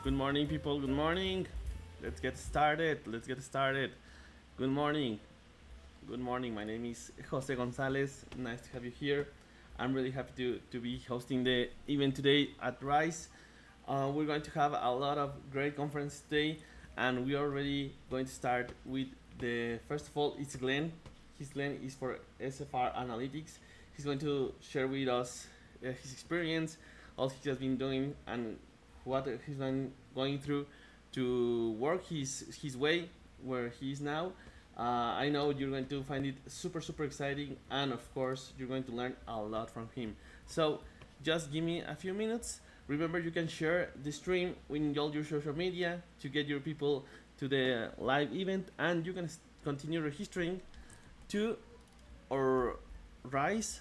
Good morning, people. Good morning. Let's get started. Let's get started. Good morning. Good morning. My name is Jose Gonzalez. Nice to have you here. I'm really happy to be hosting the event today at Rice. We're going to have a lot of great conference today, and we are already going to start with the first of all. It's Glenn. Glenn is for SFR Analytics. He's going to share with us his experience, all he has been doing, and what he's been going through to work his way where he is now. I know you're going to find it super exciting, and of course you're going to learn a lot from him. So just give me a few minutes. Remember, you can share the stream in all your social media to get your people to the live event, and you can continue registering to our Rise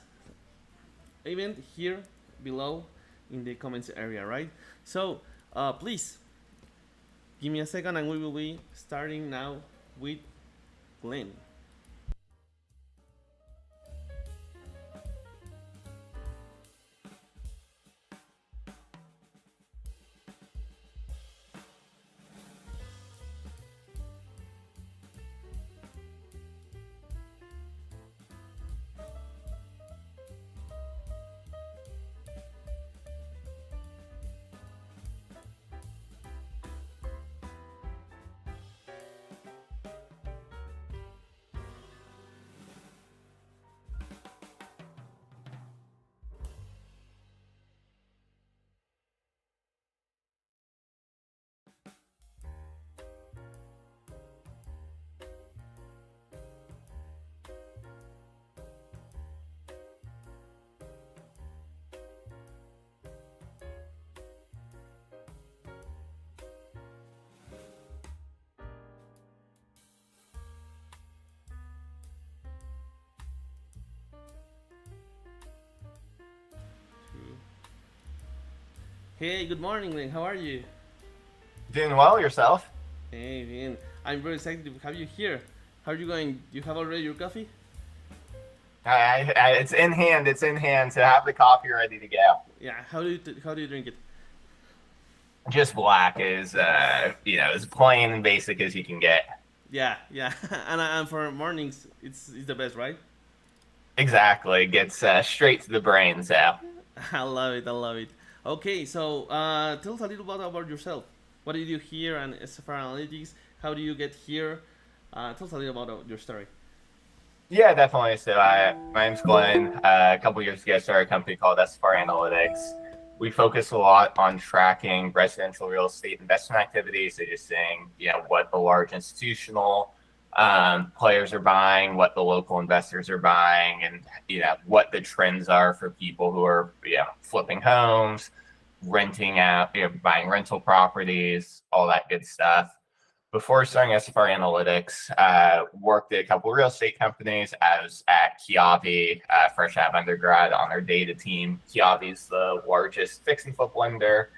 event here below in the comments area, right? So please give me a second, and we will be starting now with Glenn. Hey, good morning, Glenn. How are you? Doing well yourself? Hey, man. I'm very excited to have you here. How are you going? Do you have already your coffee? It's in hand. It's in hand. So have the coffee ready to go. Yeah. How do you drink it? Just black is as plain and basic as you can get. Yeah. And for mornings, it's the best, right? Exactly. Gets straight to the brain. So I love it. I love it. Okay, so tell us a little bit about yourself. What did you hear and SFR Analytics? How do you get here? Tell us a little about your story. yeah, definitely. So my name's Glenn. A couple years ago, I started a company called SFR Analytics. We focus a lot on tracking residential real estate investment activities. So just saying, what the large institutional players are buying, what the local investors are buying, and what the trends are for people who are flipping homes, renting out, buying rental properties, all that good stuff. Before starting SFR Analytics, worked at a couple real estate companies. I was at Kiavi, fresh out of undergrad on their data team. Kiavi is the largest fix and flip lender,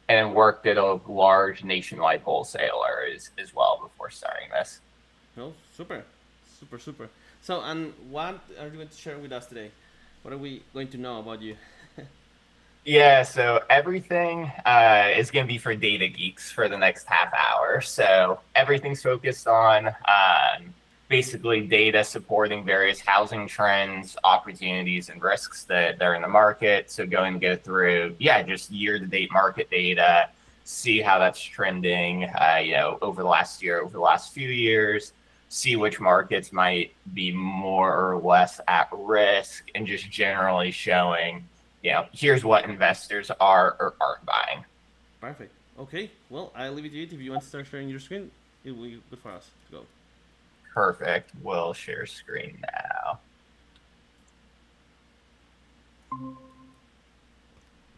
and worked at a large nationwide wholesaler as well before starting this. No, super. So, and what are you going to share with us today? What are we going to know about you? Yeah, so everything is going to be for data geeks for the next half hour. So everything's focused on basically data supporting various housing trends, opportunities, and risks that are in the market. So going to go through, just year-to-date market data, see how that's trending, over the last year, over the last few years, see which markets might be more or less at risk, and just generally showing here's what investors are or aren't buying. Perfect. Okay, well, I'll leave it to you. If you want to start sharing your screen, it will be good for us to go. Perfect. We'll share screen now.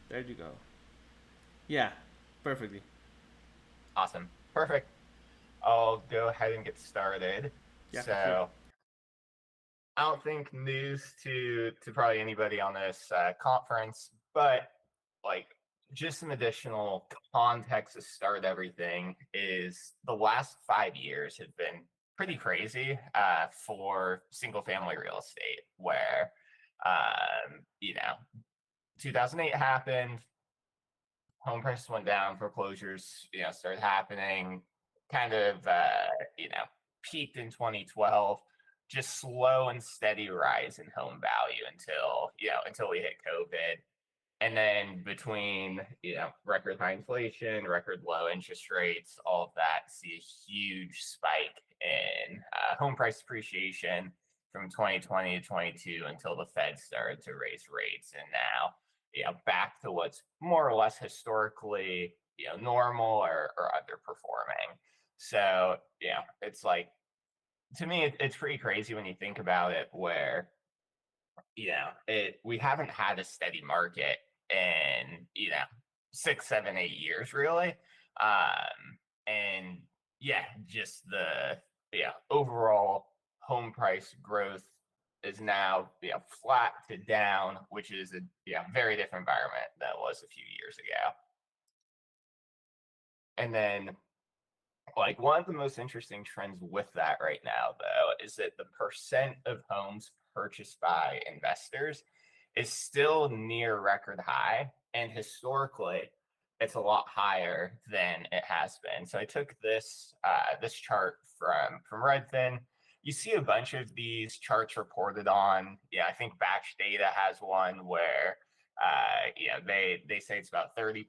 There you go. Yeah, perfectly. Awesome. Perfect. I'll go ahead and get started. Yeah, sure. So I don't think news to probably anybody on this conference, but like just some additional context to start everything is the last 5 years have been pretty crazy for single family real estate where 2008 happened, home prices went down, foreclosures, started happening, kind of, peaked in 2012, just slow and steady rise in home value until we hit COVID. And then between, record high inflation, record low interest rates, all of that, see a huge spike in home price appreciation from 2020 to 22 until the Fed started to raise rates. And now, back to what's more or less historically, normal or underperforming. So, it's like, to me, it's pretty crazy when you think about it, where, we haven't had a steady market in, 6, 7, 8 years, really. And yeah, just the overall home price growth is now flat to down, which is a very different environment than it was a few years ago. And then, like, one of the most interesting trends with that right now, though, is that the percent of homes purchased by investors is still near record high, and historically it's a lot higher than it has been. So I took this chart from Redfin. You see a bunch of these charts reported on. I think Batch Data has one where they say it's about 30%.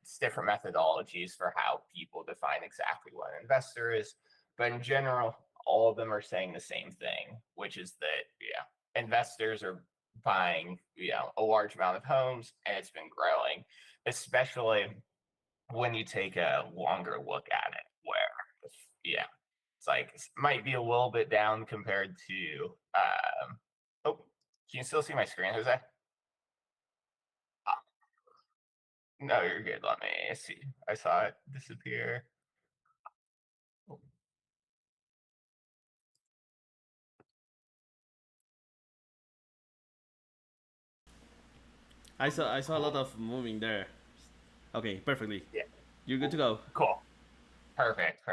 It's different methodologies for how people define exactly what an investor is, but in general, all of them are saying the same thing, which is that investors are buying a large amount of homes, and it's been growing, especially when you take a longer look at it, where it's like it might be a little bit down compared to oh, can you still see my screen, Jose? No, you're good. Let me see. I saw it disappear. I saw a lot of moving there. Okay, perfectly. Yeah. You're good to go. Cool. Perfect.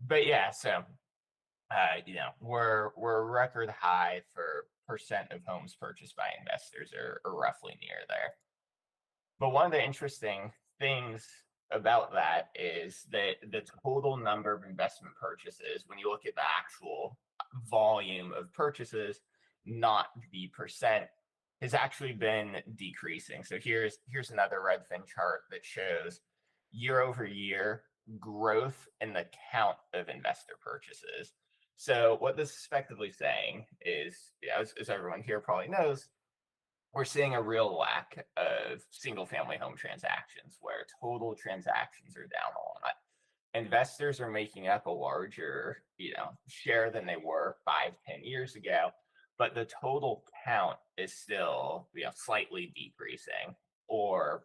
But yeah, so we're record high for percent of homes purchased by investors, or roughly near there. But one of the interesting things about that is that the total number of investment purchases, when you look at the actual volume of purchases, not the percent, has actually been decreasing. So here's another Redfin chart that shows year over year growth in the count of investor purchases. So what this is effectively saying is, as everyone here probably knows, we're seeing a real lack of single family home transactions, where total transactions are down a lot. Investors are making up a larger, share than they were 5-10 years ago, but the total count is still, slightly decreasing, or,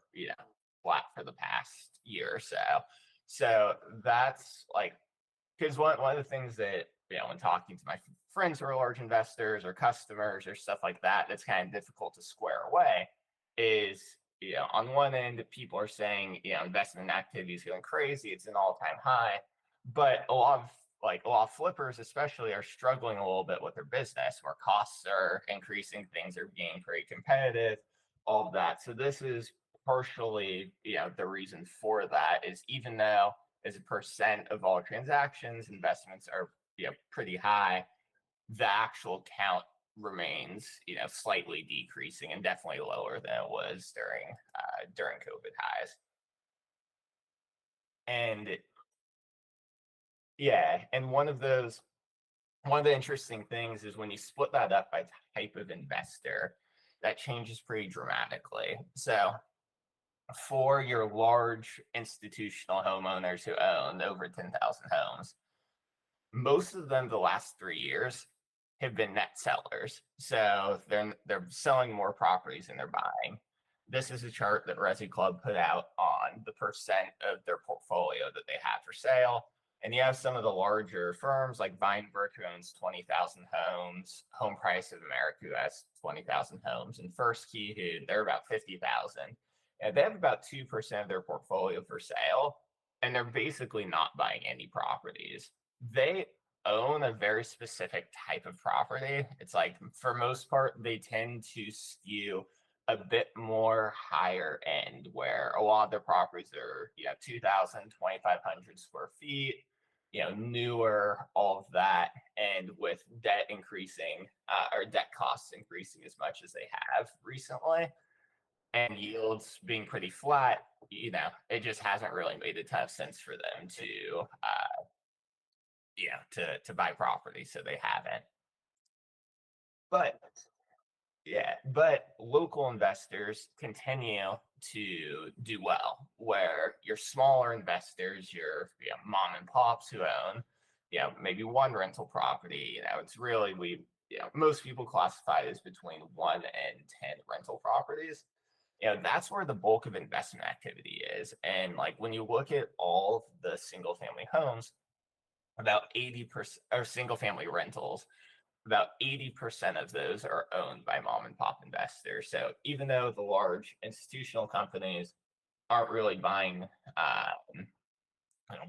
flat for the past year or so. So that's like, because one of the things that, when talking to my friends who are large investors or customers or stuff like that, that's kind of difficult to square away is, on one end, people are saying, investment activity is going crazy, it's an all-time high, but a lot of flippers especially are struggling a little bit with their business, where costs are increasing, things are being pretty competitive, all of that. So this is partially, the reason for that is, even though as a percent of all transactions, investments are, pretty high, the actual count remains, slightly decreasing, and definitely lower than it was during COVID highs. And yeah, and one of the interesting things is when you split that up by type of investor, that changes pretty dramatically. So for your large institutional homeowners who own over 10,000 homes, most of them the last 3 years have been net sellers. So they're selling more properties than they're buying. This is a chart that Resi Club put out on the percent of their portfolio that they have for sale. And you have some of the larger firms like Weinberg, who owns 20,000 homes, Home Price of America, who has 20,000 homes, and First Key, who they're about 50,000. And they have about 2% of their portfolio for sale, and they're basically not buying any properties. They own a very specific type of property. It's like, for most part, they tend to skew a bit more higher end, where a lot of their properties are 2,000, 2,500 square feet, newer, all of that, and with debt increasing or debt costs increasing as much as they have recently, and yields being pretty flat, it just hasn't really made a ton of sense for them to to buy property, so they haven't. But local investors continue to do well, where your smaller investors, your mom and pops who own maybe one rental property, it's really most people classify it as between 1 and 10 rental properties. That's where the bulk of investment activity is. And like when you look at all of the single family homes, about 80%, or single family rentals, about 80% of those are owned by mom and pop investors. So even though the large institutional companies aren't really buying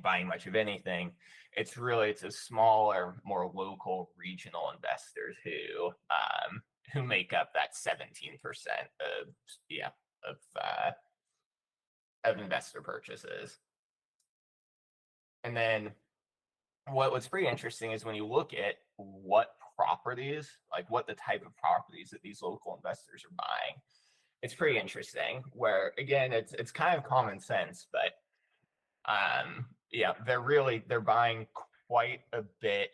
buying much of anything, it's a smaller, more local, regional investors who make up that 17% of investor purchases. And then what's pretty interesting is when you look at what properties, like what the type of properties that these local investors are buying, it's pretty interesting. Where again, it's kind of common sense, but they're buying quite a bit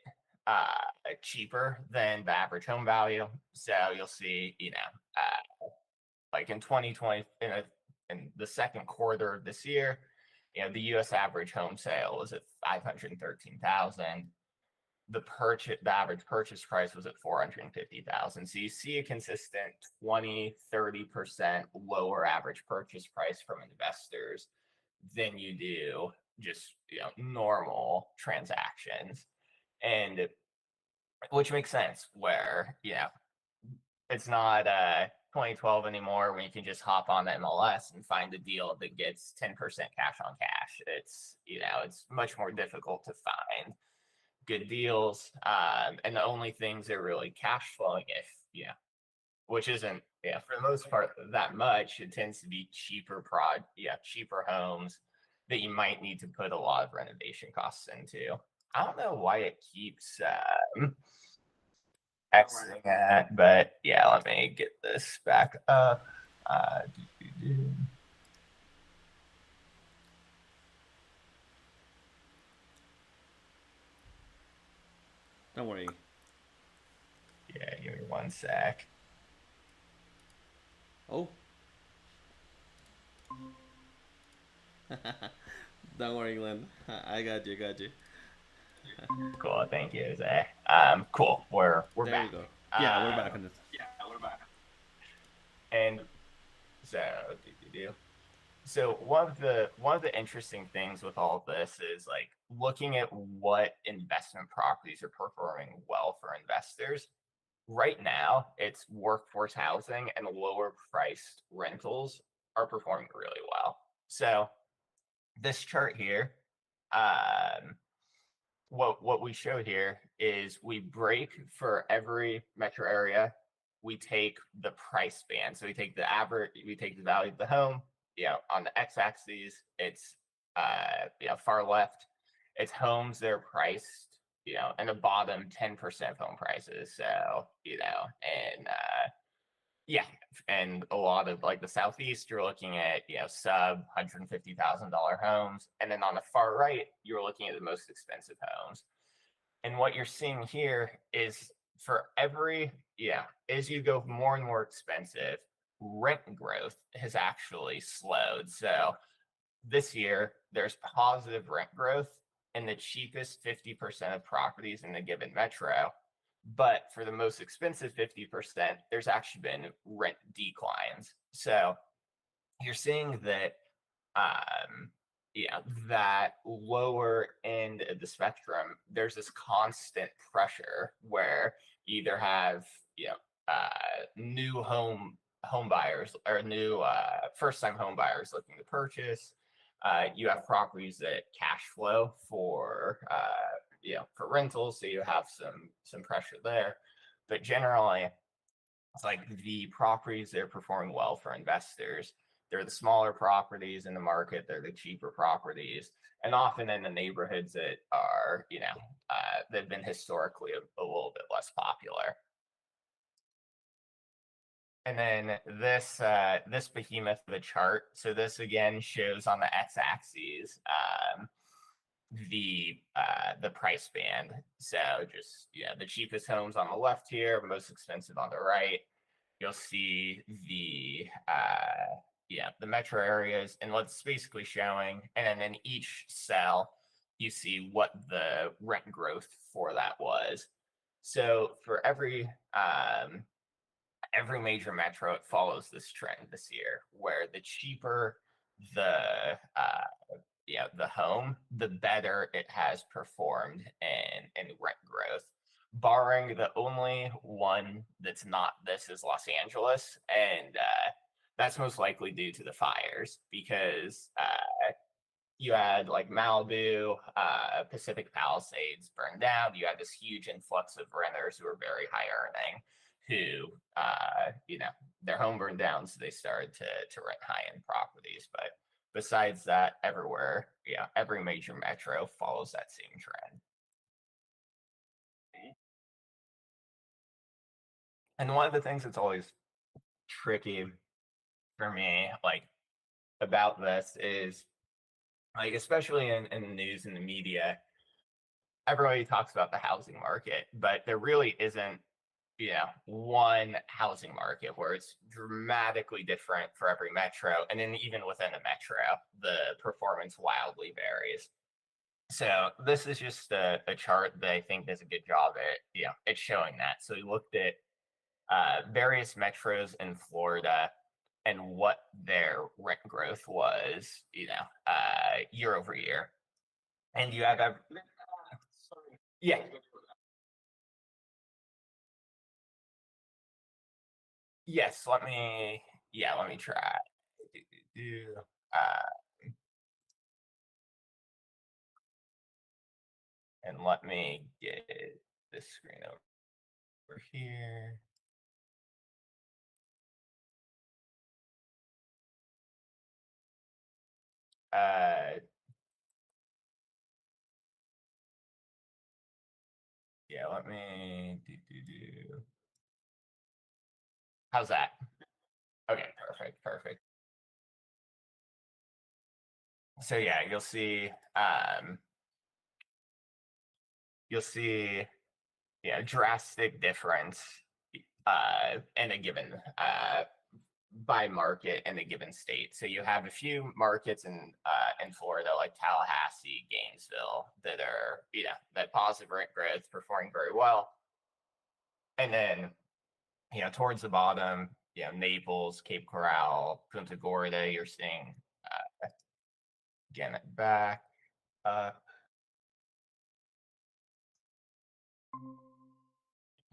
cheaper than the average home value. So you'll see, like in 2020, in the second quarter of this year, the U.S. average home sale was at 513,000. The average purchase price was at 450,000. So you see a consistent 20-30% lower average purchase price from investors than you do just normal transactions, and which makes sense. Where it's not 2012 anymore when you can just hop on the MLS and find a deal that gets 10% cash on cash. It's it's much more difficult to find good deals, and the only things that are really cash flowing, which isn't for the most part that much, it tends to be cheaper homes that you might need to put a lot of renovation costs into. I don't know why it keeps exiting that, but let me get this back up. Don't worry. Yeah, give me one sec. Oh. Don't worry, Glenn. I got you. Cool, thank you, Jose. Cool. We're there back. You go. Yeah, we're back on this. And so one of the interesting things with all of this is like looking at what investment properties are performing well for investors. Right now, it's workforce housing and lower priced rentals are performing really well. So this chart here, what we show here is we break for every metro area. We take the price band. So we take the average, we take the value of the home. On the x-axis, it's far left, it's homes that are priced, and the bottom 10% of home prices. So and a lot of like the Southeast, you're looking at sub $150,000 homes, and then on the far right, you're looking at the most expensive homes. And what you're seeing here is for every as you go more and more expensive, rent growth has actually slowed. So this year, there's positive rent growth in the cheapest 50% of properties in the given metro. But for the most expensive 50%, there's actually been rent declines. So you're seeing that, that lower end of the spectrum, there's this constant pressure where you either have, new home buyers or new first-time home buyers looking to purchase. You have properties that cash flow for for rentals, so you have some pressure there. But generally, it's like the properties that are performing well for investors. They're the smaller properties in the market. They're the cheaper properties, and often in the neighborhoods that are, that have been historically a little bit less popular. And then this behemoth of a chart. So this again shows on the x-axis the price band. So just the cheapest homes on the left here, most expensive on the right. You'll see the metro areas, and what's basically showing, and then in each cell you see what the rent growth for that was. So for every major metro, it follows this trend this year, where the cheaper the home, the better it has performed in rent growth. Barring the only one that's not this is Los Angeles, and that's most likely due to the fires, because you had like Malibu, Pacific Palisades burned down. You had this huge influx of renters who were very high earning, who their home burned down, so they started to rent high end properties. But besides that, everywhere, every major metro follows that same trend. And one of the things that's always tricky for me, like, about this is, like, especially in the news and the media, everybody talks about the housing market, but there really isn't, one housing market, where it's dramatically different for every metro. And then even within a metro, the performance wildly varies. So this is just a chart that I think does a good job at, it's showing that. So we looked at various metros in Florida and what their rent growth was, year over year. And you have yeah. Yes, let me try. Uh, and let me get this screen over here. Let me do. How's that? Okay, perfect. So you'll see drastic difference in a given by market in a given state. So you have a few markets in Florida, like Tallahassee, Gainesville, that are that positive rent growth, performing very well. And then towards the bottom, Naples, Cape Coral, Punta Gorda, you're seeing again back up.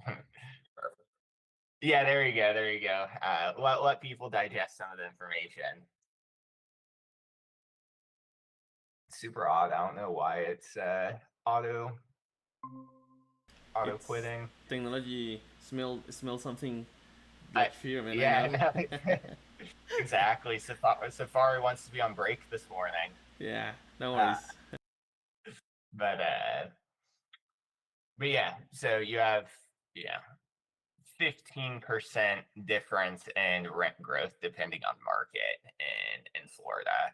Perfect. Yeah, there you go. Let people digest some of the information. Super odd. I don't know why it's auto It's quitting. technology smell something Black Fear, man. Yeah, no, exactly. Safari wants to be on break this morning. Yeah, no worries. But yeah, so you have 15% difference in rent growth depending on market in Florida.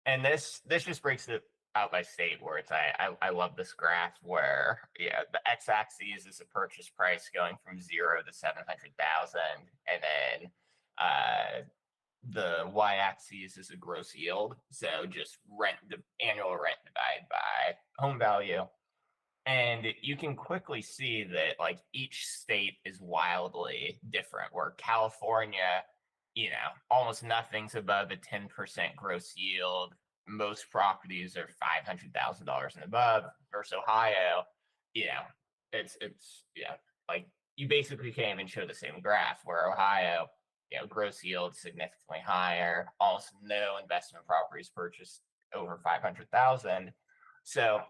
And this just breaks it out by state, where it's I love this graph where the x-axis is a purchase price going from 0 to 700,000, and then the y-axis is a gross yield, so just the annual rent divided by home value. And you can quickly see that like each state is wildly different, where California, almost nothing's above a 10% gross yield. Most properties are $500,000 and above. Versus Ohio, it's like you basically can't even show the same graph, where Ohio, gross yield significantly higher, almost no investment properties purchased over 500,000. So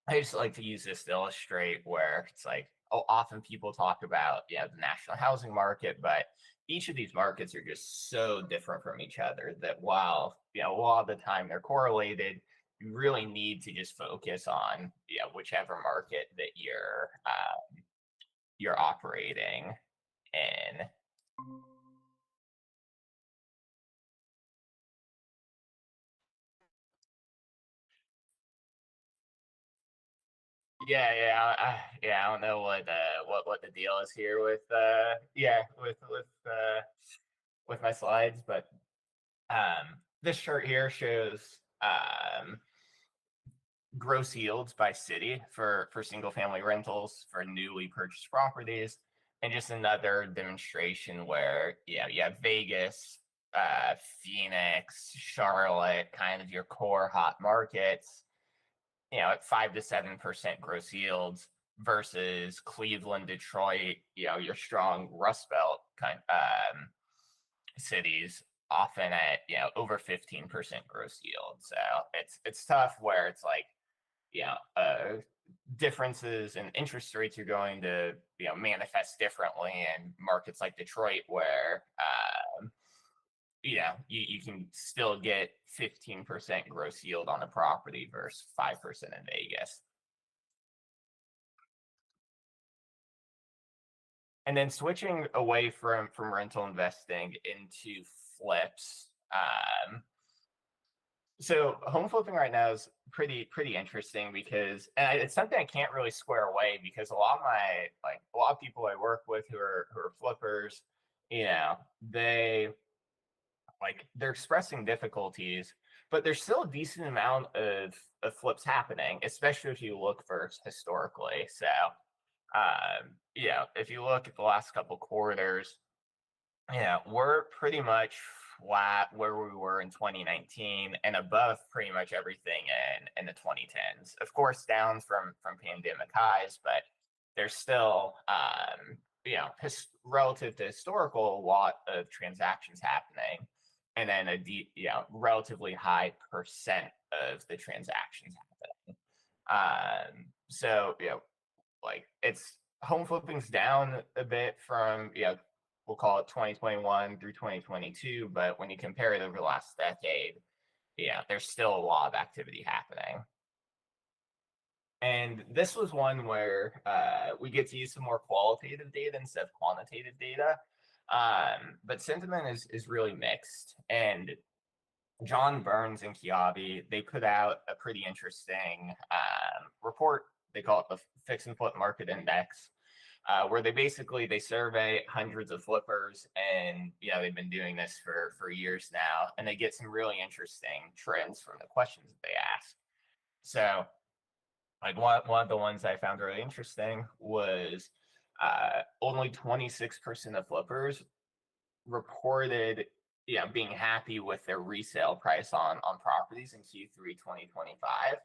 I just like to use this to illustrate where it's like, often people talk about the national housing market, but each of these markets are just so different from each other that while a lot of the time they're correlated, you really need to just focus on whichever market that you're operating in. I don't know what the deal is here with with my slides, but this chart here shows gross yields by city for single family rentals for newly purchased properties, and just another demonstration where you have Vegas, Phoenix, Charlotte, kind of your core hot markets, at 5 to 7% gross yields versus Cleveland, Detroit, your strong Rust Belt kind cities, often at over 15% gross yield. So it's tough where it's like differences in interest rates are going to manifest differently in markets like Detroit, where you can still get 15% gross yield on a property versus 5% in Vegas. And then switching away from rental investing into flips. So home flipping right now is pretty interesting because, and it's something I can't really square away, because a lot of people I work with who are flippers, they're expressing difficulties, but there's still a decent amount of flips happening, especially if you look first historically. So if you look at the last couple quarters, we're pretty much flat where we were in 2019 and above pretty much everything in the 2010s. Of course, down from pandemic highs, but there's still relative to historical, a lot of transactions happening, and then a relatively high percent of the transactions happening. So it's home flipping's down a bit from we'll call it 2021 through 2022, but when you compare it over the last decade, there's still a lot of activity happening. And this was one where we get to use some more qualitative data instead of quantitative data. But sentiment is really mixed. And John Burns and Kiabi, they put out a pretty interesting report. They call it the Fix and Flip Market Index, where they survey hundreds of flippers, and they've been doing this for years now, and they get some really interesting trends from the questions that they ask. So one of the ones I found really interesting was only 26% of flippers reported being happy with their resale price on properties in Q3 2025,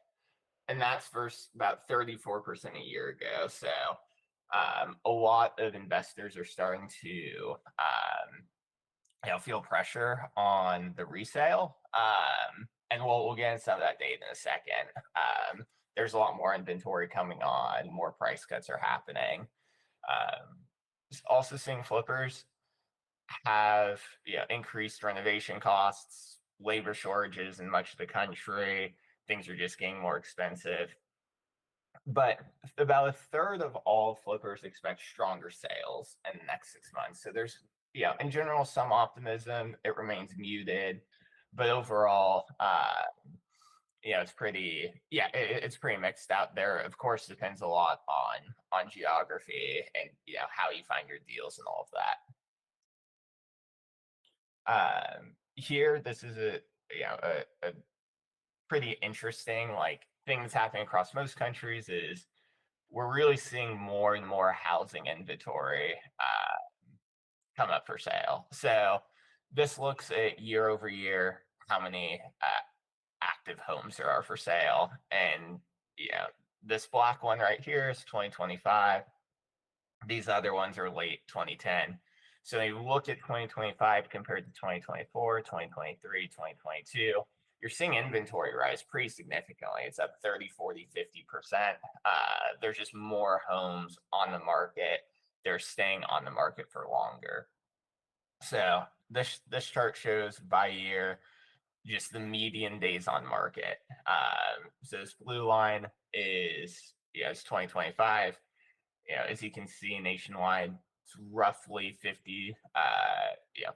and that's versus about 34% a year ago. So a lot of investors are starting to feel pressure on the resale, and we'll get into some of that data in a second. There's a lot more inventory coming on, more price cuts are happening. Also seeing flippers have increased renovation costs, labor shortages in much of the country. Things are just getting more expensive. But about a third of all flippers expect stronger sales in the next 6 months. So there's in general some optimism. It remains muted, but overall it's pretty mixed out there. Of course, depends a lot on geography and how you find your deals and all of that. Here, this is a pretty interesting thing that's happening across most countries is we're really seeing more and more housing inventory come up for sale. So this looks at year over year how many active homes there are for sale, and this black one right here is 2025. These other ones are late 2010. So you look at 2025 compared to 2024, 2023, 2022. you're seeing inventory rise pretty significantly. It's up 30, 40, 50%. There's just more homes on the market. They're staying on the market for longer. So this chart shows by year just the median days on market. So this blue line is it's 2025. As you can see nationwide, it's roughly 50,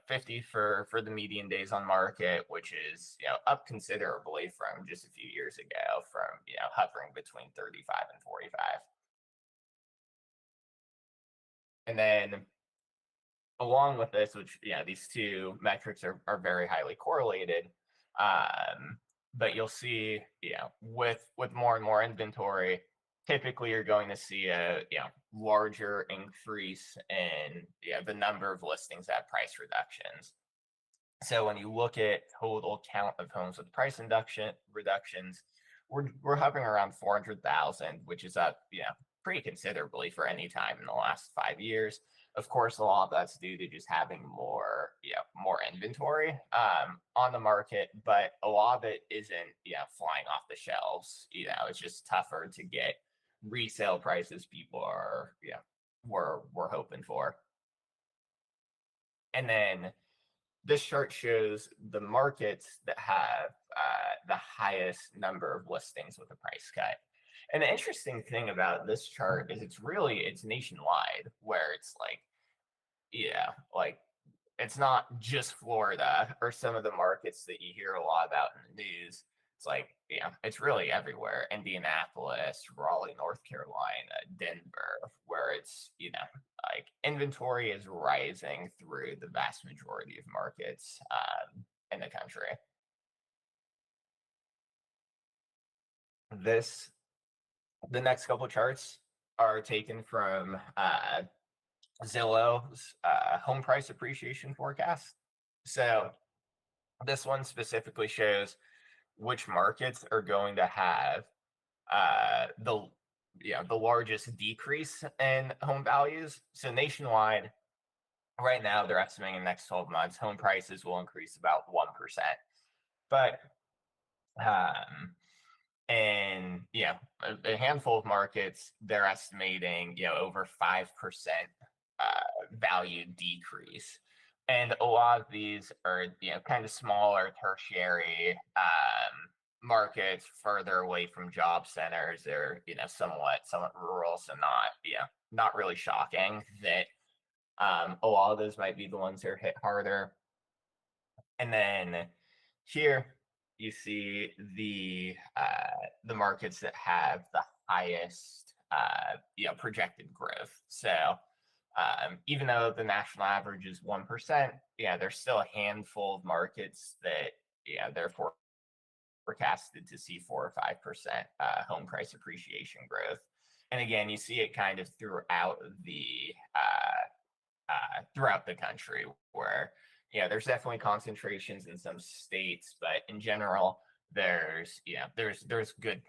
50 for the median days on market, which is up considerably from just a few years ago, from hovering between 35 and 45. And then along with this, which these two metrics are very highly correlated. But you'll see, with more and more inventory, typically you're going to see a larger increase in the number of listings at price reductions. So when you look at total count of homes with price reductions, we're hovering around 400,000, which is up pretty considerably for any time in the last 5 years. Of course, a lot of that's due to just having more inventory on the market, but a lot of it isn't flying off the shelves. It's just tougher to get resale prices people are we're hoping for. And then this chart shows the markets that have the highest number of listings with a price cut. And the interesting thing about this chart is it's nationwide, where it's it's not just Florida or some of the markets that you hear a lot about in the news. It's it's really everywhere. Indianapolis, Raleigh, North Carolina, Denver, where it's, inventory is rising through the vast majority of markets in the country. The next couple charts are taken from Zillow's home price appreciation forecast. So this one specifically shows which markets are going to have the largest decrease in home values. So nationwide, right now they're estimating in the next 12 months home prices will increase about 1%. But and a handful of markets, they're estimating over 5% value decrease. And a lot of these are kind of smaller tertiary markets further away from job centers. They're somewhat rural, so not really shocking that a lot of those might be the ones that are hit harder. And then here you see the markets that have the highest projected growth. So even though the national average is 1%, there's still a handful of markets that they're forecasted to see 4 or 5% home price appreciation growth. And again, you see it kind of throughout the country, where there's definitely concentrations in some states, but in general, there's good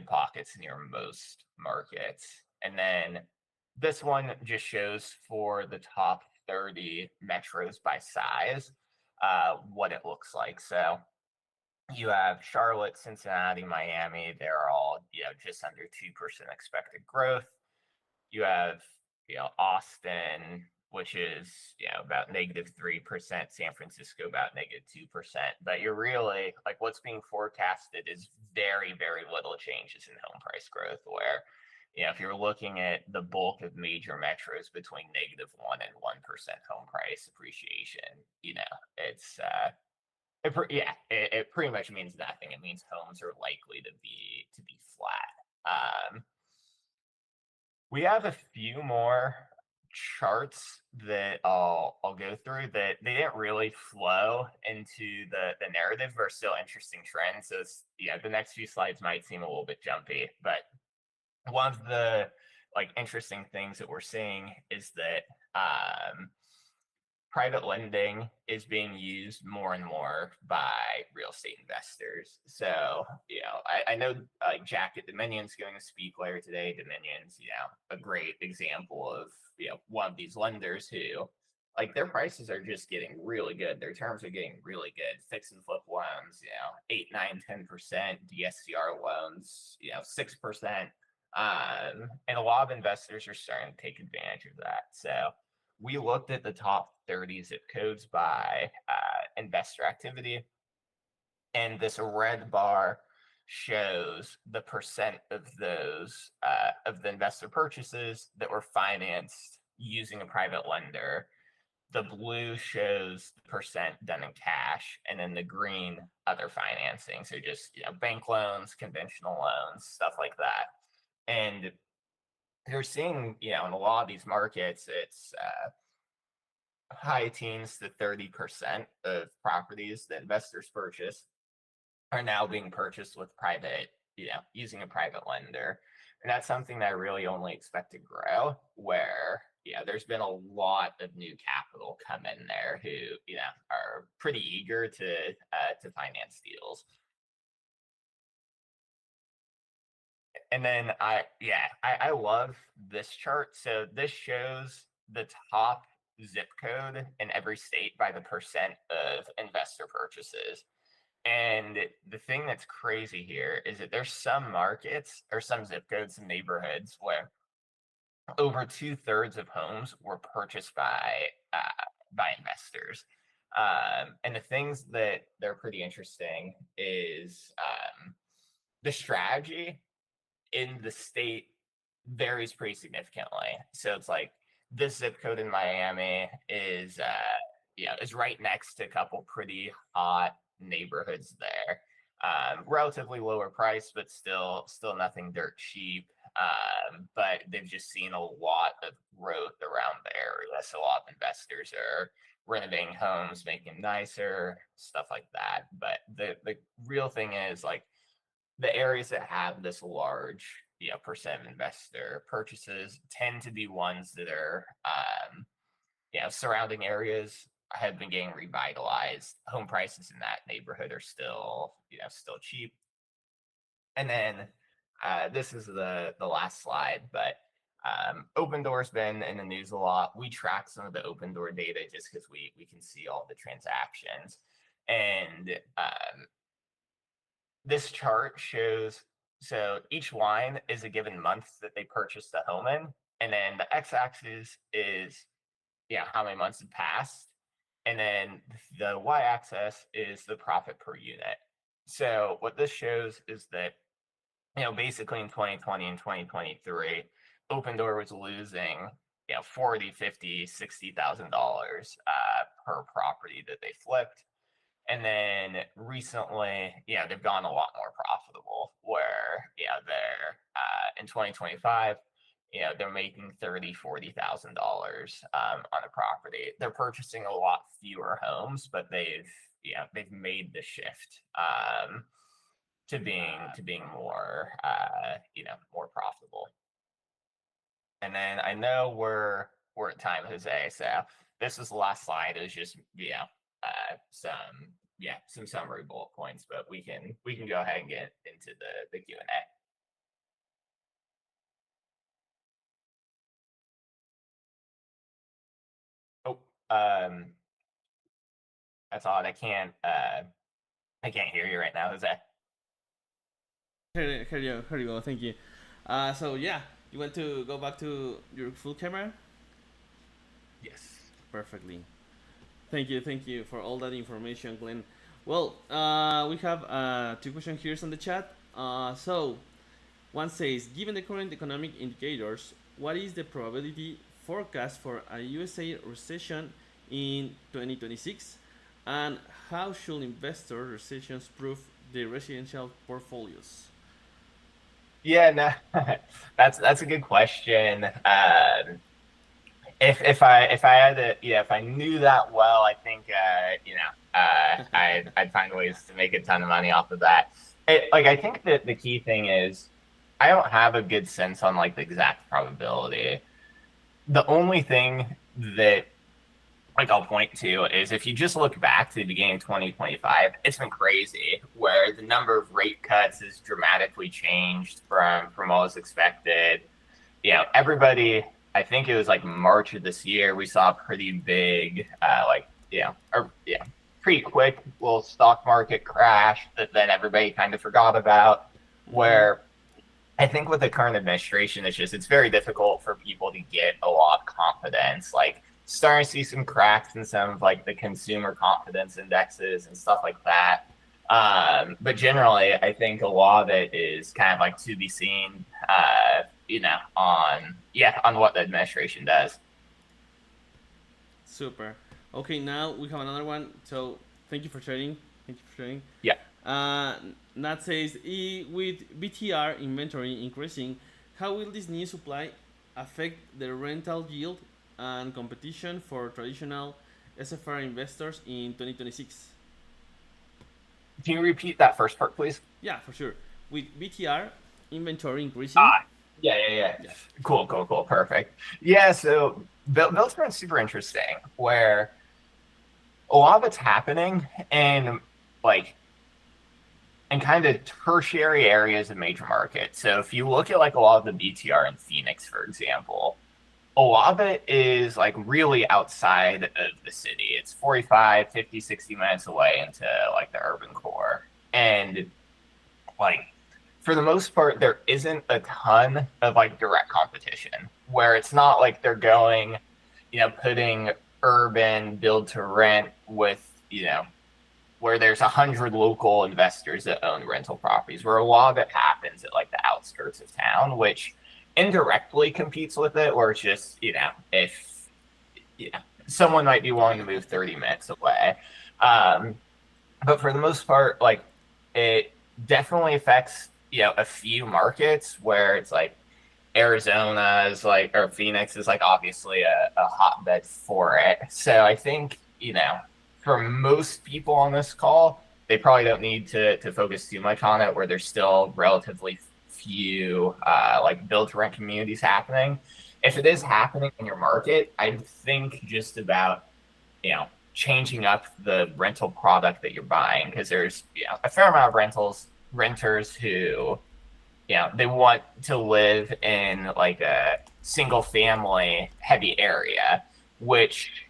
pockets near most markets. And then this one just shows for the top 30 metros by size what it looks like. So you have Charlotte, Cincinnati, Miami. They're all just under 2% expected growth. You have Austin, which is about -3%, San Francisco about -2%. But you're really what's being forecasted is very, very little changes in home price growth, where if you're looking at the bulk of major metros between -1% and 1% home price appreciation, it pretty much means nothing. It means homes are likely to be flat. We have a few more charts that I'll go through that they didn't really flow into the narrative, but are still interesting trends. So the next few slides might seem a little bit jumpy, but one of the interesting things that we're seeing is that private lending is being used more and more by real estate investors. So, I know Jack at Dominion's going to speak later today. Dominion's, a great example of, one of these lenders who like their prices are just getting really good. Their terms are getting really good. Fix and flip loans, 8, 9, 10%, DSCR loans, 6%. And a lot of investors are starting to take advantage of that. So we looked at the top 30 zip codes by investor activity, and this red bar shows the percent of those of the investor purchases that were financed using a private lender. The blue shows the percent done in cash, and then the green other financing. So just bank loans, conventional loans, stuff like that. And you're seeing, in a lot of these markets, it's high teens to 30% of properties that investors purchase are now being purchased with private, using a private lender. And that's something that I really only expect to grow, where, there's been a lot of new capital come in there who, are pretty eager to finance deals. And then I love this chart. So this shows the top zip code in every state by the percent of investor purchases. And the thing that's crazy here is that there's some markets or some zip codes and neighborhoods where over 2/3 of homes were purchased by investors. And the things that they're pretty interesting is the strategy in the state varies pretty significantly. So it's like this zip code in Miami is right next to a couple pretty hot neighborhoods there. Relatively lower price, but still nothing dirt cheap. But they've just seen a lot of growth around the area. So a lot of investors are renovating homes, making them nicer, stuff like that. But the real thing is, like, the areas that have this large percent of investor purchases tend to be ones that are surrounding areas have been getting revitalized. Home prices in that neighborhood are still cheap. And then this is the last slide, but Opendoor's been in the news a lot. We track some of the Opendoor data just because we can see all the transactions. And this chart shows, so each line is a given month that they purchased the home in, and then the x-axis is how many months have passed, and then the y-axis is the profit per unit. So what this shows is that basically in 2020 and 2023, Opendoor was losing $40,000, $50,000, $60,000 per property that they flipped. And then recently, they've gone a lot more profitable, where they're in 2025, they're making $30,000, $40,000 on a property. They're purchasing a lot fewer homes, but they've made the shift to being more more profitable. And then I know we're at time, Jose. So this is the last slide. Is just some summary bullet points, but we can go ahead and get into the Q&A. Oh, that's odd. I can't hear you right now, Jose. Here you go. Thank you. So yeah, you want to go back to your full camera? Yes. Perfectly. Thank you for all that information, Glenn. Well, we have 2 questions here on the chat. So one says, given the current economic indicators, what is the probability forecast for a USA recession in 2026, and how should investor recessions proof their residential portfolios? Yeah, no, that's a good question. If I had to, if I knew that well, I think I'd find ways to make a ton of money off of that. I think that the key thing is I don't have a good sense on like the exact probability. The only thing that I'll point to is if you just look back to the beginning of 2025, it's been crazy, where the number of rate cuts has dramatically changed from what was expected. Everybody, I think it was like March of this year, we saw a pretty big, pretty quick little stock market crash that then everybody kind of forgot about. Mm-hmm. Where I think with the current administration, it's very difficult for people to get a lot of confidence. Like starting to see some cracks in some of like the consumer confidence indexes and stuff like that. But generally, I think a lot of it is kind of like to be seen, on what the administration does. Super. Okay, now we have another one. So thank you for sharing. Thank you for sharing. Yeah. Uh, Nat says, with BTR inventory increasing, how will this new supply affect the rental yield and competition for traditional SFR investors in 2026? Can you repeat that first part, please? Yeah, for sure. With BTR inventory increasing. Ah, yeah. Yeah. Cool, perfect. Yeah, so Build's been super interesting, where a lot of it's happening in like in kind of tertiary areas of major markets. So if you look at like a lot of the BTR in Phoenix, for example, a lot of it is like really outside of the city. It's 45, 50, 60 minutes away into like the urban core. And like for the most part, there isn't a ton of like direct competition where it's not like they're going, putting urban build to rent with, where there's 100 local investors that own rental properties, where a lot of it happens at like the outskirts of town, which indirectly competes with it, where it's just, if someone might be willing to move 30 minutes away. But for the most part, like it definitely affects, a few markets where it's like Arizona is like, or Phoenix is like obviously a hotbed for it. So I think, for most people on this call, they probably don't need to focus too much on it, where there's still relatively few like build to rent communities happening. If it is happening in your market, I think just about, changing up the rental product that you're buying, because there's a fair amount of renters who they want to live in like a single family heavy area, which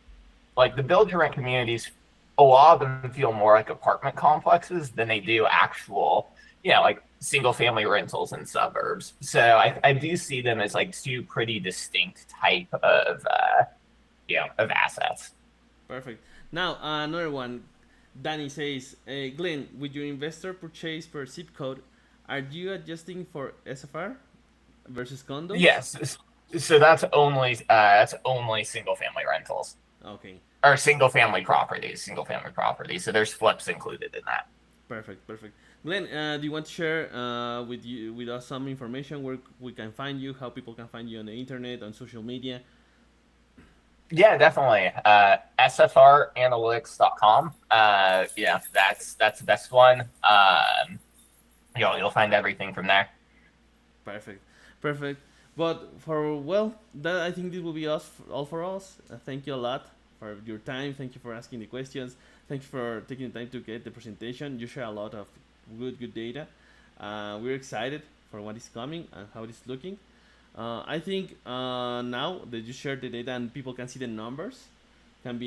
like the build to rent communities, a lot of them feel more like apartment complexes than they do actual, like single family rentals in suburbs. So I do see them as like two pretty distinct type of assets. Perfect. Now, another one. Danny says, Glenn, with your investor purchase per zip code, are you adjusting for SFR versus condos? Yes. So that's only single family rentals Okay. or single family properties. So there's flips included in that. Perfect. Perfect. Glenn, do you want to share with us some information where we can find you, how people can find you on the internet, on social media? Yeah, definitely. SFRanalytics.com. That's the best one. You'll find everything from there. Perfect. Perfect. But that I think this will be all for us. Thank you a lot for your time. Thank you for asking the questions. Thank you for taking the time to get the presentation. You share a lot of good data. We're excited for what is coming and how it is looking. I think now that you share the data and people can see the numbers, can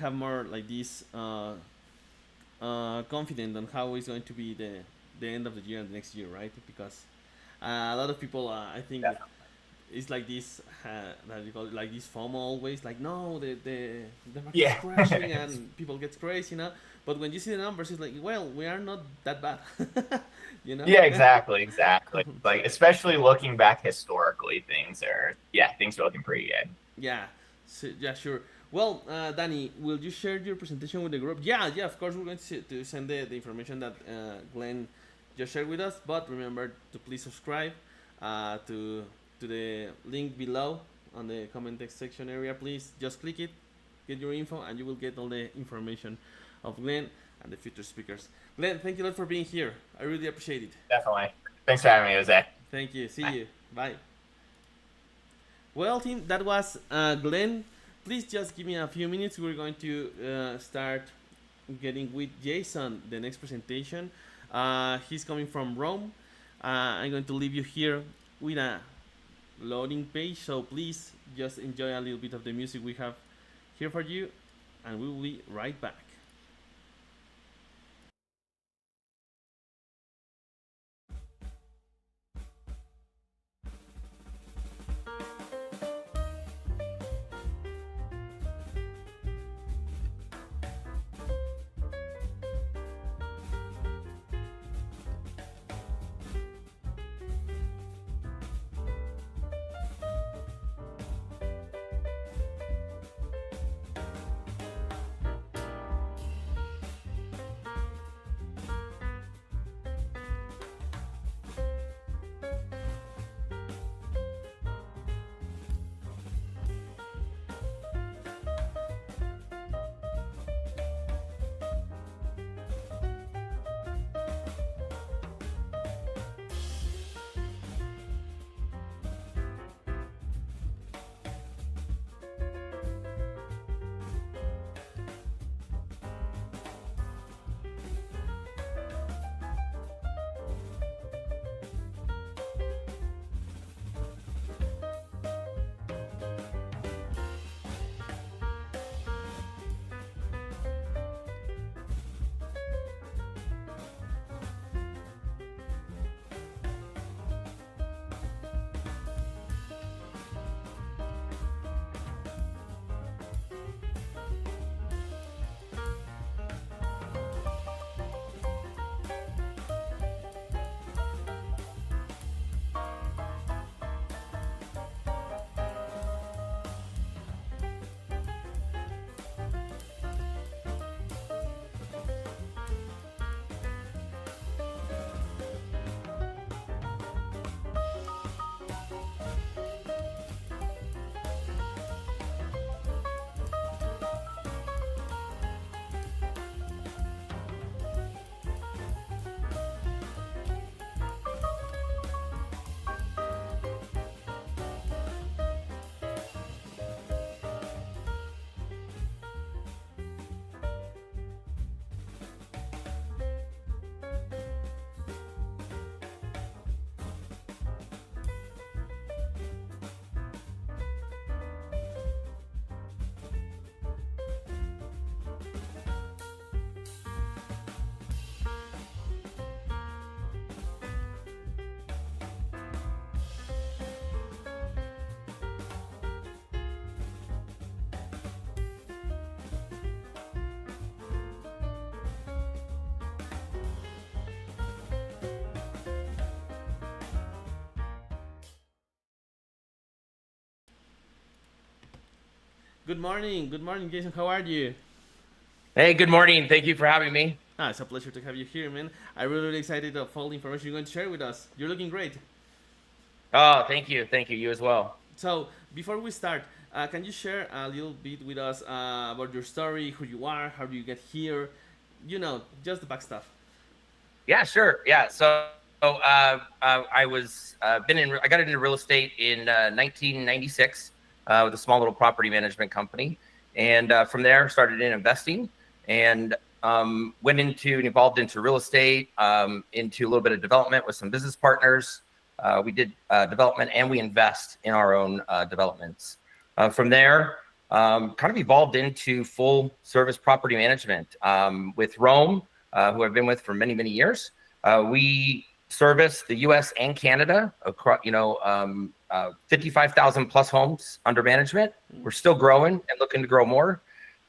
have more like this confident on how it's going to be the end of the year and the next year, right? Because a lot of people, I think, Definitely. it's like this that you call it, like this FOMO always, like no, the market is Yeah. crashing and people get crazy. But when you see the numbers, it's like, well, we are not that bad, you know. Yeah, exactly. Like especially looking back historically, things are looking pretty good. Yeah, yeah, sure. Well, Danny, will you share your presentation with the group? Yeah, of course, we're going to send the information that Glenn just shared with us. But remember to please subscribe to the link below on the comment text section area. Please just click it, get your info, and you will get all the information of Glenn and the future speakers. Glenn, thank you a lot for being here. I really appreciate it. Definitely. Thanks for having me, Jose. Thank you. See Bye. you. Bye. Well, team, that was Glenn. Please just give me a few minutes. We're going to start getting with Jason, the next presentation. He's coming from Rome. I'm going to leave you here with a loading page. So please just enjoy a little bit of the music we have here for you, and we will be right back. Good morning, Jason. How are you? Hey, good morning. Thank you for having me. It's a pleasure to have you here, man. I'm really excited of all the information you're going to share with us. You're looking great. Oh, thank you. Thank you. You as well. So, before we start, can you share a little bit with us about your story, who you are, how do you get here? Just the back stuff. Yeah, sure. Yeah. I was I got into real estate in 1996 with a small little property management company, and from there started in investing and went into and evolved into real estate, into a little bit of development with some business partners. We did development and we invest in our own developments. From there, kind of evolved into full service property management with Rome, who I've been with for many, many years. We service the U.S. and Canada across, 55,000 plus homes under management. We're still growing and looking to grow more.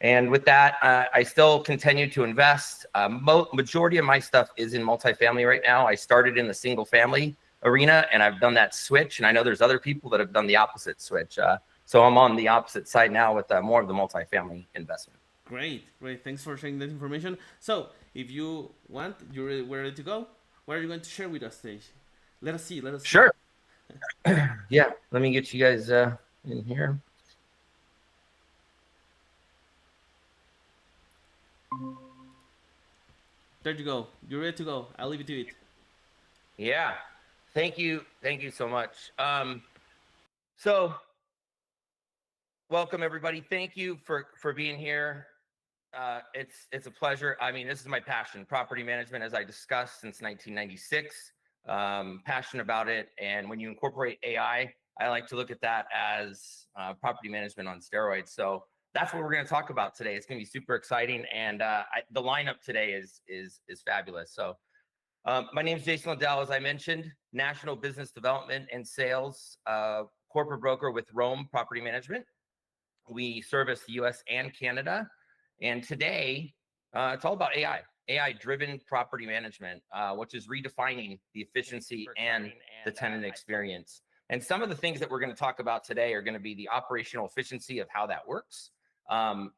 And with that, I still continue to invest. Majority of my stuff is in multifamily right now. I started in the single family arena and I've done that switch. And I know there's other people that have done the opposite switch. So I'm on the opposite side now with more of the multifamily investment. Great. Thanks for sharing that information. So, if you want, we're ready to go. What are you going to share with us today? Let us see. Sure. Yeah, let me get you guys in here. There you go. You're ready to go. I'll leave you to it. Yeah. Thank you so much. So welcome everybody. Thank you for being here. It's a pleasure. I mean, this is my passion, property management, as I discussed since 1996. Passionate about it. And when you incorporate AI I like to look at that as property management on steroids. So that's what we're going to talk about today. It's going to be super exciting, and the lineup today is fabulous. So my name is Jason LeDell, as I mentioned, National Business Development and Sales corporate broker with Rome Property Management. We service the U.S. and Canada, and today it's all about AI-driven property management, which is redefining the efficiency and the tenant experience. And some of the things that we're going to talk about today are going to be the operational efficiency of how that works,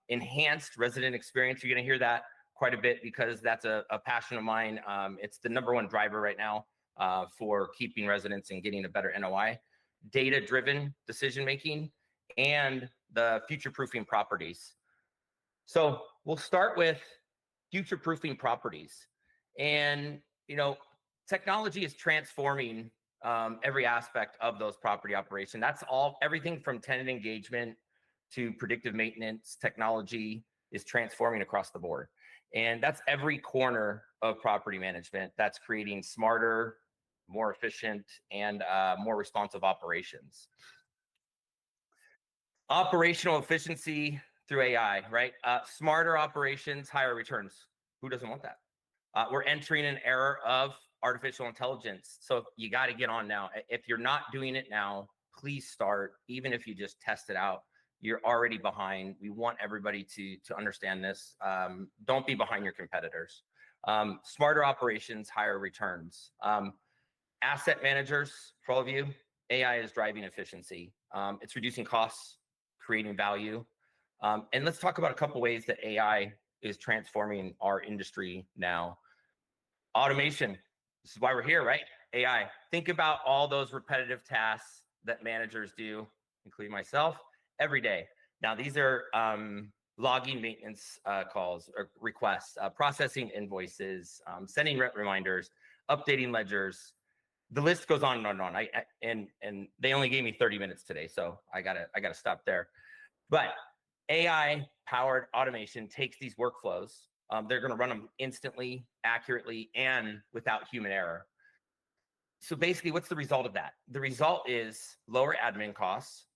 enhanced resident experience. You're going to hear that quite a bit because that's a passion of mine. It's the #1 driver right now for keeping residents and getting a better NOI. Data-driven decision-making and the future-proofing properties. So we'll start with future-proofing properties. And, technology is transforming every aspect of those property operation. That's everything from tenant engagement to predictive maintenance. Technology is transforming across the board. And that's every corner of property management that's creating smarter, more efficient, and more responsive operations. Operational efficiency through AI, right? Smarter operations, higher returns. Who doesn't want that? We're entering an era of artificial intelligence. So you got to get on now. If you're not doing it now, please start. Even if you just test it out, you're already behind. We want everybody to understand this. Don't be behind your competitors. Smarter operations, higher returns. Asset managers, for all of you, AI is driving efficiency. It's reducing costs, creating value. And let's talk about a couple ways that AI is transforming our industry now. Automation. This is why we're here, right? AI. Think about all those repetitive tasks that managers do, including myself, every day. Now, these are logging maintenance calls or requests, processing invoices, sending rent reminders, updating ledgers. The list goes on and on and on. And they only gave me 30 minutes today, so I gotta stop there. But AI-powered automation takes these workflows. They're going to run them instantly, accurately, and without human error. So basically, what's the result of that? The result is lower admin costs,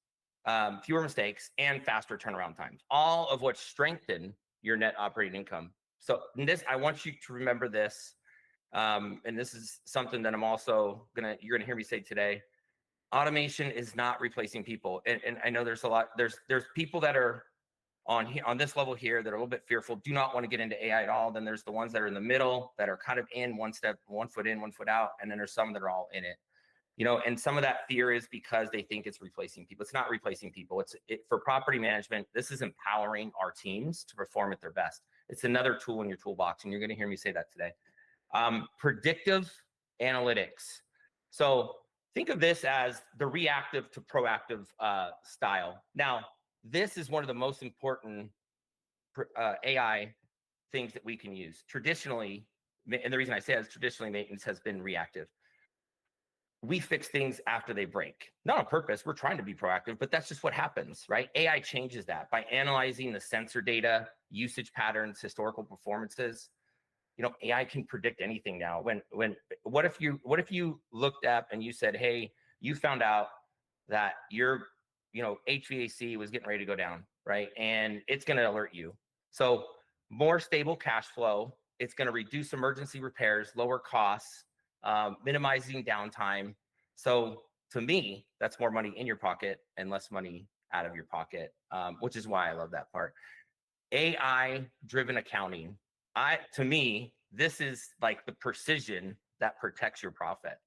fewer mistakes, and faster turnaround times, all of which strengthen your net operating income. So I want you to remember this, and this is something that you're gonna hear me say today. Automation is not replacing people, and I know there's people that are on this level here that are a little bit fearful, do not want to get into AI at all. Then there's the ones that are in the middle that are kind of in one foot in, 1 foot out, and then there's some that are all in it. And some of that fear is because they think it's replacing people. It's not replacing people. For property management, this is empowering our teams to perform at their best. It's another tool in your toolbox, and you're going to hear me say that today. Predictive analytics. So think of this as the reactive to proactive style. Now, this is one of the most important AI things that we can use. Traditionally, and the reason I say that is traditionally maintenance has been reactive. We fix things after they break. Not on purpose, we're trying to be proactive, but that's just what happens, right? AI changes that by analyzing the sensor data, usage patterns, historical performances. AI can predict anything now. What if you looked up and you said, hey, you found out that your HVAC was getting ready to go down, right? And it's going to alert you. So more stable cash flow. It's going to reduce emergency repairs, lower costs, minimizing downtime. So to me, that's more money in your pocket and less money out of your pocket, which is why I love that part. AI-driven accounting. To me, this is like the precision that protects your profit.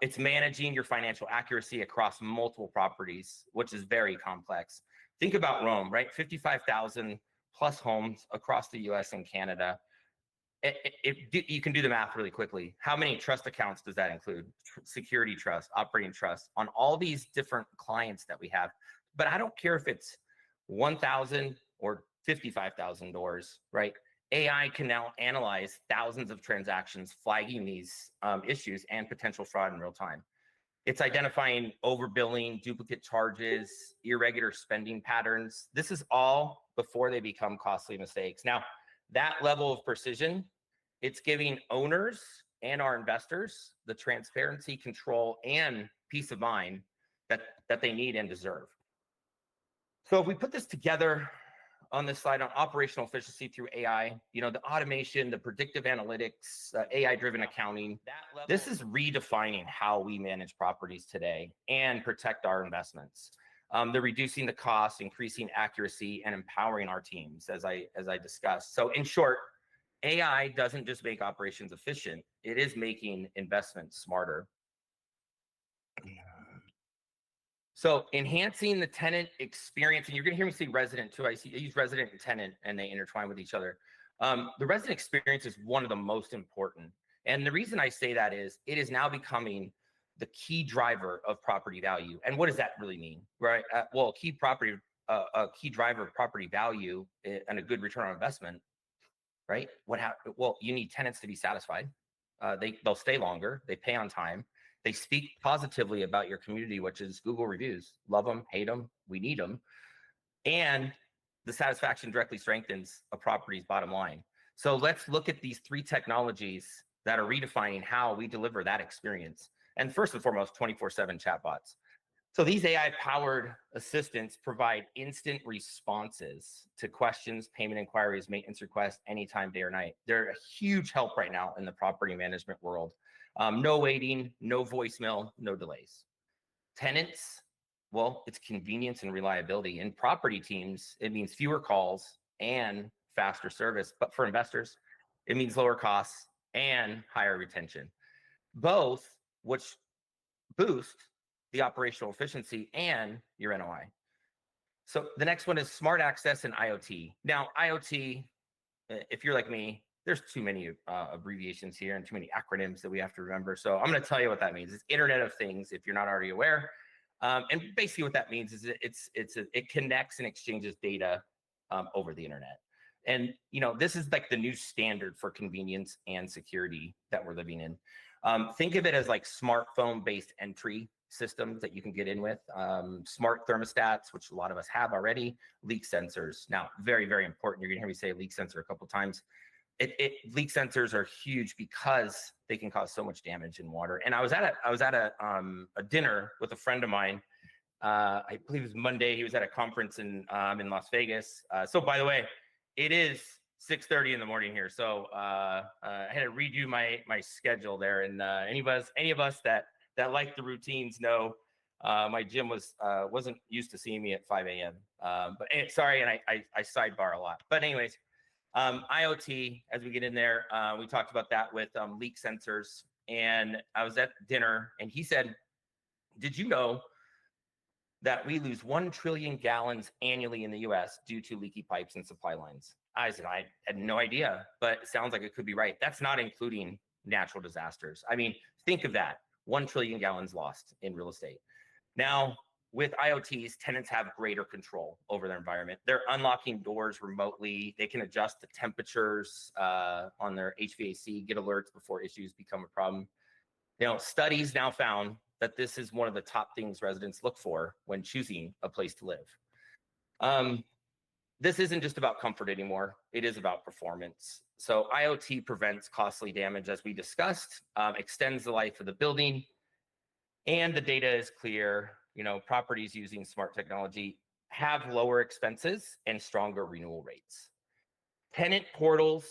It's managing your financial accuracy across multiple properties, which is very complex. Think about Rome, right? 55,000 plus homes across the US and Canada. You can do the math really quickly. How many trust accounts does that include? Security trust, operating trust, on all these different clients that we have. But I don't care if it's 1,000 or 55,000 doors, right? AI can now analyze thousands of transactions, flagging these issues and potential fraud in real time. It's identifying overbilling, duplicate charges, irregular spending patterns. This is all before they become costly mistakes. Now, that level of precision, it's giving owners and our investors the transparency, control, and peace of mind that they need and deserve. So if we put this together on this slide on operational efficiency through AI, you know, the automation, the predictive analytics, AI-driven accounting, this is redefining how we manage properties today and protect our investments. They're reducing the cost, increasing accuracy, and empowering our teams, as I discussed. So in short, AI doesn't just make operations efficient, it is making investments smarter. So enhancing the tenant experience, and you're gonna hear me say resident too. I use resident and tenant and they intertwine with each other. The resident experience is one of the most important. And the reason I say that is it is now becoming the key driver of property value. And what does that really mean, right? Well, a key driver of property value and a good return on investment, right? Well, you need tenants to be satisfied. They'll stay longer, they pay on time. They speak positively about your community, which is Google reviews. Love them, hate them, we need them. And the satisfaction directly strengthens a property's bottom line. So let's look at these 3 technologies that are redefining how we deliver that experience. And first and foremost, 24/7 chatbots. So these AI-powered assistants provide instant responses to questions, payment inquiries, maintenance requests, anytime, day or night. They're a huge help right now in the property management world. No waiting, no voicemail, no delays. Tenants, well, it's convenience and reliability. In property teams, it means fewer calls and faster service. But for investors, it means lower costs and higher retention, both which boost the operational efficiency and your NOI. So the next one is smart access and IoT. Now, IoT, if you're like me, there's too many abbreviations here and too many acronyms that we have to remember. So I'm going to tell you what that means. It's Internet of Things, if you're not already aware. And basically what that means is it connects and exchanges data over the internet. And you know, this is like the new standard for convenience and security that we're living in. Think of it as like smartphone-based entry systems that you can get in with, smart thermostats, which a lot of us have already, leak sensors. Now, very, very important. You're gonna hear me say leak sensor a couple of times. Leak sensors are huge because they can cause so much damage in water. And I was at a dinner with a friend of mine. I believe it was Monday. He was at a conference in Las Vegas. So by the way, it is 6:30 in the morning here. So I had to redo my schedule there. And any of us that like the routines know my gym wasn't used to seeing me at 5 a.m. But sorry, and I sidebar a lot. But anyways, IoT, as we get in there, we talked about that with leak sensors. And I was at dinner and he said, did you know that we lose 1 trillion gallons annually in the US due to leaky pipes and supply lines? I said, I had no idea, but it sounds like it could be right. That's not including natural disasters. I mean, think of that, 1 trillion gallons lost in real estate. Now, with IoTs, tenants have greater control over their environment. They're unlocking doors remotely. They can adjust the temperatures on their HVAC, get alerts before issues become a problem. You know, studies now found that this is one of the top things residents look for when choosing a place to live. This isn't just about comfort anymore. It is about performance. So IoT prevents costly damage, as we discussed, extends the life of the building, and the data is clear. You know, properties using smart technology have lower expenses and stronger renewal rates. Tenant portals,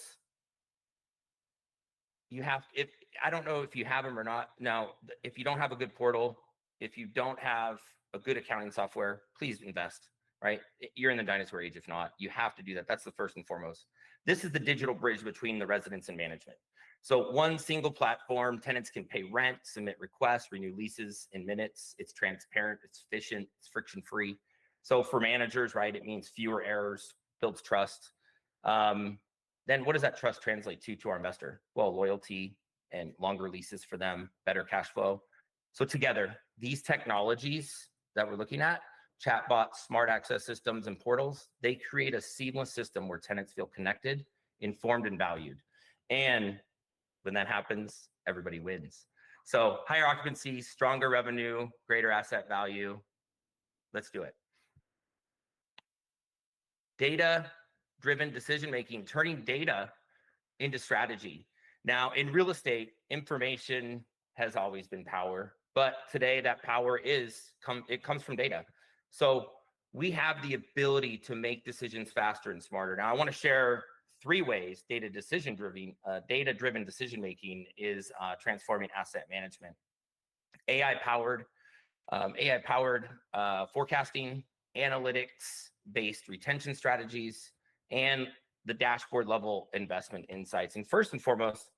I don't know if you have them or not. Now, if you don't have a good portal, if you don't have a good accounting software, please invest, right? You're in the dinosaur age. If not, you have to do that. That's the first and foremost. This is the digital bridge between the residents and management. So one single platform, tenants can pay rent, submit requests, renew leases in minutes. It's transparent, it's efficient, it's friction-free. So for managers, right, it means fewer errors, builds trust. Then what does that trust translate to our investor? Well, loyalty and longer leases for them, better cash flow. So together, these technologies that we're looking at, chatbots, smart access systems, and portals, they create a seamless system where tenants feel connected, informed, and valued. And when that happens, everybody wins. So higher occupancy, stronger revenue, greater asset value. Let's do it. Data-driven decision-making, turning data into strategy. Now, in real estate, information has always been power, But today that power comes from data. So we have the ability to make decisions faster and smarter. Now I want to share 3 ways data-driven decision-making is transforming asset management. AI-powered forecasting, analytics-based retention strategies, and the dashboard level investment insights. And first and foremost,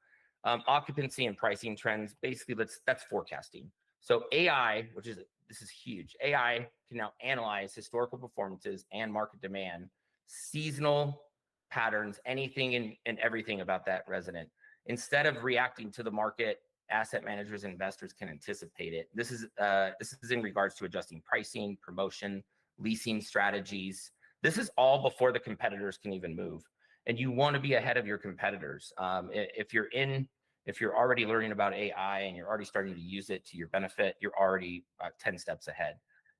occupancy and pricing trends. Basically, that's forecasting. So AI, this is huge. AI can now analyze historical performances and market demand, seasonal patterns, anything and everything about that resident. Instead of reacting to the market, asset managers and investors can anticipate it. This is in regards to adjusting pricing, promotion, leasing strategies. This is all before the competitors can even move. And you want to be ahead of your competitors. If you're already learning about AI and you're already starting to use it to your benefit, you're already 10 steps ahead.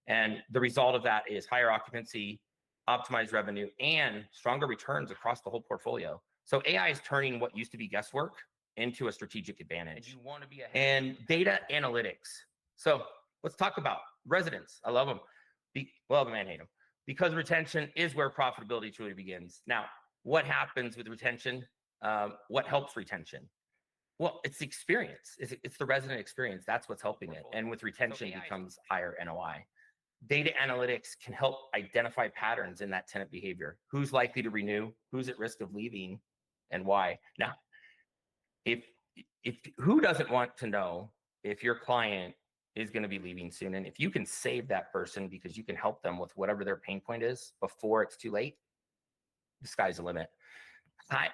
And the result of that is higher occupancy, optimized revenue, and stronger returns across the whole portfolio. So AI is turning what used to be guesswork into a strategic advantage. You want to be ahead. And data analytics. So let's talk about residents. I love them. Well, the man hate them. Because retention is where profitability truly begins. Now, what happens with retention? What helps retention? Well, it's the experience. It's the resident experience. That's what's helping it. And with retention becomes higher NOI. Data analytics can help identify patterns in that tenant behavior. Who's likely to renew? Who's at risk of leaving? And why? Now, if who doesn't want to know if your client is going to be leaving soon? And if you can save that person because you can help them with whatever their pain point is before it's too late, the sky's the limit.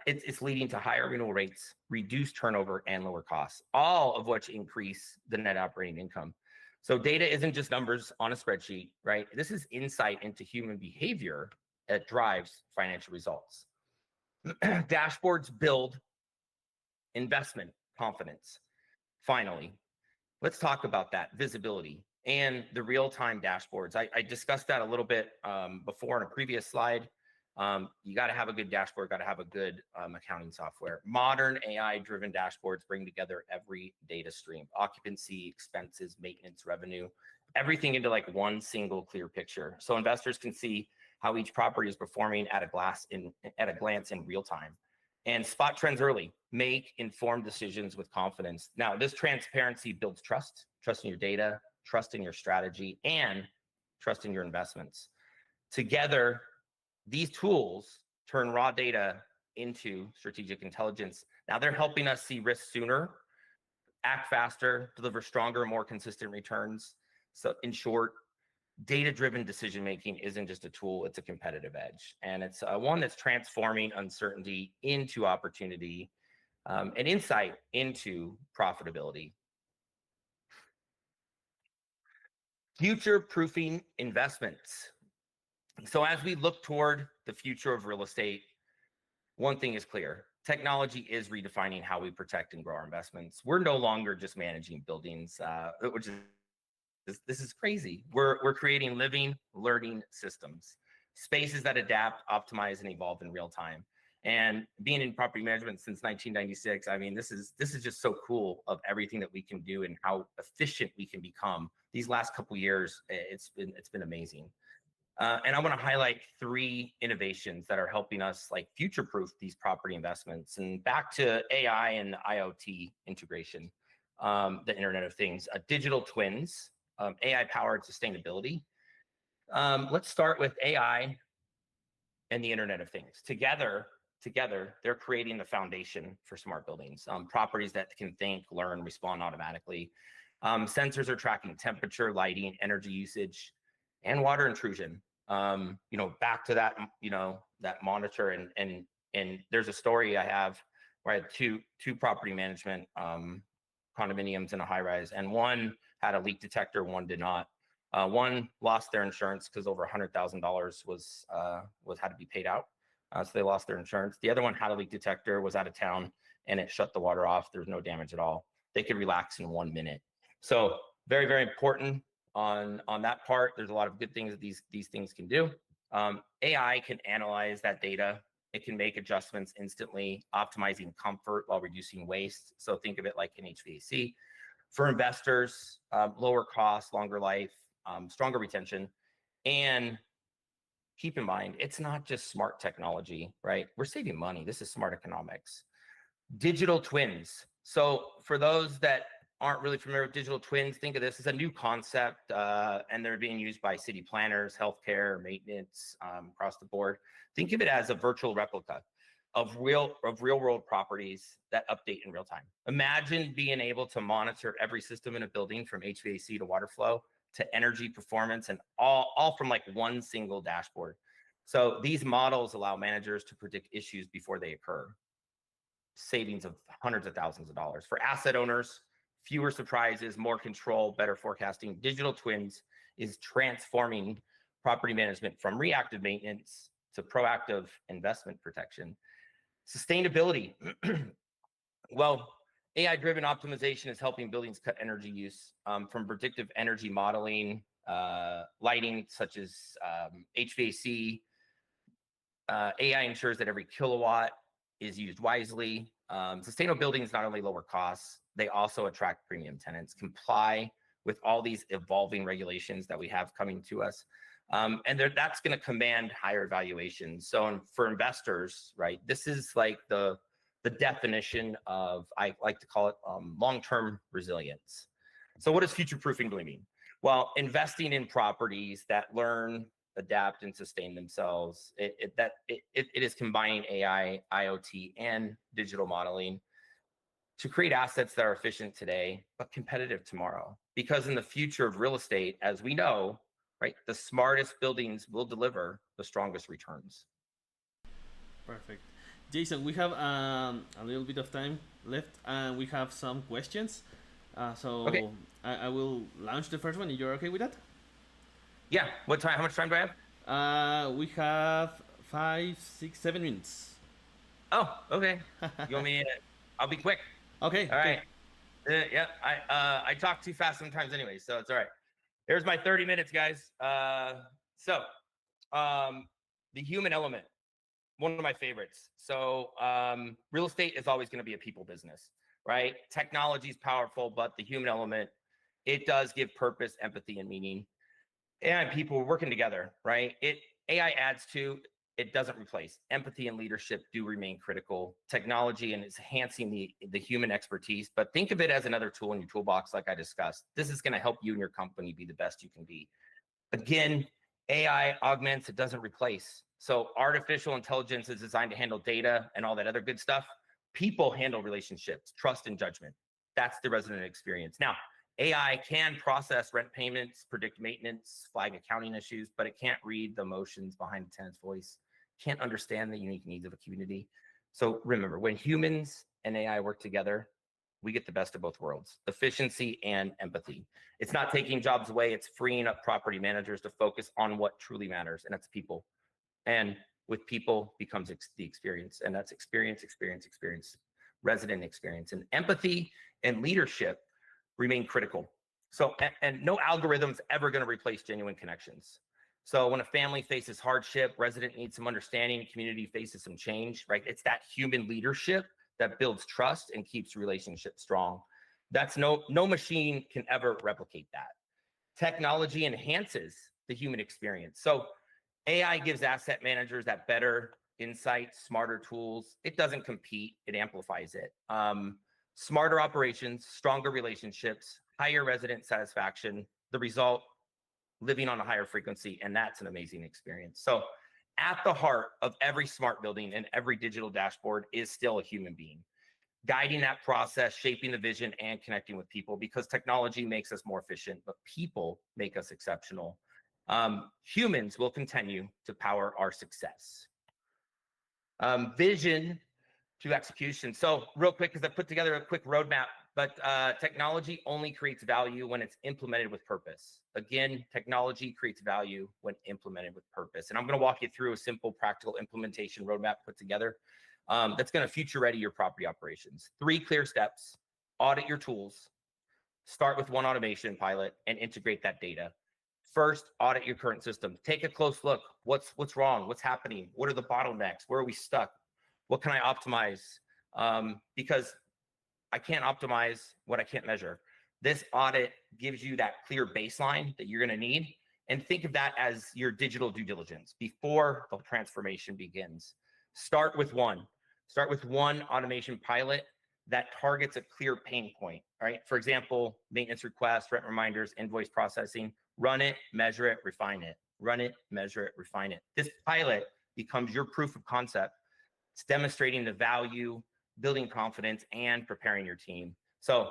It's leading to higher renewal rates, reduced turnover, and lower costs, all of which increase the net operating income. So data isn't just numbers on a spreadsheet, right? This is insight into human behavior that drives financial results. Dashboards build investment confidence. Finally, let's talk about that visibility and the real-time dashboards. I discussed that a little bit before in a previous slide. You got to have a good dashboard, got to have a good accounting software. Modern AI-driven dashboards bring together every data stream: occupancy, expenses, maintenance, revenue, everything into like one single clear picture. So investors can see how each property is performing at a glance in real time, and spot trends early. Make informed decisions with confidence. Now, this transparency builds trust in your data, trust in your strategy, and trust in your investments. Together, these tools turn raw data into strategic intelligence. Now they're helping us see risks sooner, act faster, deliver stronger, more consistent returns. So in short, data-driven decision-making isn't just a tool, it's a competitive edge. And it's one that's transforming uncertainty into opportunity, and insight into profitability. Future-proofing investments. So as we look toward the future of real estate, one thing is clear: technology is redefining how we protect and grow our investments. We're no longer just managing buildings, which is this is crazy. We're creating living, learning systems, spaces that adapt, optimize, and evolve in real time. And being in property management since 1996, I mean, this is just so cool of everything that we can do and how efficient we can become. These last couple of years, it's been amazing. And I want to highlight 3 innovations that are helping us like future-proof these property investments. And back to AI and IoT integration, the Internet of Things, digital twins, AI-powered sustainability. Let's start with AI and the Internet of Things. Together, they're creating the foundation for smart buildings, properties that can think, learn, respond automatically. Sensors are tracking temperature, lighting, energy usage, and water intrusion. Back to that, that monitor and there's a story I have where I had two property management condominiums in a high rise, and one had a leak detector, one did not. One lost their insurance because over $100,000 was had to be paid out. So they lost their insurance. The other one had a leak detector, was out of town, and it shut the water off. There's no damage at all. They could relax in 1 minute. So very, very important on that part. There's a lot of good things that these things can do. AI can analyze that data. It can make adjustments instantly, optimizing comfort while reducing waste. So think of it like an HVAC. For investors, lower cost, longer life, stronger retention. And keep in mind, it's not just smart technology, right? We're saving money. This is smart economics. Digital twins. So for those that aren't really familiar with digital twins, think of this as a new concept, and they're being used by city planners, healthcare, maintenance, across the board. Think of it as a virtual replica of real world properties that update in real time. Imagine being able to monitor every system in a building, from HVAC to water flow to energy performance, and all from like one single dashboard. So these models allow managers to predict issues before they occur. Savings of hundreds of thousands of dollars. For asset owners, fewer surprises, more control, better forecasting. Digital twins is transforming property management from reactive maintenance to proactive investment protection. Sustainability. Well, AI-driven optimization is helping buildings cut energy use, from predictive energy modeling, lighting such as HVAC. AI ensures that every kilowatt is used wisely. Sustainable buildings not only lower costs, they also attract premium tenants, comply with all these evolving regulations that we have coming to us. And that's going to command higher valuations. So for investors, right, this is like the definition of, I like to call it, long-term resilience. So what does future-proofing really mean? Well, investing in properties that learn, adapt, and sustain themselves. It is combining AI, IoT, and digital modeling to create assets that are efficient today, but competitive tomorrow. Because in the future of real estate, as we know, right, the smartest buildings will deliver the strongest returns. Perfect. Jason, we have a little bit of time left, and we have some questions. So okay. I will launch the first one. If you're okay with that? Yeah. What time? How much time do I have? We have 5, 6, 7 minutes. Oh, okay. You want me to? I'll be quick. Okay. All right. Yeah. I talk too fast sometimes anyway, so it's all right. There's my 30 minutes, guys. So the human element, one of my favorites. So real estate is always going to be a people business, right? Technology is powerful, but the human element, it does give purpose, empathy, and meaning. And people working together, right? AI adds to, it doesn't replace. Empathy and leadership do remain critical. Technology and it's enhancing the human expertise, but think of it as another tool in your toolbox, like I discussed. This is going to help you and your company be the best you can be. Again, AI augments, it doesn't replace. So artificial intelligence is designed to handle data and all that other good stuff. People handle relationships, trust, and judgment. That's the resident experience. Now, AI can process rent payments, predict maintenance, flag accounting issues, but it can't read the emotions behind the tenant's voice, can't understand the unique needs of a community. So remember, when humans and AI work together, we get the best of both worlds, efficiency and empathy. It's not taking jobs away, it's freeing up property managers to focus on what truly matters, and that's people. And with people becomes the experience, and that's experience, resident experience. And empathy and leadership remain critical. So, and no algorithm's ever going to replace genuine connections. So when a family faces hardship, resident needs some understanding, community faces some change, right? It's that human leadership that builds trust and keeps relationships strong. That's no machine can ever replicate that. Technology enhances the human experience. So AI gives asset managers that better insight, smarter tools. It doesn't compete, it amplifies it. Smarter operations, stronger relationships, higher resident satisfaction, the result, living on a higher frequency, and that's an amazing experience. So at the heart of every smart building and every digital dashboard is still a human being, guiding that process, shaping the vision, and connecting with people, because technology makes us more efficient, but people make us exceptional. Humans will continue to power our success. Vision to execution. So real quick, because I put together a quick roadmap, but technology only creates value when it's implemented with purpose. Again, technology creates value when implemented with purpose. And I'm going to walk you through a simple, practical implementation roadmap put together that's going to future ready your property operations. 3 clear steps: audit your tools, start with one automation pilot, and integrate that data. First, audit your current system. Take a close look. What's wrong? What's happening? What are the bottlenecks? Where are we stuck? What can I optimize? Because I can't optimize what I can't measure. This audit gives you that clear baseline that you're going to need. And think of that as your digital due diligence before the transformation begins. Start with one automation pilot that targets a clear pain point, right? For example, maintenance requests, rent reminders, invoice processing. Run it, measure it, refine it. Run it, measure it, refine it. This pilot becomes your proof of concept. It's demonstrating the value, building confidence, and preparing your team. So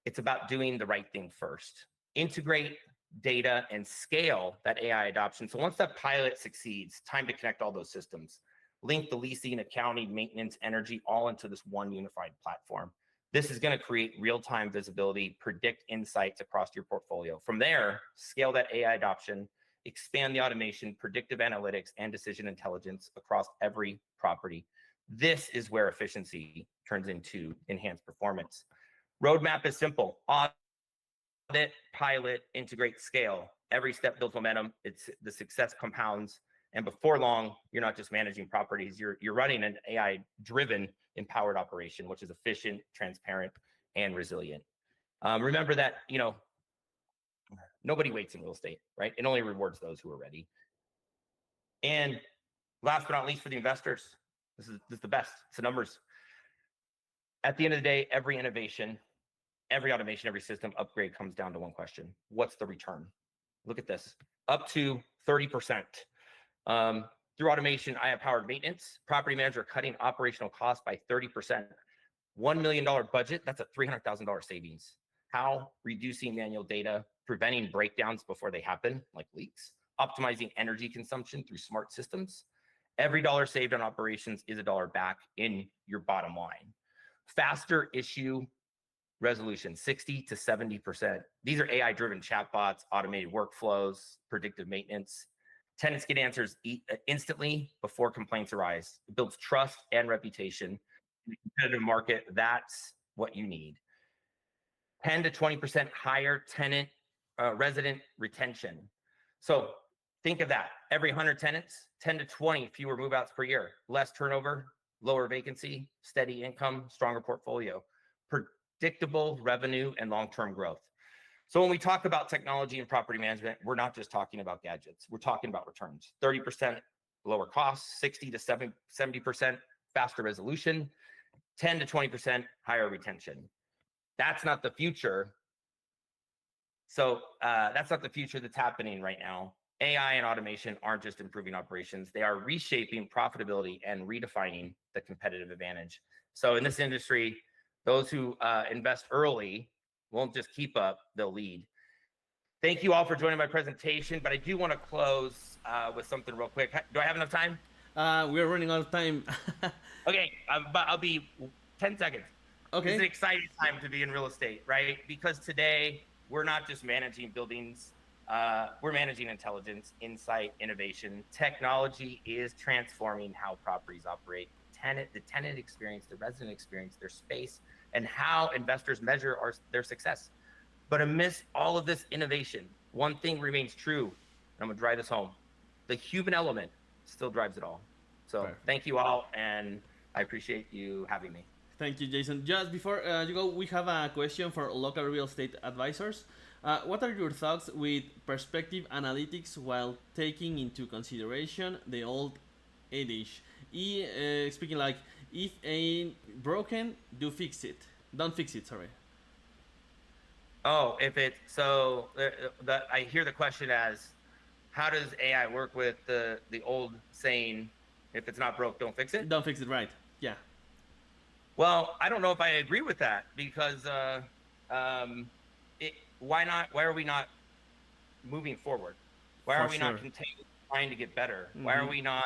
it's about doing the right thing first. Integrate data and scale that AI adoption. So once that pilot succeeds, time to connect all those systems. Link the leasing, accounting, maintenance, energy, all into this one unified platform. This is going to create real-time visibility, predict insights across your portfolio. From there, scale that AI adoption, expand the automation, predictive analytics, and decision intelligence across every property. This is where efficiency turns into enhanced performance. Roadmap is simple. Audit, pilot, integrate, scale. Every step builds momentum. It's the success compounds. And before long, you're not just managing properties, you're running an AI-driven, empowered operation, which is efficient, transparent, and resilient. Remember that, nobody waits in real estate, right? It only rewards those who are ready. And last but not least, for the investors, this is the best. It's the numbers. At the end of the day, every innovation, every automation, every system upgrade comes down to one question: what's the return? Look at this, up to 30%. Through automation, I have powered maintenance, property manager cutting operational costs by 30%. $1 million budget, that's a $300,000 savings. How? Reducing manual data, preventing breakdowns before they happen, like leaks, optimizing energy consumption through smart systems. Every dollar saved on operations is a dollar back in your bottom line. Faster issue resolution, 60 to 70%. These are AI-driven chatbots, automated workflows, predictive maintenance. Tenants get answers instantly before complaints arise. It builds trust and reputation in a competitive market. That's what you need. 10 to 20% higher resident retention. So think of that. Every 100 tenants, 10 to 20 fewer move-outs per year. Less turnover, lower vacancy, steady income, stronger portfolio, predictable revenue, and long-term growth. So when we talk about technology and property management, we're not just talking about gadgets. We're talking about returns. 30% lower costs, 60 to 70% faster resolution, 10 to 20% higher retention. That's not the future. So that's not the future that's happening right now. AI and automation aren't just improving operations. They are reshaping profitability and redefining the competitive advantage. So in this industry, those who invest early won't just keep up, they'll lead. Thank you all for joining my presentation, but I do want to close with something real quick. Do I have enough time? We're running out of time. Okay, but I'll be 10 seconds. Okay. It's an exciting time to be in real estate, right? Because today we're not just managing buildings, we're managing intelligence, insight, innovation. Technology is transforming how properties operate. The tenant experience, the resident experience, their space, and how investors measure their success. But amidst all of this innovation, one thing remains true, and I'm gonna drive this home. The human element still drives it all. So Perfect. Thank you all, and I appreciate you having me. Thank you, Jason. Just before you go, we have a question for local real estate advisors. What are your thoughts with perspective analytics while taking into consideration the old adage? Speaking like, if ain't broken, don't fix it. Sorry. Oh, I hear the question as, how does AI work with the old saying, if it's not broke, don't fix it? Don't fix it, right? Yeah. Well, I don't know if I agree with that, because why not? Why are we not moving forward? Why are we not continuing trying to get better? Mm-hmm. Why are we not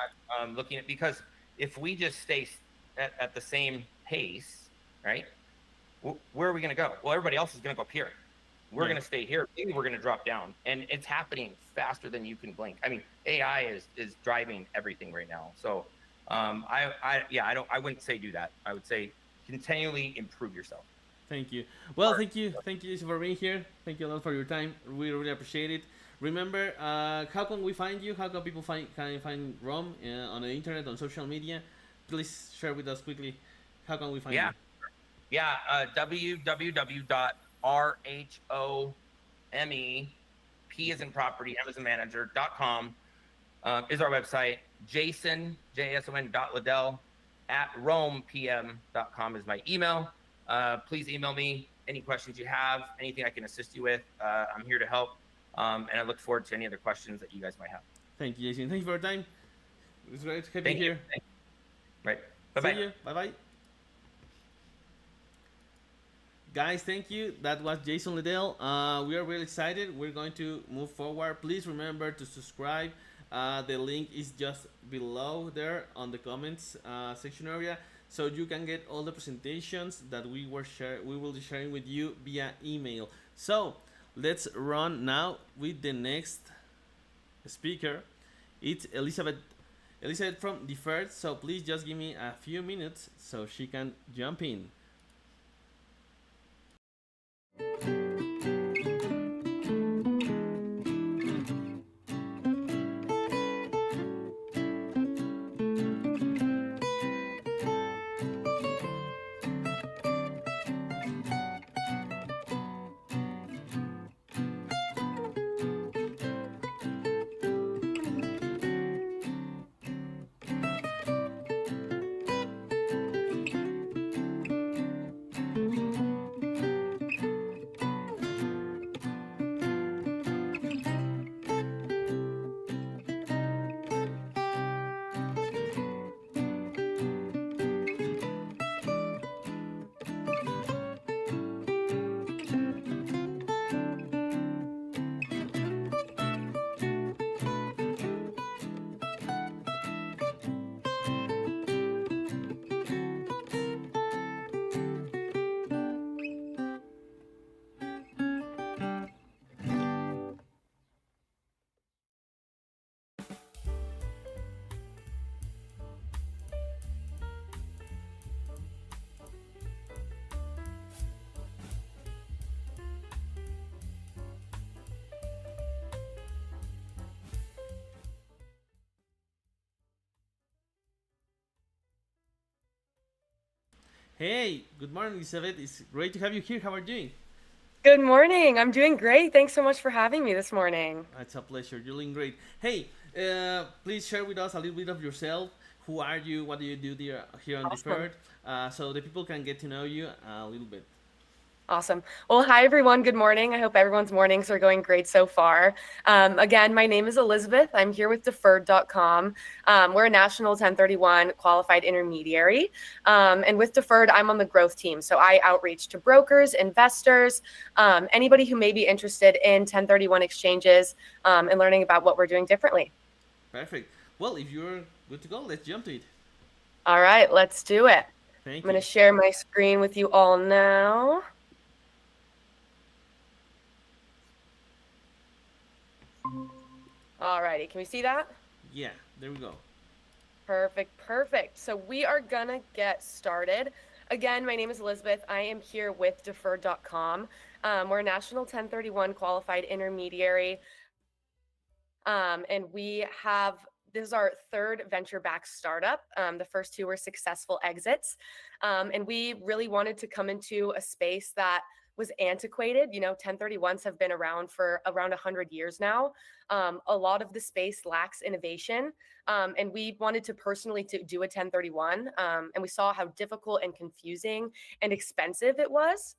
looking at? Because if we just stay at the same pace, right? Where are we going to go? Well, everybody else is going to go up here. We're going to stay here. Maybe we're going to drop down, and it's happening faster than you can blink. I mean, AI is driving everything right now. So, I wouldn't say do that. I would say continually improve yourself. Thank you. Well, thank you, Jason, for being here. Thank you a lot for your time. We really appreciate it. Remember, how can we find you? How can people find Rom on the internet, on social media? Please share with us quickly. How can we find you? Yeah, www.rmdk.com. RHOME, P as in property, M as in manager.com is our website. Jason, JSON.LeDell at romepm.com is my email. Please email me any questions you have, anything I can assist you with. I'm here to help. And I look forward to any other questions that you guys might have. Thank you, Jason. Thank you for your time. It's great to have Thank you here. you. Right. Bye-bye. See you. Bye-bye. Guys, thank you. That was Jason LeDell. We are really excited. We're going to move forward. Please remember to subscribe. The link is just below there on the comments section area, so you can get all the presentations that we will be sharing with you via email. So let's run now with the next speaker. It's Elizabeth from Deferred. So please just give me a few minutes so she can jump in. Hey, good morning, Elizabeth. It's great to have you here. How are you doing? Good morning. I'm doing great. Thanks so much for having me this morning. It's a pleasure. You're doing great. Hey, please share with us a little bit of yourself. Who are you? What do you do here on Awesome. Deferred? So the people can get to know you a little bit. Awesome. Well, hi, everyone. Good morning. I hope everyone's mornings are going great so far. Again, my name is Elizabeth. I'm here with Deferred.com. We're a national 1031 qualified intermediary. And with Deferred, I'm on the growth team. So I outreach to brokers, investors, anybody who may be interested in 1031 exchanges and learning about what we're doing differently. Perfect. Well, if you're good to go, let's jump to it. All right, let's do it. Thank you. I'm going to share my screen with you all now. Alrighty, can we see that? Yeah, there we go. Perfect. So we are gonna get started. Again, my name is Elizabeth. I am here with Deferred.com. We're a national 1031 qualified intermediary. And this is our third venture-backed startup. The first two were successful exits. And we really wanted to come into a space that was antiquated. 1031s have been around for around 100 years now. A lot of the space lacks innovation. And we wanted to personally do a 1031. And we saw how difficult and confusing and expensive it was.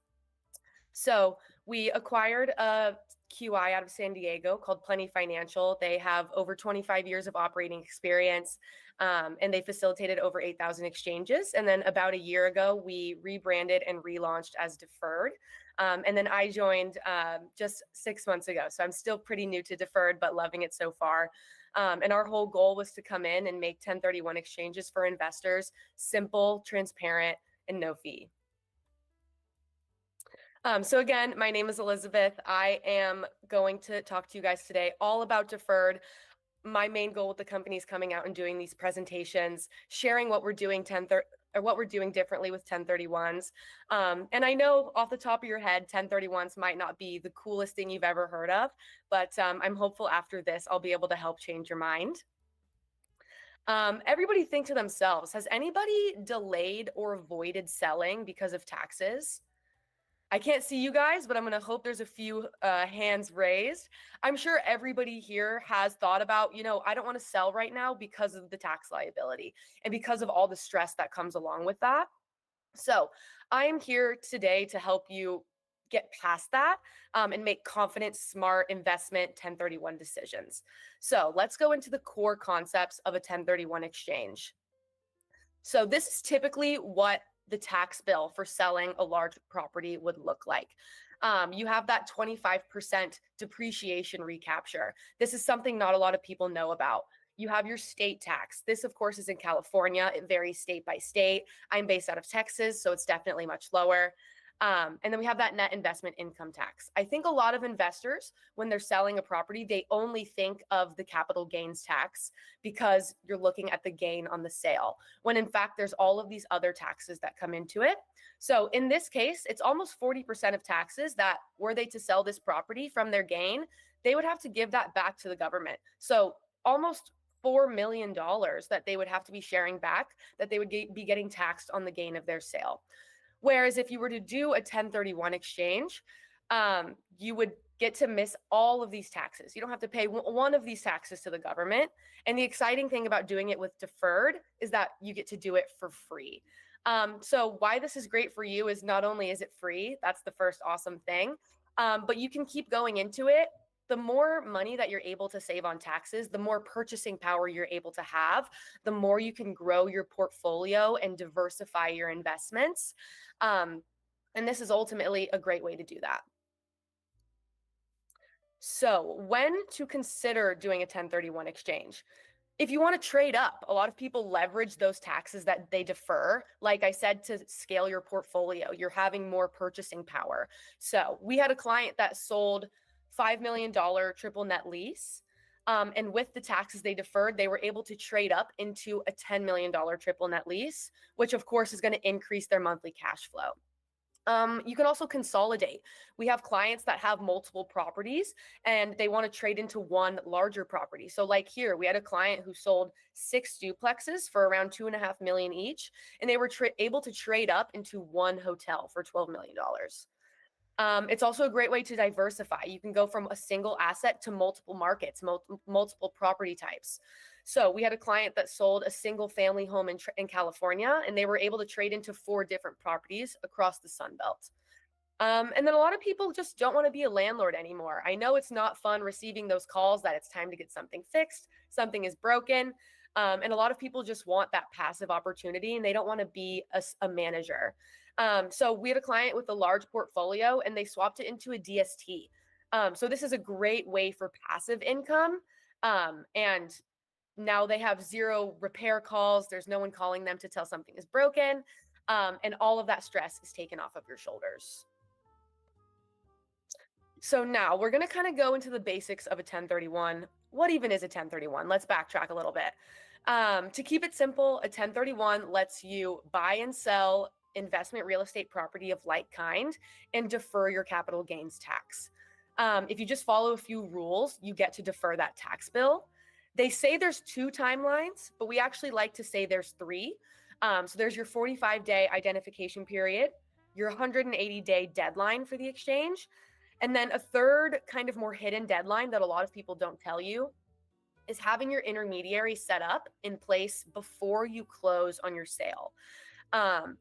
So we acquired a QI out of San Diego called Plenty Financial. They have over 25 years of operating experience, and they facilitated over 8,000 exchanges. And then about a year ago, we rebranded and relaunched as Deferred. And then I joined just 6 months ago. So I'm still pretty new to Deferred, but loving it so far. And our whole goal was to come in and make 1031 exchanges for investors simple, transparent, and no fee. So again, my name is Elizabeth. I am going to talk to you guys today all about Deferred. My main goal with the company is coming out and doing these presentations, sharing what we're doing what we're doing differently with 1031s. And I know off the top of your head, 1031s might not be the coolest thing you've ever heard of, but I'm hopeful after this, I'll be able to help change your mind. Everybody think to themselves, has anybody delayed or avoided selling because of taxes? I can't see you guys, but I'm going to hope there's a few hands raised. I'm sure everybody here has thought about, I don't want to sell right now because of the tax liability and because of all the stress that comes along with that. So I am here today to help you get past that and make confident, smart investment 1031 decisions. So let's go into the core concepts of a 1031 exchange. So this is typically what the tax bill for selling a large property would look like. You have that 25% depreciation recapture. This is something not a lot of people know about. You have your state tax. This, of course, is in California. It varies state by state. I'm based out of Texas, so it's definitely much lower. And then we have that net investment income tax. I think a lot of investors, when they're selling a property, they only think of the capital gains tax because you're looking at the gain on the sale, when in fact, there's all of these other taxes that come into it. So in this case, it's almost 40% of taxes that were they to sell this property from their gain, they would have to give that back to the government. So almost $4 million that they would have to be sharing back, that they would be getting taxed on the gain of their sale. Whereas if you were to do a 1031 exchange, you would get to miss all of these taxes. You don't have to pay one of these taxes to the government. And the exciting thing about doing it with deferred is that you get to do it for free. So why this is great for you is not only is it free, that's the first awesome thing, but you can keep going into it. The more money that you're able to save on taxes, the more purchasing power you're able to have, the more you can grow your portfolio and diversify your investments. And this is ultimately a great way to do that. So when to consider doing a 1031 exchange? If you want to trade up, a lot of people leverage those taxes that they defer. Like I said, to scale your portfolio, you're having more purchasing power. So we had a client that sold $5 million triple net lease. And with the taxes they deferred, they were able to trade up into a $10 million triple net lease, which of course is going to increase their monthly cash flow. You can also consolidate. We have clients that have multiple properties and they want to trade into one larger property. So like here, we had a client who sold 6 duplexes for around $2.5 million each, and they were able to trade up into one hotel for $12 million. It's also a great way to diversify. You can go from a single asset to multiple markets, multiple property types. So we had a client that sold a single family home in California, and they were able to trade into 4 different properties across the Sun Belt. And then a lot of people just don't want to be a landlord anymore. I know it's not fun receiving those calls that it's time to get something fixed, something is broken. And a lot of people just want that passive opportunity and they don't want to be a manager. So we had a client with a large portfolio and they swapped it into a DST. So this is a great way for passive income. And now they have 0 repair calls. There's no one calling them to tell something is broken. And all of that stress is taken off of your shoulders. So now we're going to kind of go into the basics of a 1031. What even is a 1031? Let's backtrack a little bit. To keep it simple, a 1031 lets you buy and sell investment real estate property of like kind and defer your capital gains tax. If you just follow a few rules, you get to defer that tax bill. They say there's 2 timelines, but we actually like to say there's 3. So there's your 45-day identification period, your 180-day deadline for the exchange, and then a third kind of more hidden deadline that a lot of people don't tell you is having your intermediary set up in place before you close on your sale.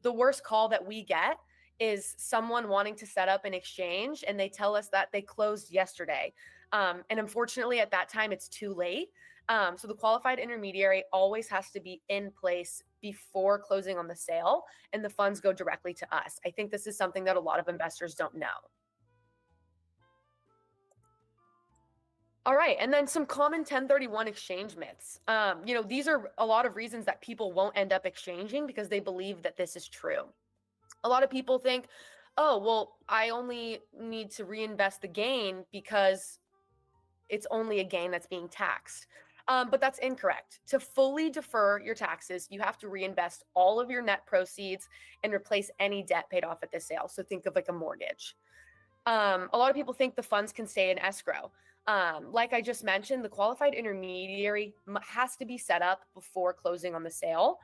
The worst call that we get is someone wanting to set up an exchange and they tell us that they closed yesterday. And unfortunately at that time it's too late. So the qualified intermediary always has to be in place before closing on the sale and the funds go directly to us. I think this is something that a lot of investors don't know. All right, and then some common 1031 exchange myths. These are a lot of reasons that people won't end up exchanging because they believe that this is true. A lot of people think, oh, well, I only need to reinvest the gain because it's only a gain that's being taxed. But that's incorrect. To fully defer your taxes, you have to reinvest all of your net proceeds and replace any debt paid off at the sale. So think of like a mortgage. A lot of people think the funds can stay in escrow. Like I just mentioned, the qualified intermediary has to be set up before closing on the sale.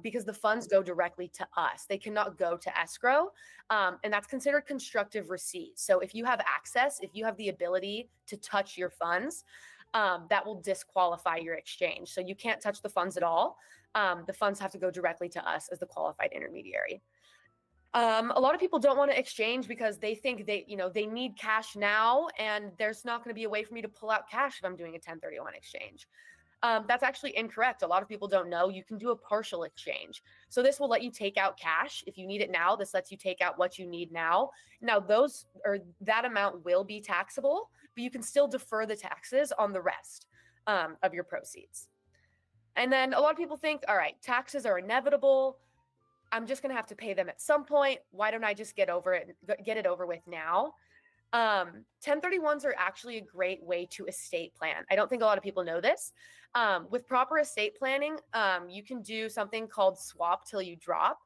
because the funds go directly to us. They cannot go to escrow, and that's considered constructive receipt. So if you have access, if you have the ability to touch your funds, that will disqualify your exchange. So you can't touch the funds at all. The funds have to go directly to us as the qualified intermediary. A lot of people don't want to exchange because they think they need cash now, and there's not going to be a way for me to pull out cash if I'm doing a 1031 exchange. That's actually incorrect. A lot of people don't know you can do a partial exchange. So this will let you take out cash if you need it now. This lets you take out what you need now. Now that amount will be taxable, but you can still defer the taxes on the rest of your proceeds. And then a lot of people think, all right, taxes are inevitable. I'm just going to have to pay them at some point. Why don't I just get it over with now? 1031s are actually a great way to estate plan. I don't think a lot of people know this. With proper estate planning, you can do something called swap till you drop,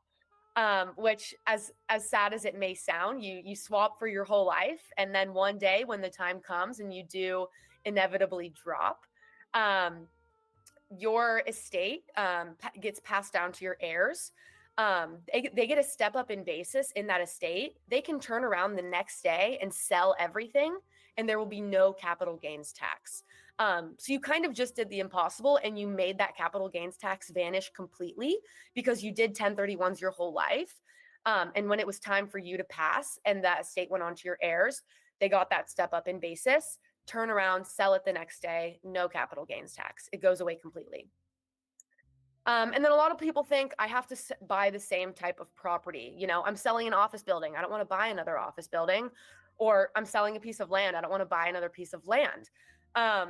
which as sad as it may sound, you swap for your whole life. And then one day when the time comes and you do inevitably drop, your estate gets passed down to your heirs. They get a step up in basis in that estate. They can turn around the next day and sell everything, and there will be no capital gains tax. So you kind of just did the impossible, and you made that capital gains tax vanish completely because you did 1031s your whole life. And when it was time for you to pass and that estate went on to your heirs, they got that step up in basis, turn around, sell it the next day, no capital gains tax. It goes away completely. And then a lot of people think I have to buy the same type of property. I'm selling an office building. I don't want to buy another office building. Or I'm selling a piece of land. I don't want to buy another piece of land.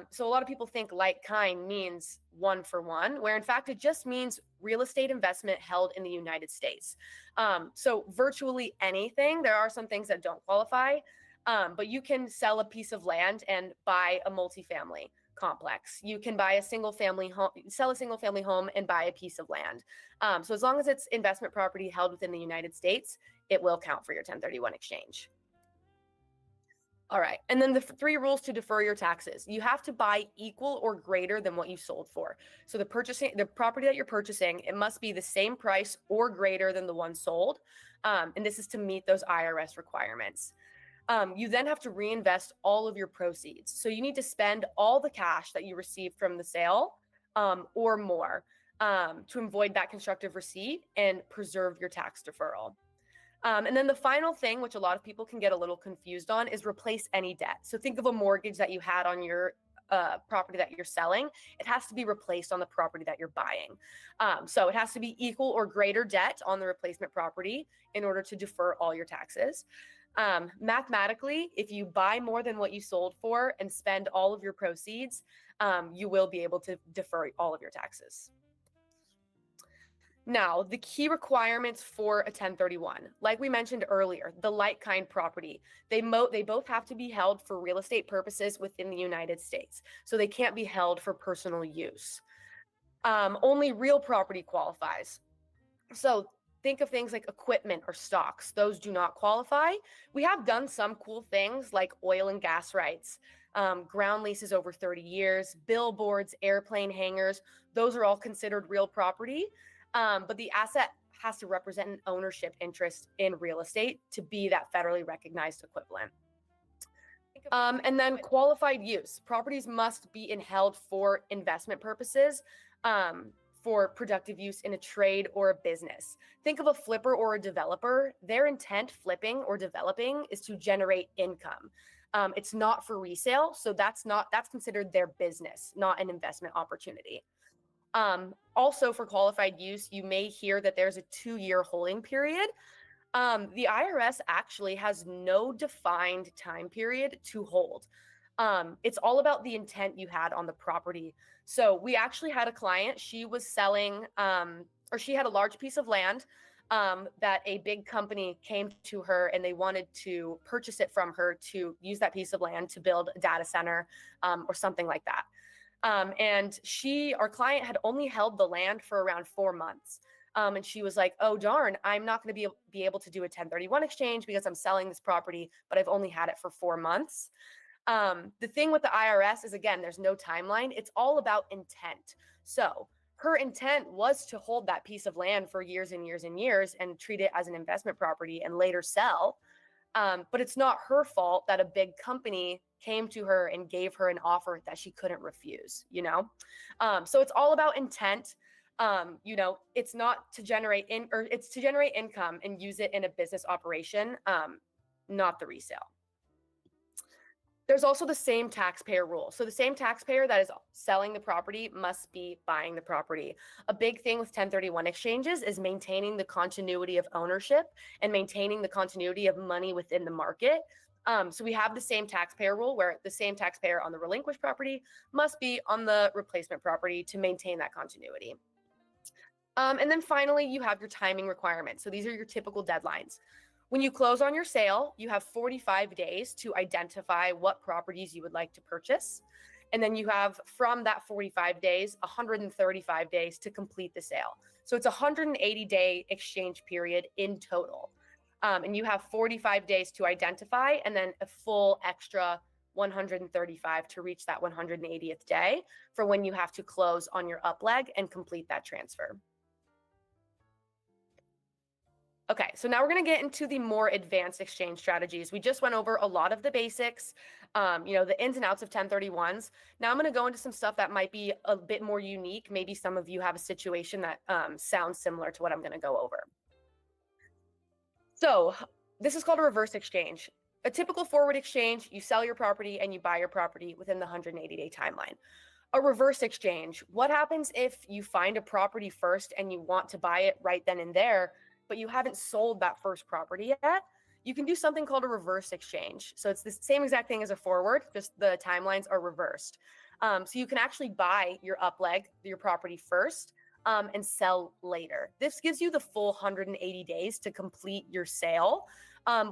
So a lot of people think like kind means one for one, where in fact it just means real estate investment held in the United States. So virtually anything. There are some things that don't qualify, but you can sell a piece of land and buy a multifamily complex. You can buy sell a single family home and buy a piece of land. So as long as it's investment property held within the United States, it will count for your 1031 exchange. All right. And then the 3 rules to defer your taxes. You have to buy equal or greater than what you sold for. So the property that you're purchasing, it must be the same price or greater than the one sold. And this is to meet those IRS requirements. You then have to reinvest all of your proceeds. So you need to spend all the cash that you received from the sale or more to avoid that constructive receipt and preserve your tax deferral. And then the final thing, which a lot of people can get a little confused on, is replace any debt. So think of a mortgage that you had on your property that you're selling. It has to be replaced on the property that you're buying. So it has to be equal or greater debt on the replacement property in order to defer all your taxes. Mathematically, if you buy more than what you sold for and spend all of your proceeds, you will be able to defer all of your taxes. Now, the key requirements for a 1031, like we mentioned earlier, the like kind property, they both have to be held for real estate purposes within the United States. So they can't be held for personal use. Only real property qualifies. So think of things like equipment or stocks. Those do not qualify. We have done some cool things like oil and gas rights, ground leases over 30 years, billboards, airplane hangars. Those are all considered real property. But the asset has to represent an ownership interest in real estate to be that federally recognized equivalent. And then qualified use. Properties must be held for investment purposes, for productive use in a trade or a business. Think of a flipper or a developer. Their intent flipping or developing is to generate income. It's not for resale, so that's considered their business, not an investment opportunity. Also for qualified use, you may hear that there's a 2-year holding period. The IRS actually has no defined time period to hold. It's all about the intent you had on the property. So we actually had a client, she was selling, or she had a large piece of land that a big company came to her and they wanted to purchase it from her to use that piece of land to build a data center or something like that. And our client had only held the land for around 4 months. And she was like, oh, darn, I'm not going to be able to do a 1031 exchange because I'm selling this property, but I've only had it for 4 months. The thing with the IRS is, again, there's no timeline. It's all about intent. So her intent was to hold that piece of land for years and years and years and treat it as an investment property and later sell. But it's not her fault that a big company came to her and gave her an offer that she couldn't refuse, you know? So it's all about intent. You know, it's not to generate it's to generate income and use it in a business operation, not the resale. There's also the same taxpayer rule. So the same taxpayer that is selling the property must be buying the property. A big thing with 1031 exchanges is maintaining the continuity of ownership and maintaining the continuity of money within the market. So we have the same taxpayer rule where the same taxpayer on the relinquished property must be on the replacement property to maintain that continuity. And then finally, you have your timing requirements. So these are your typical deadlines. When you close on your sale, you have 45 days to identify what properties you would like to purchase. And then you have, from that 45 days, 135 days to complete the sale. So it's a 180-day exchange period in total. And you have 45 days to identify and then a full extra 135 to reach that 180th day for when you have to close on your up leg and complete that transfer. Okay, so now we're going to get into the more advanced exchange strategies. We just went over a lot of the basics, you know, the ins and outs of 1031s. Now I'm going to go into some stuff that might be a bit more unique. Maybe some of you have a situation that sounds similar to what I'm going to go over. So this is called a reverse exchange. A typical forward exchange, you sell your property and you buy your property within the 180-day timeline. A reverse exchange, what happens if you find a property first and you want to buy it right then and there, but you haven't sold that first property yet? You can do something called a reverse exchange. So it's the same exact thing as a forward, just the timelines are reversed. So you can actually buy your up leg, your property first, and sell later. This gives you the full 180 days to complete your sale,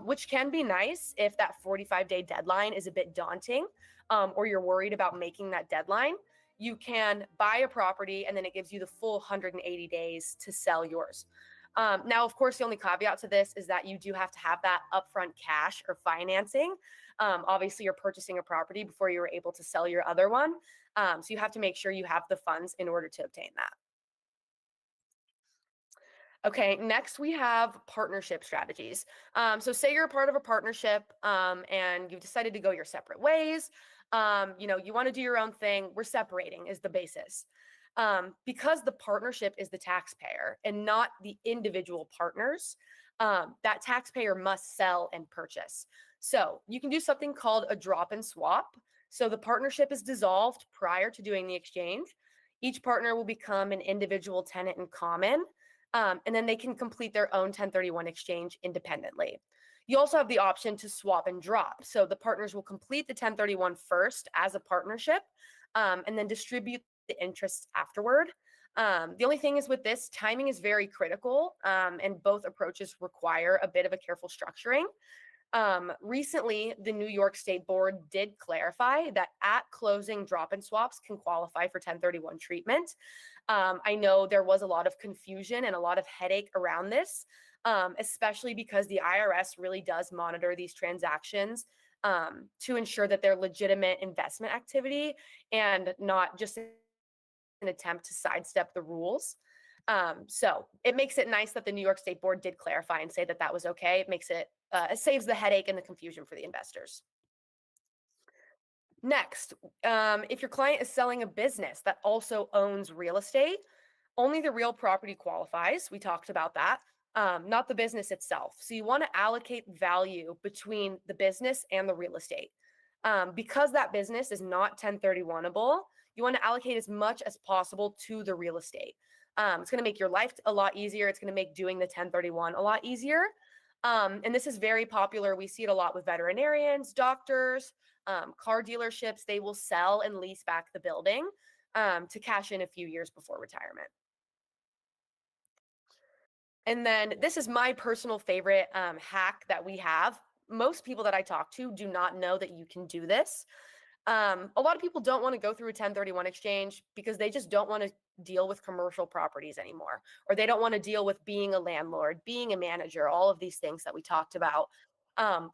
which can be nice if that 45-day deadline is a bit daunting, or you're worried about making that deadline. You can buy a property and then it gives you the full 180 days to sell yours. Now, of course, the only caveat to this is that you do have to have that upfront cash or financing. Obviously, you're purchasing a property before you were able to sell your other one. So you have to make sure you have the funds in order to obtain that. Okay, next we have partnership strategies. So say you're a part of a partnership and you've decided to go your separate ways. You know, you want to do your own thing. We're separating is the basis. Because the partnership is the taxpayer and not the individual partners, that taxpayer must sell and purchase. So you can do something called a drop and swap. So the partnership is dissolved prior to doing the exchange. Each partner will become an individual tenant in common, and then they can complete their own 1031 exchange independently. You also have the option to swap and drop. So the partners will complete the 1031 first as a partnership, and then distribute the interests afterward. The only thing is with this, timing is very critical, and both approaches require a bit of a careful structuring. Recently, the New York State Board did clarify that at closing, drop and swaps can qualify for 1031 treatment. I know there was a lot of confusion and a lot of headache around this, especially because the IRS really does monitor these transactions to ensure that they're legitimate investment activity and not just an attempt to sidestep the rules. So it makes it nice that the New York State Board did clarify and say that that was okay. It makes it, it saves the headache and the confusion for the investors. Next, if your client is selling a business that also owns real estate, only the real property qualifies. We talked about that, not the business itself. So you want to allocate value between the business and the real estate. Because that business is not 1031able, you want to allocate as much as possible to the real estate. It's going to make your life a lot easier. It's going to make doing the 1031 a lot easier. And this is very popular. We see it a lot with veterinarians, doctors, car dealerships. They will sell and lease back the building to cash in a few years before retirement. And then this is my personal favorite hack that we have. Most people that I talk to do not know that you can do this. A lot of people don't want to go through a 1031 exchange because they just don't want to deal with commercial properties anymore, or they don't want to deal with being a landlord, being a manager, all of these things that we talked about.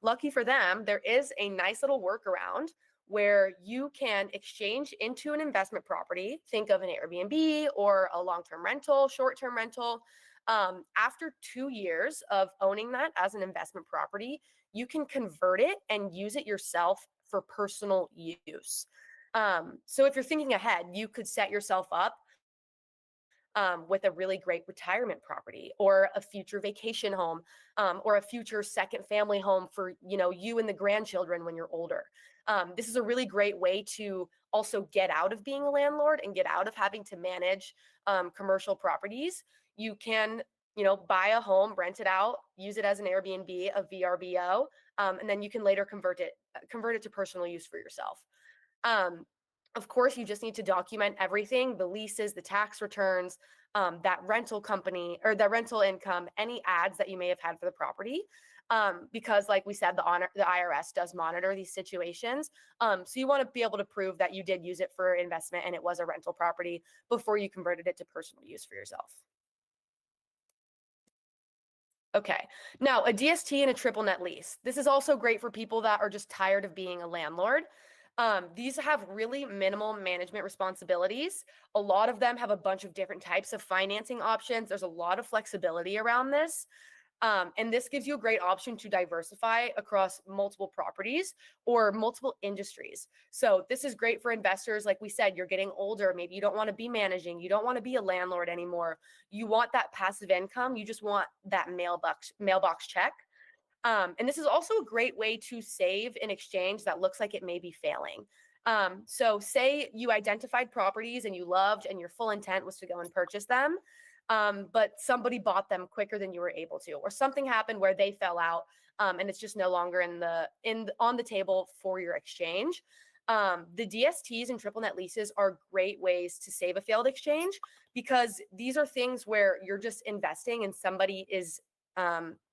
Lucky for them, there is a nice little workaround where you can exchange into an investment property. Think of an Airbnb or a long-term rental, short-term rental. After 2 years of owning that as an investment property, you can convert it and use it yourself for personal use. So if you're thinking ahead, you could set yourself up with a really great retirement property or a future vacation home, or a future second family home for you and the grandchildren when you're older. This is a really great way to also get out of being a landlord and get out of having to manage commercial properties. You can buy a home, rent it out, use it as an Airbnb, a VRBO, and then you can later convert it to personal use for yourself. Of course, you just need to document everything, the leases, the tax returns, that rental company or that rental income, any ads that you may have had for the property. Because like we said, the IRS does monitor these situations. So you want to be able to prove that you did use it for investment and it was a rental property before you converted it to personal use for yourself. Okay, now a DST and a triple net lease. This is also great for people that are just tired of being a landlord. These have really minimal management responsibilities. A lot of them have a bunch of different types of financing options. There's a lot of flexibility around this. And this gives you a great option to diversify across multiple properties or multiple industries. So this is great for investors. Like we said, you're getting older. Maybe you don't want to be managing. You don't want to be a landlord anymore. You want that passive income. You just want that mailbox check. And this is also a great way to save an exchange that looks like it may be failing. So say you identified properties and you loved and your full intent was to go and purchase them, but somebody bought them quicker than you were able to, or something happened where they fell out, and it's just no longer on the table for your exchange. The DSTs and triple net leases are great ways to save a failed exchange, because these are things where you're just investing and somebody is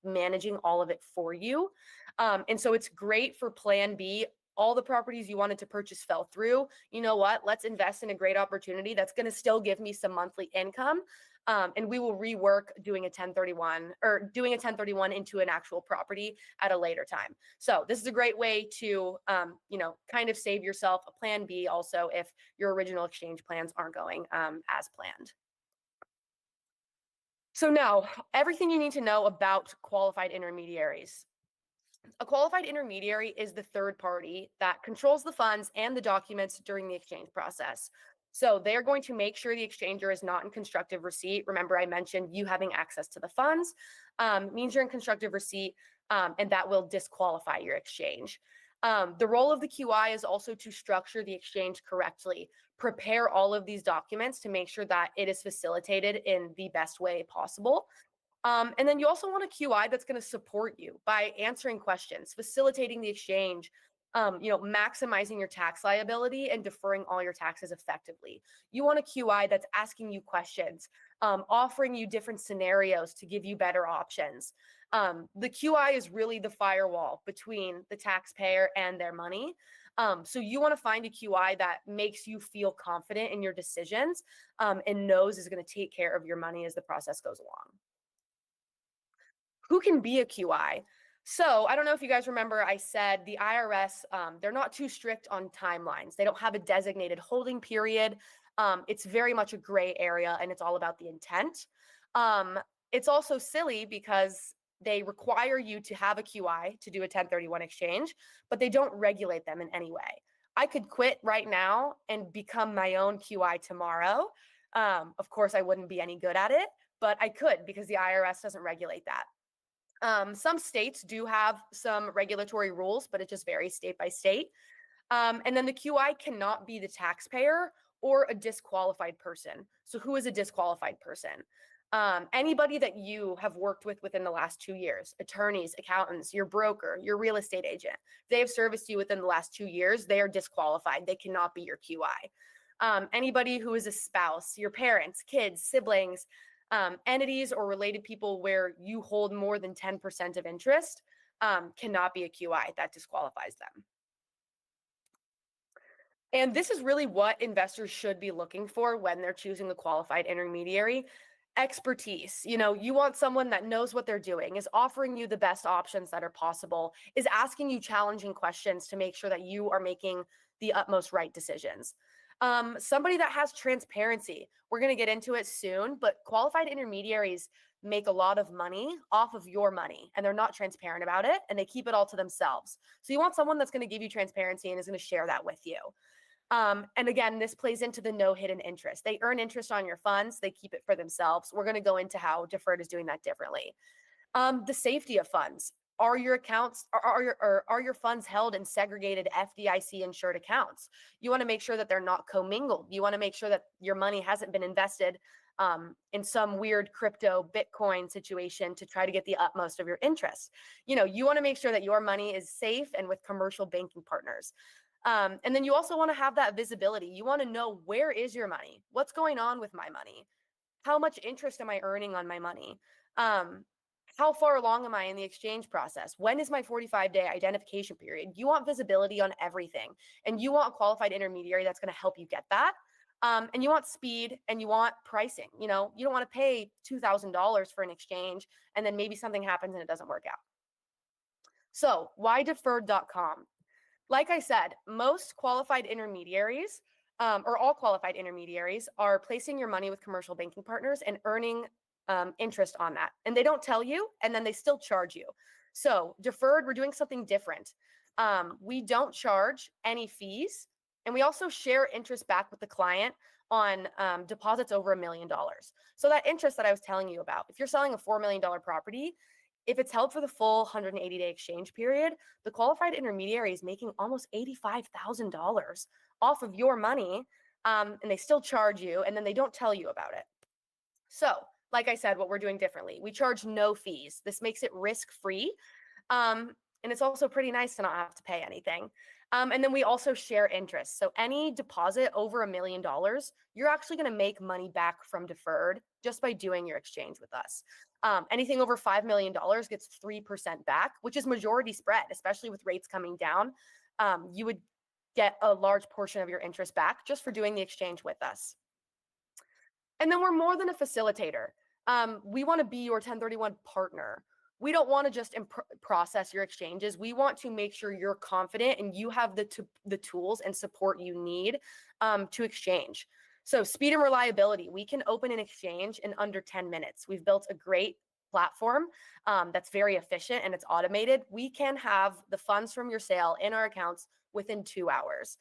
managing all of it for you. And so it's great for plan B. All the properties you wanted to purchase fell through. You know what? Let's invest in a great opportunity that's going to still give me some monthly income. And we will rework doing a 1031 into an actual property at a later time. So this is a great way to, kind of save yourself a plan B also if your original exchange plans aren't going as planned. So now, everything you need to know about qualified intermediaries. A qualified intermediary is the third party that controls the funds and the documents during the exchange process. So they're going to make sure the exchanger is not in constructive receipt. Remember, I mentioned you having access to the funds means you're in constructive receipt, and that will disqualify your exchange. The role of the QI is also to structure the exchange correctly, prepare all of these documents to make sure that it is facilitated in the best way possible. And then you also want a QI that's going to support you by answering questions, facilitating the exchange, maximizing your tax liability and deferring all your taxes effectively. You want a QI that's asking you questions, offering you different scenarios to give you better options. The QI is really the firewall between the taxpayer and their money. So you want to find a QI that makes you feel confident in your decisions, and knows is going to take care of your money as the process goes along. Who can be a QI? So I don't know if you guys remember, I said the IRS, they're not too strict on timelines. They don't have a designated holding period. It's very much a gray area, and it's all about the intent. It's also silly because they require you to have a QI to do a 1031 exchange, but they don't regulate them in any way. I could quit right now and become my own QI tomorrow. Of course, I wouldn't be any good at it, but I could, because the IRS doesn't regulate that. Some states do have some regulatory rules, but it just varies state by state. And then the QI cannot be the taxpayer or a disqualified person. So who is a disqualified person? Anybody that you have worked with within the last 2 years, attorneys, accountants, your broker, your real estate agent. If they have serviced you within the last 2 years, they are disqualified. They cannot be your QI. Anybody who is a spouse, your parents, kids, siblings, entities or related people where you hold more than 10% of interest cannot be a QI. That disqualifies them. And this is really what investors should be looking for when they're choosing the qualified intermediary. expertise. You want someone that knows what they're doing, is offering you the best options that are possible, is asking you challenging questions to make sure that you are making the utmost right decisions. Somebody that has transparency. We're going to get into it soon, but qualified intermediaries make a lot of money off of your money, and they're not transparent about it, and they keep it all to themselves. So you want someone that's going to give you transparency and is going to share that with you. And again, this plays into the no hidden interest. They earn interest on your funds. They keep it for themselves. We're going to go into how deferred is doing that differently. The safety of funds. Are your accounts, are your funds held in segregated FDIC insured accounts? You want to make sure that they're not commingled. You want to make sure that your money hasn't been invested in some weird crypto Bitcoin situation to try to get the utmost of your interest. You want to make sure that your money is safe and with commercial banking partners. And then you also want to have that visibility. You want to know, where is your money? What's going on with my money? How much interest am I earning on my money? How far along am I in the exchange process? When is my 45-day identification period? You want visibility on everything, and you want a qualified intermediary that's going to help you get that. And you want speed, and you want pricing. You don't want to pay $2,000 for an exchange and then maybe something happens and it doesn't work out. So why deferred.com? Like I said, most qualified intermediaries, or all qualified intermediaries, are placing your money with commercial banking partners and earning interest on that. And they don't tell you, and then they still charge you. So deferred, we're doing something different. We don't charge any fees, and we also share interest back with the client on deposits over $1 million. So that interest that I was telling you about, if you're selling a $4 million property, if it's held for the full 180-day exchange period, the qualified intermediary is making almost $85,000 off of your money, and they still charge you, and then they don't tell you about it. So, like I said, what we're doing differently, we charge no fees. This makes it risk-free, and it's also pretty nice to not have to pay anything. And then we also share interest. So any deposit over $1 million, you're actually going to make money back from deferred just by doing your exchange with us. Anything over $5 million gets 3% back, which is majority spread, especially with rates coming down. You would get a large portion of your interest back just for doing the exchange with us. And then we're more than a facilitator. We want to be your 1031 partner. We don't want to just process your exchanges. We want to make sure you're confident and you have the tools and support you need to exchange. So speed and reliability. We can open an exchange in under 10 minutes. We've built a great platform that's very efficient and it's automated. We can have the funds from your sale in our accounts within 2 hours.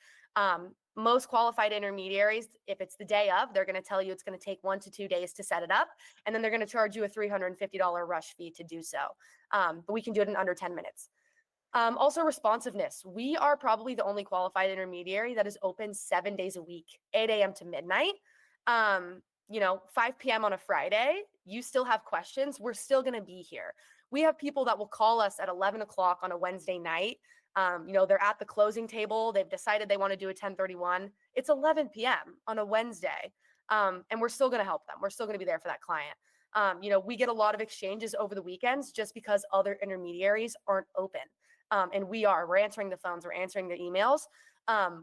Most qualified intermediaries, if it's the day of, they're going to tell you it's going to take 1 to 2 days to set it up, and then they're going to charge you a $350 rush fee to do so. But we can do it in under 10 minutes. Also responsiveness. We are probably the only qualified intermediary that is open 7 days a week, 8 a.m. to midnight. 5 p.m. on a Friday, you still have questions, we're still going to be here. We have people that will call us at 11 o'clock on a Wednesday night. They're at the closing table. They've decided they want to do a 1031. It's 11 p.m. on a Wednesday. And we're still going to help them. We're still going to be there for that client. We get a lot of exchanges over the weekends just because other intermediaries aren't open. And we're answering the phones, we're answering the emails.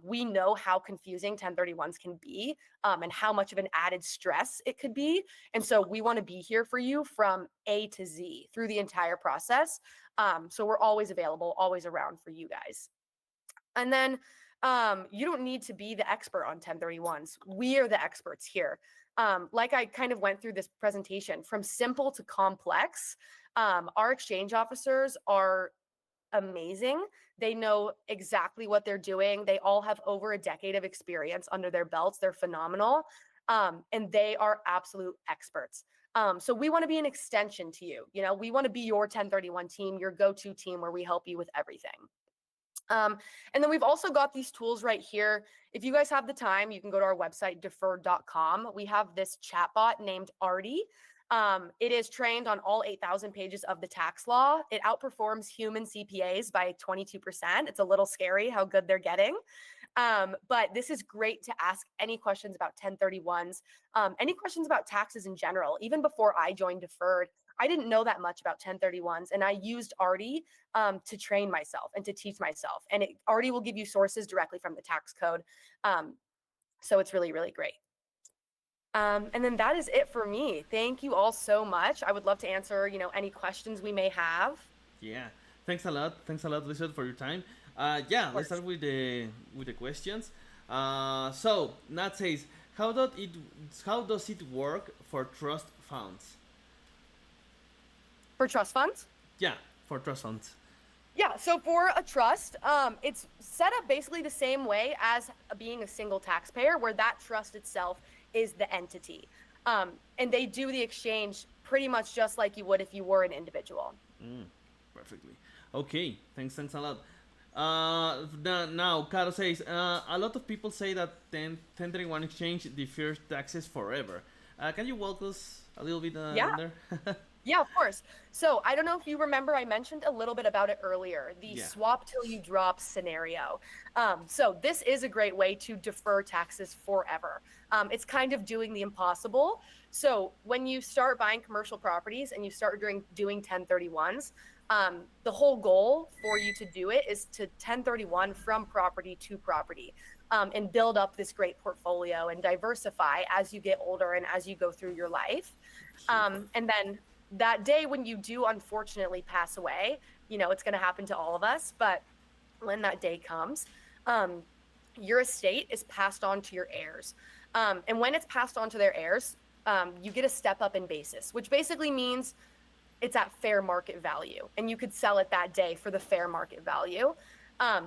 We know how confusing 1031s can be, and how much of an added stress it could be. And so we want to be here for you from A to Z through the entire process. So we're always available, always around for you guys. And then you don't need to be the expert on 1031s. We are the experts here. Like I kind of went through this presentation, from simple to complex, our exchange officers are amazing. They know exactly what they're doing. They all have over a decade of experience under their belts. They're phenomenal. And they are absolute experts. So we want to be an extension to you. We want to be your 1031 team, your go-to team where we help you with everything. And then we've also got these tools right here. If you guys have the time, you can go to our website, deferred.com. We have this chatbot named Artie. It is trained on all 8,000 pages of the tax law. It outperforms human CPAs by 22%. It's a little scary how good they're getting. But this is great to ask any questions about 1031s, any questions about taxes in general. Even before I joined Deferred, I didn't know that much about 1031s, and I used Artie to train myself and to teach myself. And Artie will give you sources directly from the tax code. So it's really, really great. And then that is it for me. Thank you all so much. I would love to answer, any questions we may have. Yeah, thanks a lot. Thanks a lot, Lizard, for your time. Yeah, let's start with the questions. So Nat says, how does it work for trust funds? For trust funds? Yeah, for trust funds. Yeah, so for a trust, it's set up basically the same way as being a single taxpayer, where that trust itself is the entity. And they do the exchange pretty much just like you would if you were an individual. Perfectly. Okay, thanks a lot. Now, Caro says, a lot of people say that 1031 exchange defers taxes forever. Can you walk us a little bit Yeah. there? Yeah, of course. So I don't know if you remember, I mentioned a little bit about it earlier, the swap till you drop scenario. So this is a great way to defer taxes forever. It's kind of doing the impossible. So when you start buying commercial properties and you start doing 1031s, the whole goal for you to do it is to 1031 from property to property, and build up this great portfolio and diversify as you get older and as you go through your life. And then that day when you do unfortunately pass away, it's going to happen to all of us, but when that day comes, your estate is passed on to your heirs. And when it's passed on to their heirs, you get a step up in basis, which basically means it's at fair market value, and you could sell it that day for the fair market value.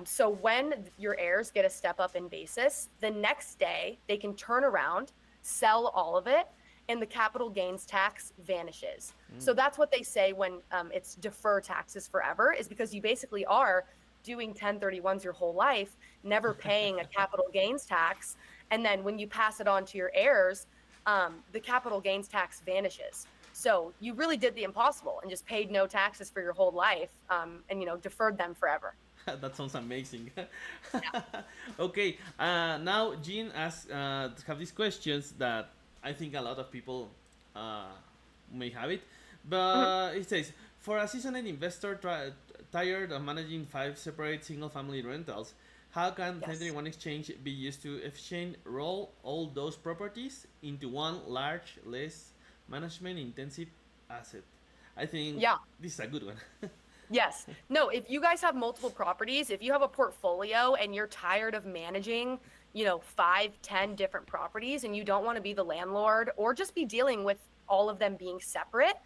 So when your heirs get a step up in basis, the next day they can turn around, sell all of it, and the capital gains tax vanishes. So that's what they say when it's defer taxes forever, is because you basically are doing 1031s your whole life, never paying a capital gains tax. And then when you pass it on to your heirs, the capital gains tax vanishes. So you really did the impossible and just paid no taxes for your whole life, and deferred them forever. That sounds amazing. Okay, now Jean asks, have these questions that I think a lot of people may have it, but it says, for a seasoned investor tired of managing 5 separate single-family rentals, how can 1031 exchange be used to roll all those properties into one large, less management-intensive asset? I think this is a good one. Yes. No, if you guys have multiple properties, if you have a portfolio and you're tired of managing, 5, 10 different properties, and you don't want to be the landlord or just be dealing with all of them being separate,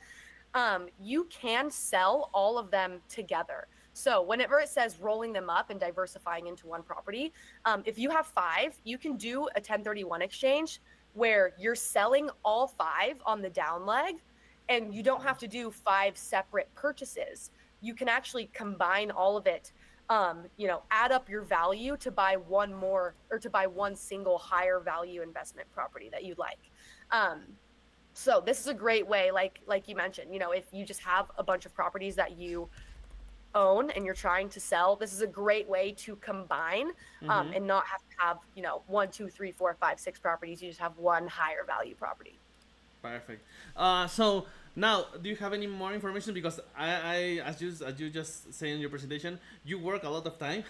you can sell all of them together. So whenever it says rolling them up and diversifying into one property, if you have 5, you can do a 1031 exchange where you're selling all 5 on the down leg, and you don't have to do 5 separate purchases. You can actually combine all of it, add up your value to buy one more, or to buy one single higher value investment property that you'd like. So this is a great way, like you mentioned, if you just have a bunch of properties that you own and you're trying to sell, this is a great way to combine, and not have to have, 1, 2, 3, 4, 5, 6 properties. You just have one higher value property. Perfect. So now, do you have any more information? Because as you just say in your presentation, you work a lot of time,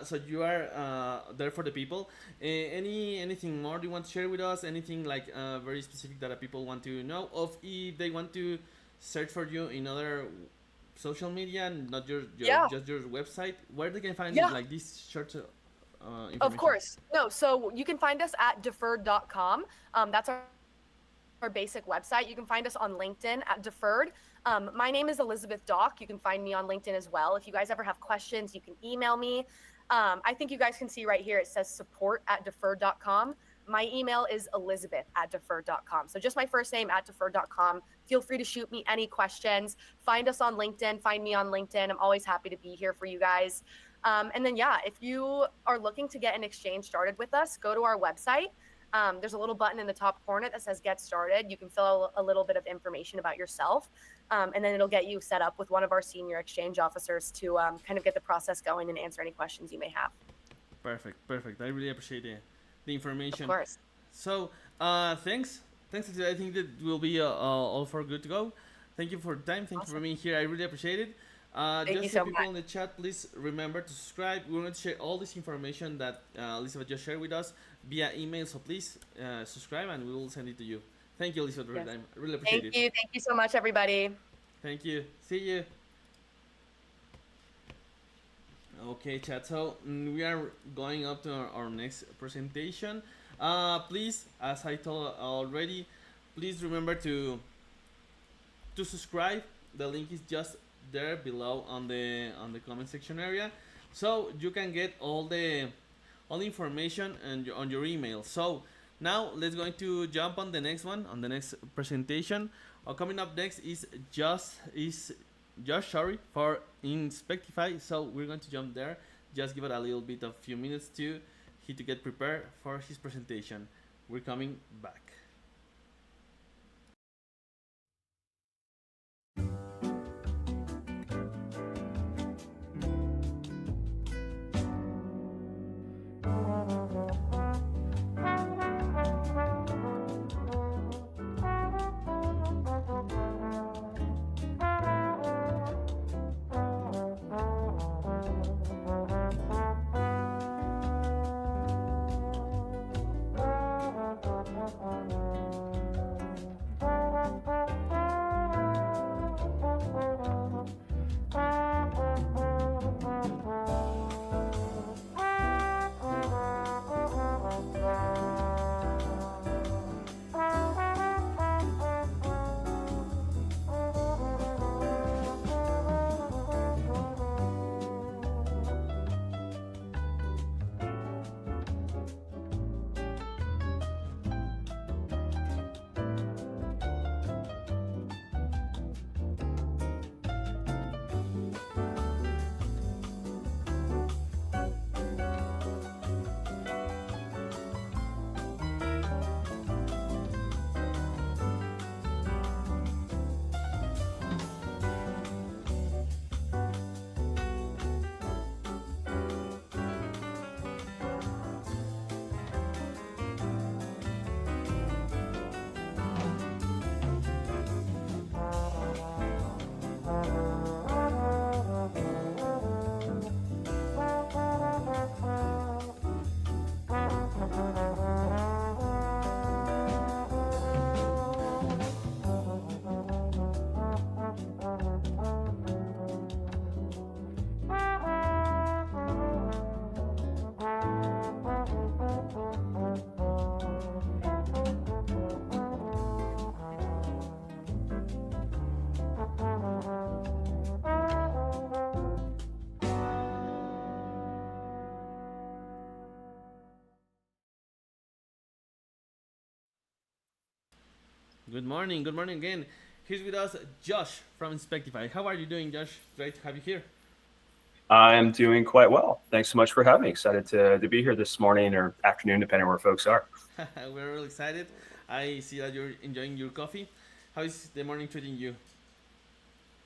so you are there for the people. Anything more do you want to share with us? Anything like very specific that people want to know of, if they want to search for you in other social media, not just your website? Where they can find like this short information? Of course. No, so you can find us at deferred.com. That's our basic website. You can find us on LinkedIn at Deferred. My name is Elizabeth Dock. You can find me on LinkedIn as well. If you guys ever have questions, you can email me. I think you guys can see right here, it says support@deferred.com. My email is elizabeth@deferred.com. So just my first name @deferred.com. Feel free to shoot me any questions. Find us on LinkedIn. Find me on LinkedIn. I'm always happy to be here for you guys. And then, if you are looking to get an exchange started with us, go to our website. There's a little button in the top corner that says get started. You can fill out a little bit of information about yourself, and then it'll get you set up with one of our senior exchange officers to kind of get the process going and answer any questions you may have. Perfect. I really appreciate the information. Of course. So thanks. I think that will be all for good to go. Thank you for your time. Thank you for being here. I really appreciate it. Thank you Just so the people much. in the chat, please remember to subscribe. We're going to share all this information that Elizabeth just shared with us via email, so please subscribe and we will send it to you. Thank you, Elizabeth, for your Yes. time. I really appreciate Thank it. you. Thank you so much, everybody. Thank you. See you. Okay, chat. So we are going up to our next presentation. Please, as I told already, please remember to subscribe. The link is just there below on the comment section area, so you can get all the information and on your email. So now let's going to jump on the next one, on the next presentation. Coming up next is Josh, sorry, for Inspectify. So we're going to jump there. Just give it a little bit of few minutes to he to get prepared for his presentation. We're coming back. Good morning. Good morning again. Here's with us Josh from Inspectify. How are you doing, Josh? Great to have you here. I'm doing quite well. Thanks so much for having me. Excited to be here this morning or afternoon, depending where folks are. We're really excited. I see that you're enjoying your coffee. How is the morning treating you?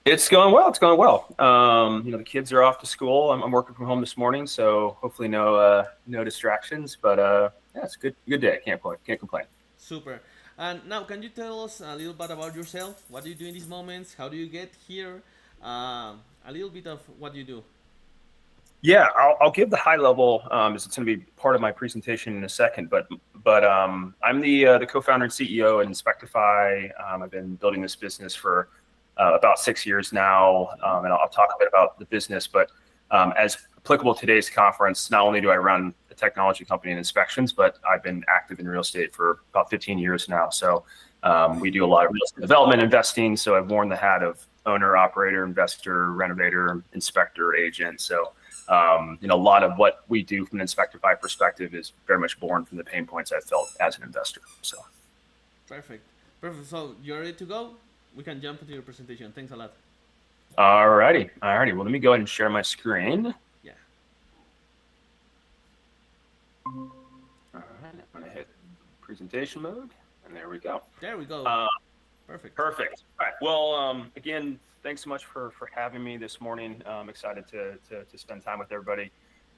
It's going well. It's going well. The kids are off to school. I'm working from home this morning, so hopefully no distractions. But yeah, it's a good day. Can't complain. Super. And now, can you tell us a little bit about yourself? What do you do in these moments? How do you get here? A little bit of what you do. Yeah, I'll give the high level, as it's going to be part of my presentation in a second. But I'm the co-founder and CEO at Inspectify. I've been building this business for about 6 years now, and I'll talk a bit about the business. But as applicable to today's conference, not only do I run a technology company and inspections, but I've been active in real estate for about 15 years now. So we do a lot of real estate development investing. So I've worn the hat of owner, operator, investor, renovator, inspector, agent. So a lot of what we do from an Inspectify perspective is very much born from the pain points I've felt as an investor. So Perfect. So you're ready to go? We can jump into your presentation. Thanks a lot. Alrighty. Well, let me go ahead and share my screen. Yeah. All right, I'm gonna hit presentation mode, and there we go. There we go. Perfect. All right. Well, again, thanks so much for having me this morning. I'm excited to spend time with everybody.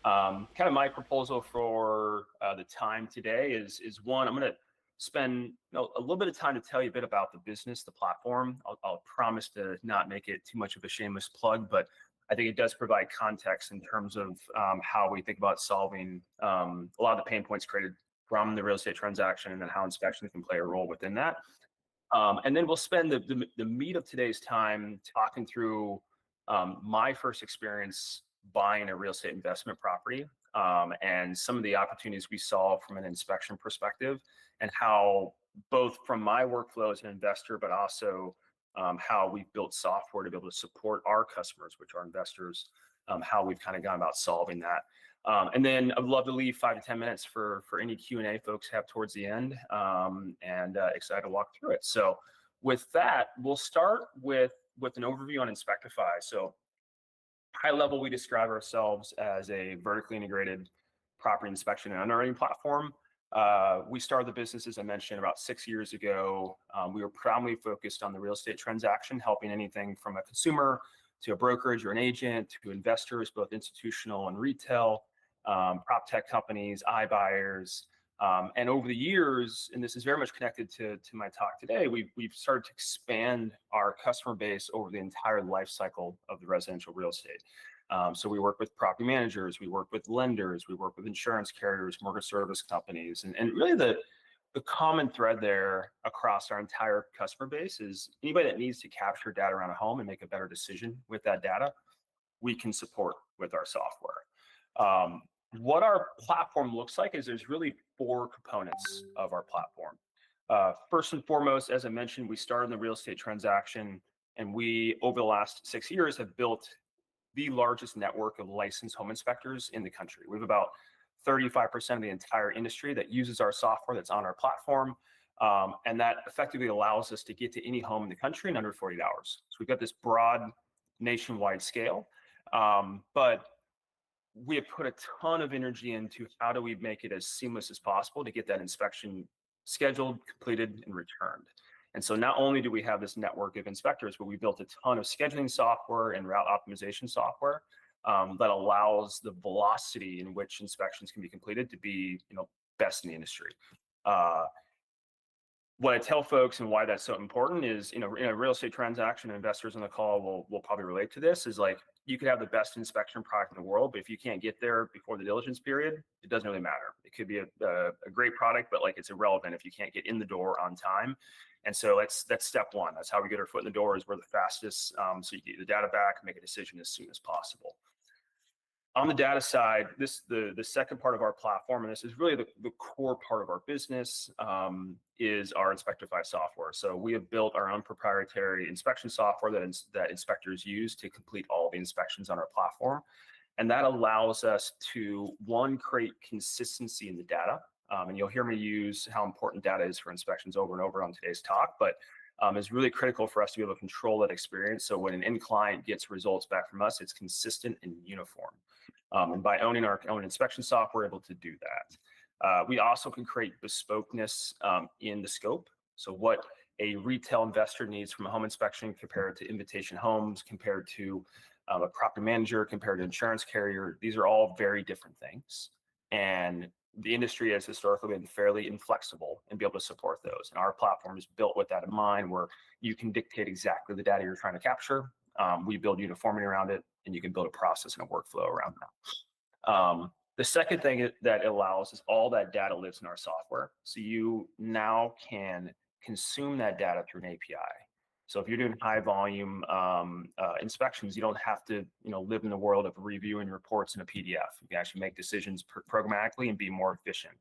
Kind of my proposal for the time today is one, I'm going to spend a little bit of time to tell you a bit about the business, the platform. I'll promise to not make it too much of a shameless plug, but I think it does provide context in terms of how we think about solving a lot of the pain points created from the real estate transaction, and then how inspections can play a role within that. And then we'll spend the meat of today's time talking through my first experience buying a real estate investment property, and some of the opportunities we saw from an inspection perspective, and how both from my workflow as an investor, but also how we've built software to be able to support our customers, which are investors, how we've kind of gone about solving that. And then I'd love to leave 5 to 10 minutes for any Q&A folks have towards the end, and excited to walk through it. So with that, we'll start with an overview on Inspectify. So high level, we describe ourselves as a vertically integrated property inspection and underwriting platform. We started the business, as I mentioned, about 6 years ago. We were primarily focused on the real estate transaction, helping anything from a consumer to a brokerage or an agent to investors, both institutional and retail, prop tech companies, iBuyers. And over the years, and this is very much connected to my talk today, we've started to expand our customer base over the entire life cycle of the residential real estate. So we work with property managers, we work with lenders, we work with insurance carriers, mortgage service companies, and really the common thread there across our entire customer base is anybody that needs to capture data around a home and make a better decision with that data, we can support with our software. What our platform looks like is there's really 4 components of our platform. First and foremost, as I mentioned, we started in the real estate transaction, and we, over the last 6 years, have built the largest network of licensed home inspectors in the country. We have about 35% of the entire industry that uses our software that's on our platform, and that effectively allows us to get to any home in the country in under 48 hours. So we've got this broad nationwide scale, but we have put a ton of energy into how do we make it as seamless as possible to get that inspection scheduled, completed, and returned. And so not only do we have this network of inspectors, but we built a ton of scheduling software and route optimization software that allows the velocity in which inspections can be completed to be, best in the industry. What I tell folks and why that's so important is, in a real estate transaction, investors on the call will probably relate to this, is like, you could have the best inspection product in the world, but if you can't get there before the diligence period, it doesn't really matter. It could be a great product, but like it's irrelevant if you can't get in the door on time. And so that's step one. That's how we get our foot in the door, is we're the fastest, so you get the data back and make a decision as soon as possible. On the data side, the second part of our platform, and this is really the core part of our business, is our Inspectify software. So we have built our own proprietary inspection software that inspectors use to complete all the inspections on our platform. And that allows us to, one, create consistency in the data. And you'll hear me use how important data is for inspections over and over on today's talk, but it's really critical for us to be able to control that experience. So when an end client gets results back from us, it's consistent and uniform. And by owning our own inspection software, we're able to do that. We also can create bespokeness in the scope. So what a retail investor needs from a home inspection compared to Invitation Homes, compared to a property manager, compared to insurance carrier, these are all very different things. And the industry has historically been fairly inflexible and be able to support those. And our platform is built with that in mind, where you can dictate exactly the data you're trying to capture. We build uniformity around it, and you can build a process and a workflow around that. The second thing that it allows is all that data lives in our software. So you now can consume that data through an API. So if you're doing high volume inspections, you don't have to live in the world of reviewing reports in a PDF. You can actually make decisions programmatically and be more efficient.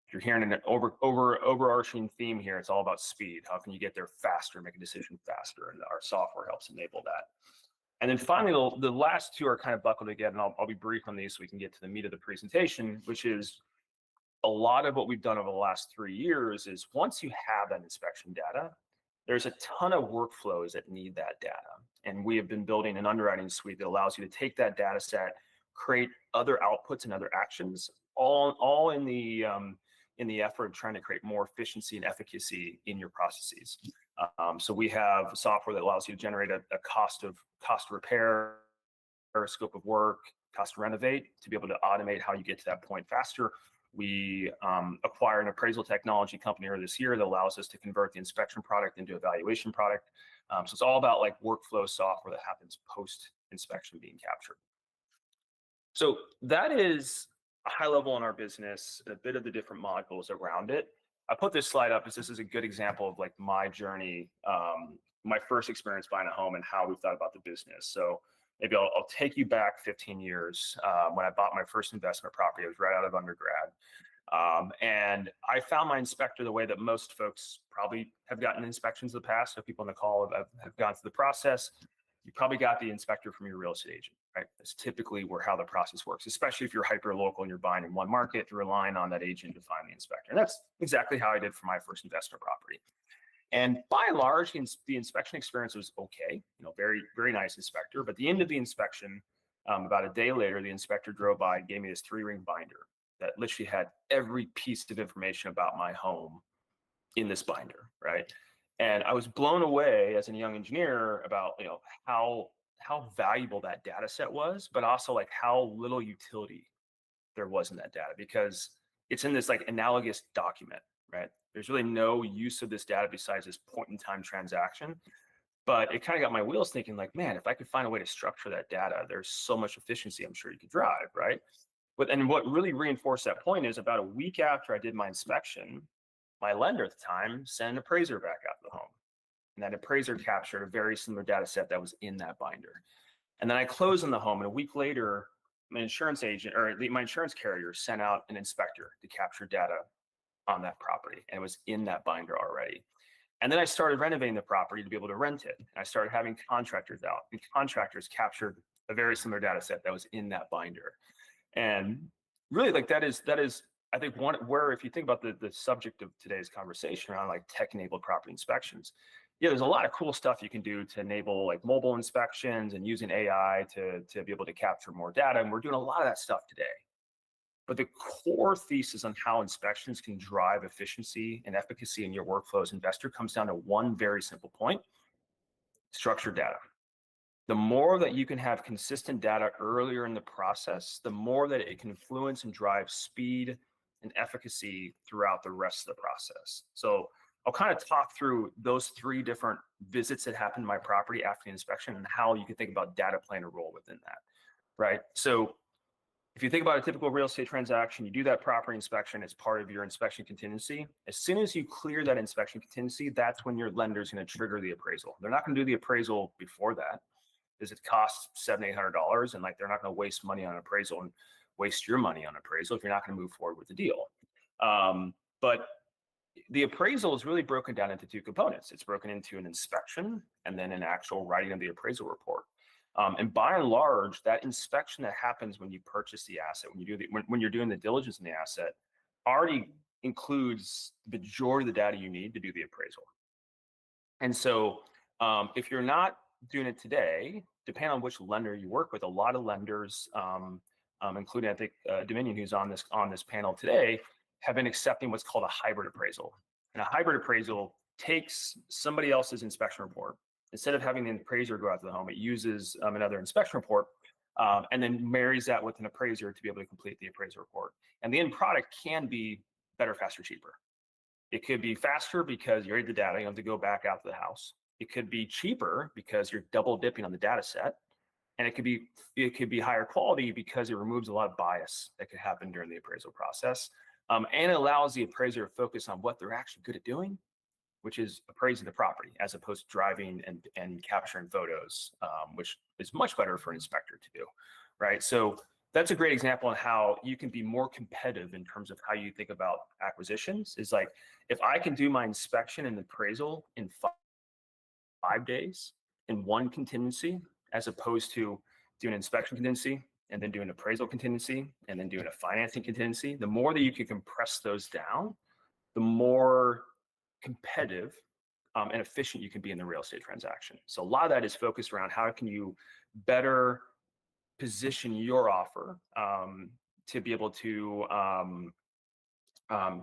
If you're hearing an overarching theme here, it's all about speed. How can you get there faster, make a decision faster? And our software helps enable that. And then finally, the last two are kind of buckled together, and I'll be brief on these so we can get to the meat of the presentation, which is a lot of what we've done over the last 3 years is once you have that inspection data, there's a ton of workflows that need that data. And we have been building an underwriting suite that allows you to take that data set, create other outputs and other actions, all in the effort of trying to create more efficiency and efficacy in your processes. So we have software that allows you to generate a cost of repair, or a scope of work, cost to renovate, to be able to automate how you get to that point faster. We acquired an appraisal technology company earlier this year that allows us to convert the inspection product into a valuation product. So it's all about like workflow software that happens post-inspection being captured. So that is a high level on our business, a bit of the different modules around it. I put this slide up as this is a good example of like my journey, my first experience buying a home and how we thought about the business. So maybe I'll take you back 15 years when I bought my first investment property. I was right out of undergrad. And I found my inspector the way that most folks probably have gotten inspections in the past. So people on the call have gone through the process. You probably got the inspector from your real estate agent, right? That's typically how the process works, especially if you're hyper local and you're buying in one market, you're relying on that agent to find the inspector. And that's exactly how I did for my first investment property. And by and large, the inspection experience was okay, very, very nice inspector. But at the end of the inspection, about a day later, the inspector drove by and gave me this 3-ring binder that literally had every piece of information about my home in this binder, right? And I was blown away as a young engineer about how valuable that data set was, but also like how little utility there was in that data, because it's in this like analogous document, right? There's really no use of this data besides this point in time transaction. But it kind of got my wheels thinking like, man, if I could find a way to structure that data, there's so much efficiency I'm sure you could drive, right? And what really reinforced that point is about a week after I did my inspection, my lender at the time sent an appraiser back out to the home. And that appraiser captured a very similar data set that was in that binder. And then I closed on the home, and a week later, my insurance agent or my insurance carrier sent out an inspector to capture data on that property. And it was in that binder already. And then I started renovating the property to be able to rent it. And I started having contractors out, and contractors captured a very similar data set that was in that binder. And really, like that is I think where if you think about the subject of today's conversation around like tech-enabled property inspections, there's a lot of cool stuff you can do to enable like mobile inspections and using AI to be able to capture more data. And we're doing a lot of that stuff today. But the core thesis on how inspections can drive efficiency and efficacy in your workflow as investor comes down to one very simple point: structured data. The more that you can have consistent data earlier in the process, the more that it can influence and drive speed and efficacy throughout the rest of the process. So I'll kind of talk through those 3 different visits that happened to my property after the inspection and how you can think about data playing a role within that, right? So if you think about a typical real estate transaction, you do that property inspection as part of your inspection contingency. As soon as you clear that inspection contingency, that's when your lender is going to trigger the appraisal. They're not going to do the appraisal before that, because it costs $700-800, and like they're not going to waste money on appraisal and waste your money on appraisal if you're not going to move forward with the deal. But the appraisal is really broken down into 2 components. It's broken into an inspection and then an actual writing of the appraisal report. And by and large, that inspection that happens when you purchase the asset, when you're doing the diligence in the asset, already includes the majority of the data you need to do the appraisal. And so if you're not doing it today, depending on which lender you work with, a lot of lenders, including I think Dominion, who's on this panel today, have been accepting what's called a hybrid appraisal. And a hybrid appraisal takes somebody else's inspection report. Instead of having the appraiser go out to the home, it uses another inspection report and then marries that with an appraiser to be able to complete the appraisal report. And the end product can be better, faster, cheaper. It could be faster because you already did the data, you don't have to go back out to the house. It could be cheaper because you're double dipping on the data set. And it could be higher quality because it removes a lot of bias that could happen during the appraisal process. And it allows the appraiser to focus on what they're actually good at doing, which is appraising the property as opposed to driving and capturing photos, which is much better for an inspector to do, right? So that's a great example on how you can be more competitive in terms of how you think about acquisitions. Is like, if I can do my inspection and appraisal in 5 days in one contingency, as opposed to doing inspection contingency and then doing appraisal contingency and then doing a financing contingency, the more that you can compress those down, the more competitive and efficient you can be in the real estate transaction. So a lot of that is focused around how can you better position your offer to be able to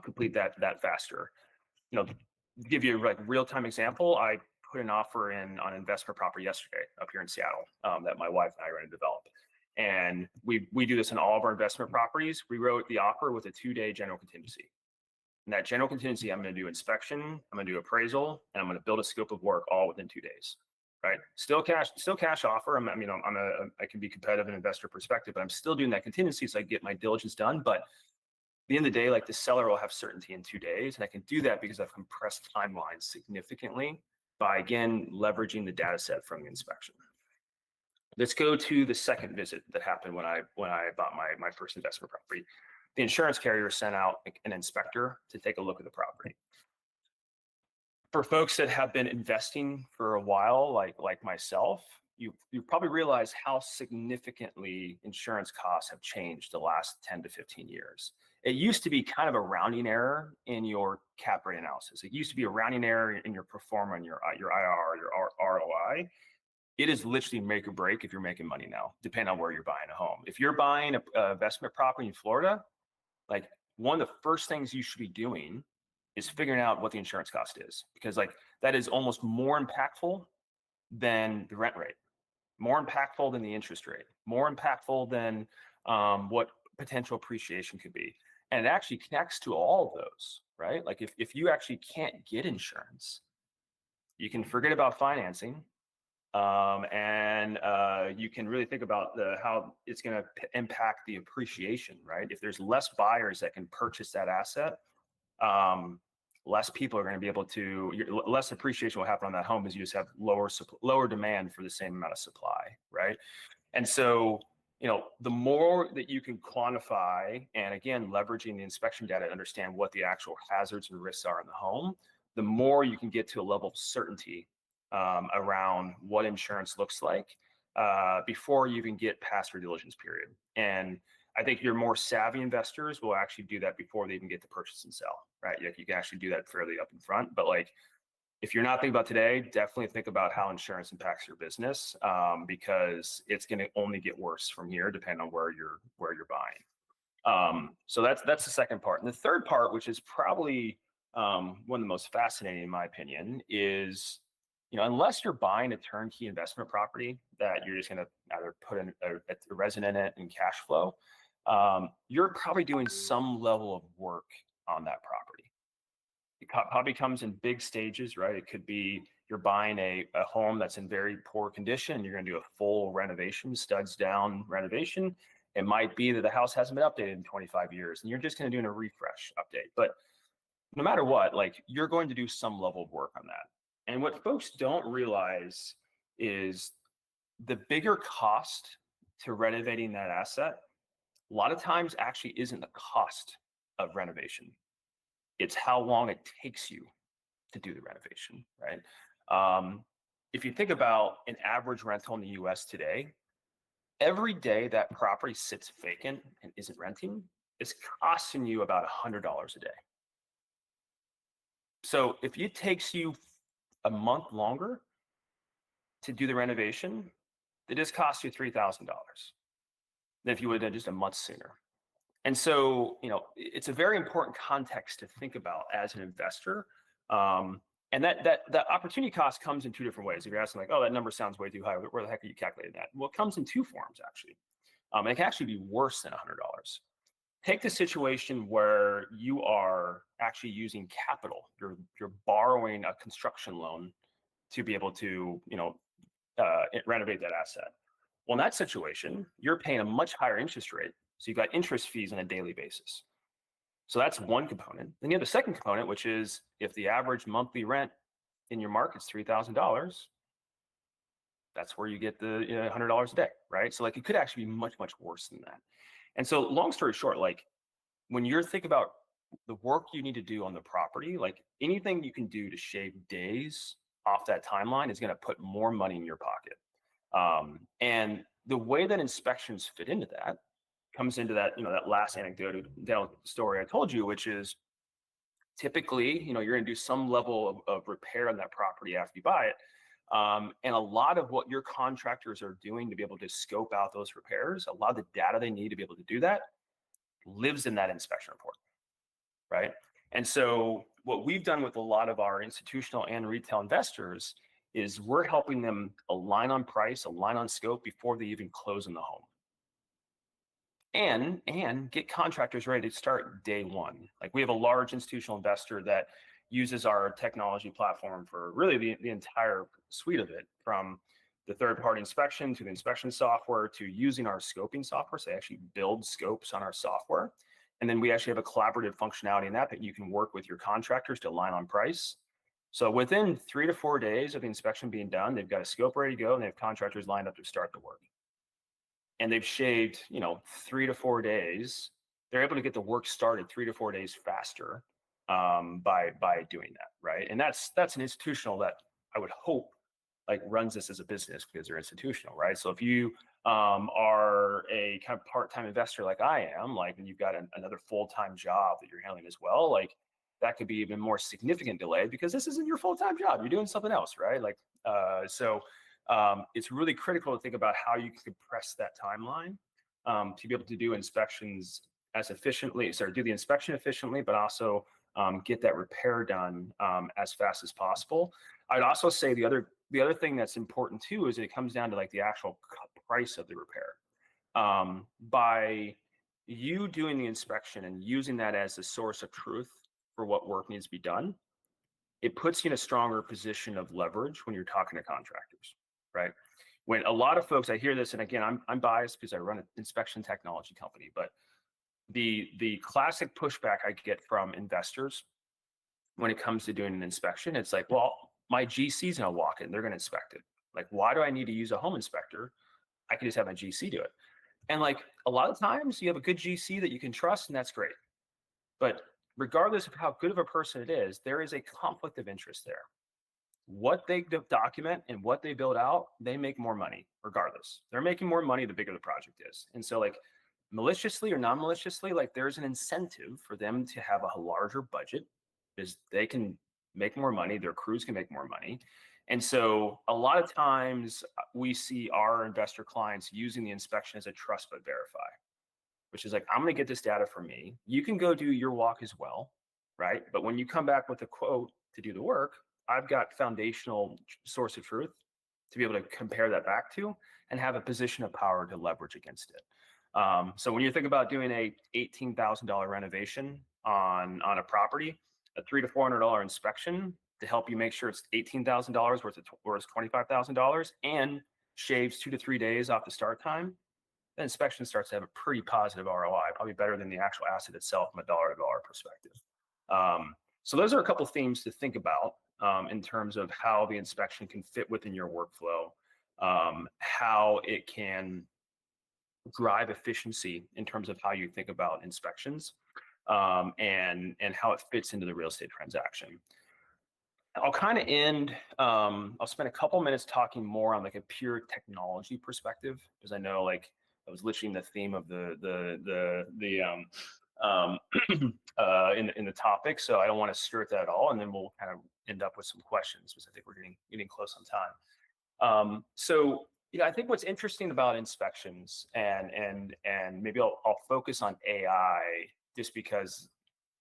complete that faster. To give you a real-time example, I put an offer in on an investment property yesterday up here in Seattle that my wife and I are going to develop. And we do this in all of our investment properties. We wrote the offer with a 2-day general contingency. And that general contingency, I'm going to do inspection, I'm going to do appraisal, and I'm going to build a scope of work all within 2 days. Right? Still cash offer. I can be competitive in investor perspective, but I'm still doing that contingency so I get my diligence done. But at the end of the day, like the seller will have certainty in 2 days. And I can do that because I've compressed timelines significantly by, again, leveraging the data set from the inspection. Let's go to the second visit that happened when I bought my first investment property. The insurance carrier sent out an inspector to take a look at the property. For folks that have been investing for a while, like myself, you probably realize how significantly insurance costs have changed the last 10 to 15 years. It used to be kind of a rounding error in your cap rate analysis. It used to be a rounding error in your pro forma and your IRR, your ROI. It is literally make or break if you're making money now, depending on where you're buying a home. If you're buying an investment property in Florida, like one of the first things you should be doing is figuring out what the insurance cost is, because like that is almost more impactful than the rent rate, more impactful than the interest rate, more impactful than what potential appreciation could be. And it actually connects to all of those, right? Like if you actually can't get insurance, you can forget about financing, and you can really think about how it's going to impact the appreciation, right? If there's less buyers that can purchase that asset, less people are going to be able to, less appreciation will happen on that home as you just have lower demand for the same amount of supply, right? And so, the more that you can quantify, and again, leveraging the inspection data to understand what the actual hazards and risks are in the home, the more you can get to a level of certainty around what insurance looks like before you even get past your diligence period. And I think your more savvy investors will actually do that before they even get to purchase and sell, right? You can actually do that fairly up in front. But like, if you're not thinking about today, definitely think about how insurance impacts your business, because it's going to only get worse from here, depending on where you're buying. So that's the second part. And the third part, which is probably one of the most fascinating in my opinion, is unless you're buying a turnkey investment property that you're just going to either put in a resident in it and cash flow, you're probably doing some level of work on that property. It probably comes in big stages, right? It could be you're buying a home that's in very poor condition. You're going to do a full renovation, studs down renovation. It might be that the house hasn't been updated in 25 years and you're just going to do a refresh update. But no matter what, like you're going to do some level of work on that. And what folks don't realize is the bigger cost to renovating that asset, a lot of times actually isn't the cost of renovation. It's how long it takes you to do the renovation, right? If you think about an average rental in the US today, every day that property sits vacant and isn't renting is costing you about $100 a day. So if it takes you a month longer to do the renovation, it just costs you $3,000 than if you would have done just a month sooner. And so, it's a very important context to think about as an investor. And that opportunity cost comes in two different ways. If you're asking like, oh, that number sounds way too high, where the heck are you calculating that? Well, it comes in two forms actually. It can actually be worse than $100. Take the situation where you are actually using capital. You're borrowing a construction loan to be able to, renovate that asset. Well, in that situation, you're paying a much higher interest rate. So you've got interest fees on a daily basis. So that's one component. Then you have the second component, which is if the average monthly rent in your market's $3,000, that's where you get the $100 a day, right? So like it could actually be much, much worse than that. And so long story short, like when you're thinking about the work you need to do on the property, like anything you can do to shave days off that timeline is going to put more money in your pocket. And the way that inspections fit into that comes into that, that last anecdotal story I told you, which is typically, you're going to do some level of repair on that property after you buy it. And a lot of what your contractors are doing to be able to scope out those repairs, a lot of the data they need to be able to do that lives in that inspection report, right? And so what we've done with a lot of our institutional and retail investors is we're helping them align on price, align on scope before they even close in the home. and get contractors ready to start day one. Like we have a large institutional investor that uses our technology platform for really the entire suite of it, from the third-party inspection to the inspection software to using our scoping software. So they actually build scopes on our software. And then we actually have a collaborative functionality in that you can work with your contractors to align on price. So within 3 to 4 days of the inspection being done, they've got a scope ready to go and they have contractors lined up to start the work. And they've shaved, 3 to 4 days. They're able to get the work started 3 to 4 days faster by doing that, right? And that's an institutional that I would hope like runs this as a business because they're institutional, right? So if you are a kind of part-time investor like I am, like, and you've got another full-time job that you're handling as well, like that could be even more significant delay because this isn't your full-time job. You're doing something else, right? Like, so it's really critical to think about how you can compress that timeline to be able to do inspections as efficiently, do the inspection efficiently, but also get that repair done as fast as possible. I'd also say the other thing that's important too is that it comes down to like the actual price of the repair. By you doing the inspection and using that as a source of truth for what work needs to be done, it puts you in a stronger position of leverage when you're talking to contractors, right? When a lot of folks, I hear this, and again, I'm biased because I run an inspection technology company, but the classic pushback I get from investors when it comes to doing an inspection, it's like, well, my GC's gonna walk in, they're gonna inspect it. Like, why do I need to use a home inspector? I can just have my GC do it. And like a lot of times you have a good GC that you can trust and that's great. But regardless of how good of a person it is, there is a conflict of interest there. What they document and what they build out, they make more money regardless. They're making more money the bigger the project is. And so like maliciously or non-maliciously, like there's an incentive for them to have a larger budget because they can make more money, their crews can make more money. And so a lot of times we see our investor clients using the inspection as a trust but verify, which is like, I'm gonna get this data from me. You can go do your walk as well, right? But when you come back with a quote to do the work, I've got foundational source of truth to be able to compare that back to and have a position of power to leverage against it. So when you think about doing a $18,000 renovation on a property, a $300 to $400 inspection to help you make sure it's $18,000 worth $25,000 and shaves 2 to 3 days off the start time, the inspection starts to have a pretty positive ROI, probably better than the actual asset itself from a dollar-to-dollar perspective. So those are a couple of themes to think about in terms of how the inspection can fit within your workflow, how it can drive efficiency in terms of how you think about inspections, and how it fits into the real estate transaction. I'll kind of end, I'll spend a couple minutes talking more on like a pure technology perspective, because I know like that was literally the theme of in the topic. So I don't want to skirt that at all. And then we'll kind of end up with some questions because I think we're getting close on time. So, I think what's interesting about inspections and maybe I'll focus on AI just because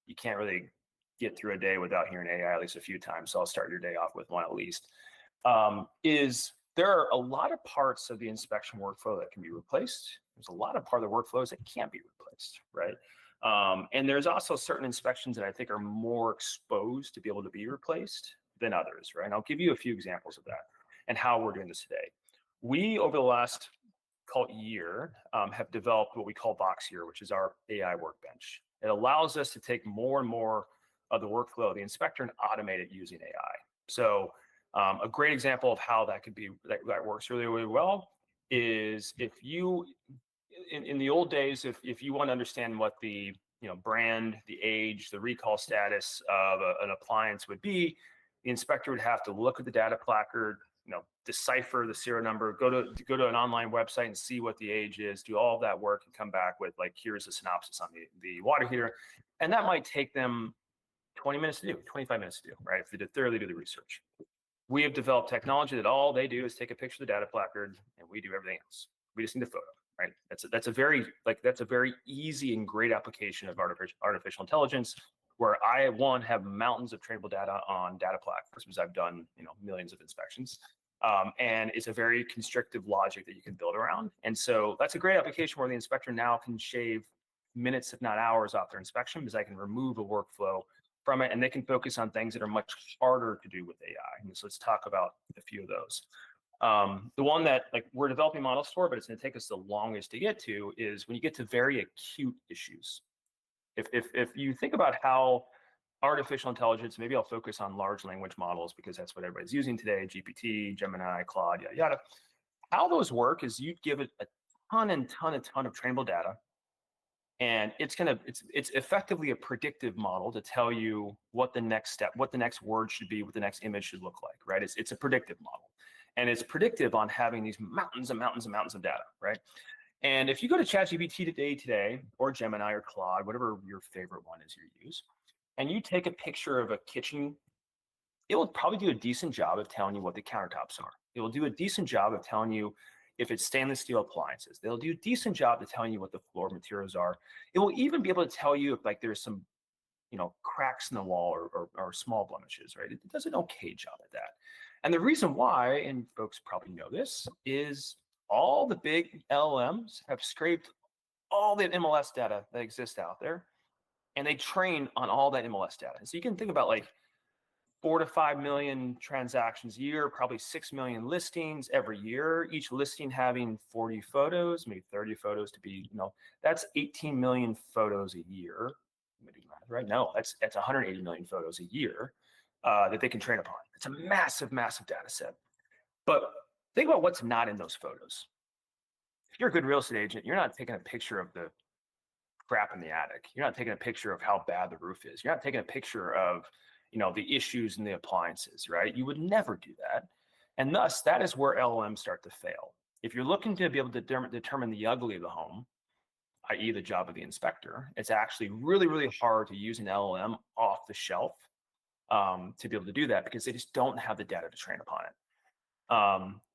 you can't really get through a day without hearing AI at least a few times. So I'll start your day off with one at least. Is there are a lot of parts of the inspection workflow that can be replaced. There's a lot of part of the workflows that can't be replaced, right? And there's also certain inspections that I think are more exposed to be able to be replaced than others, right? And I'll give you a few examples of that and how we're doing this today. We, over the last year, have developed what we call BeVier, which is our AI workbench. It allows us to take more and more of the workflow of the inspector and automate it using AI. So a great example of how that could be that works really, really well is if you in the old days, if you want to understand what the brand, the age, the recall status of an appliance would be, the inspector would have to look at the data placard, decipher the serial number, go to an online website and see what the age is, do all of that work and come back with like, here's a synopsis on the water heater. And that might take them 20 minutes to do, 25 minutes to do, right? If they thoroughly do the research. We have developed technology that all they do is take a picture of the data placard and we do everything else. We just need a photo, right? That's a very easy and great application of artificial intelligence where I have mountains of tradable data on data placards because I've done millions of inspections. And it's a very constrictive logic that you can build around. And so that's a great application where the inspector now can shave minutes, if not hours, off their inspection, because I can remove a workflow from it, and they can focus on things that are much harder to do with AI. And so let's talk about a few of those. The one that like we're developing models for, but it's going to take us the longest to get to, is when you get to very acute issues. If you think about how artificial intelligence, maybe I'll focus on large language models because that's what everybody's using today, GPT, Gemini, Claude, yada, yada. How those work is you give it a ton of trainable data, and it's effectively a predictive model to tell you what the next step, what the next word should be, what the next image should look like, right? It's a predictive model, and it's predictive on having these mountains and mountains and mountains of data, right? And if you go to ChatGPT today, or Gemini or Claude, whatever your favorite one is you use, and you take a picture of a kitchen, it will probably do a decent job of telling you what the countertops are. It will do a decent job of telling you if it's stainless steel appliances. They'll do a decent job of telling you what the floor materials are. It will even be able to tell you if like there's some, cracks in the wall or small blemishes, right? It does an okay job at that. And the reason why, and folks probably know this, is all the big LLMs have scraped all the MLS data that exists out there, and they train on all that MLS data. So you can think about like 4 to 5 million transactions a year, probably 6 million listings every year, each listing having 40 photos, maybe 30 photos to be, that's 18 million photos a year. Am I doing math right? No, that's 180 million photos a year that they can train upon. It's a massive, massive data set. But think about what's not in those photos. If you're a good real estate agent, you're not taking a picture of the crap in the attic. You're not taking a picture of how bad the roof is. You're not taking a picture of, the issues in the appliances, right? You would never do that. And thus, that is where LLMs start to fail. If you're looking to be able to determine the ugly of the home, i.e. the job of the inspector, it's actually really, really hard to use an LLM off the shelf to be able to do that because they just don't have the data to train upon it.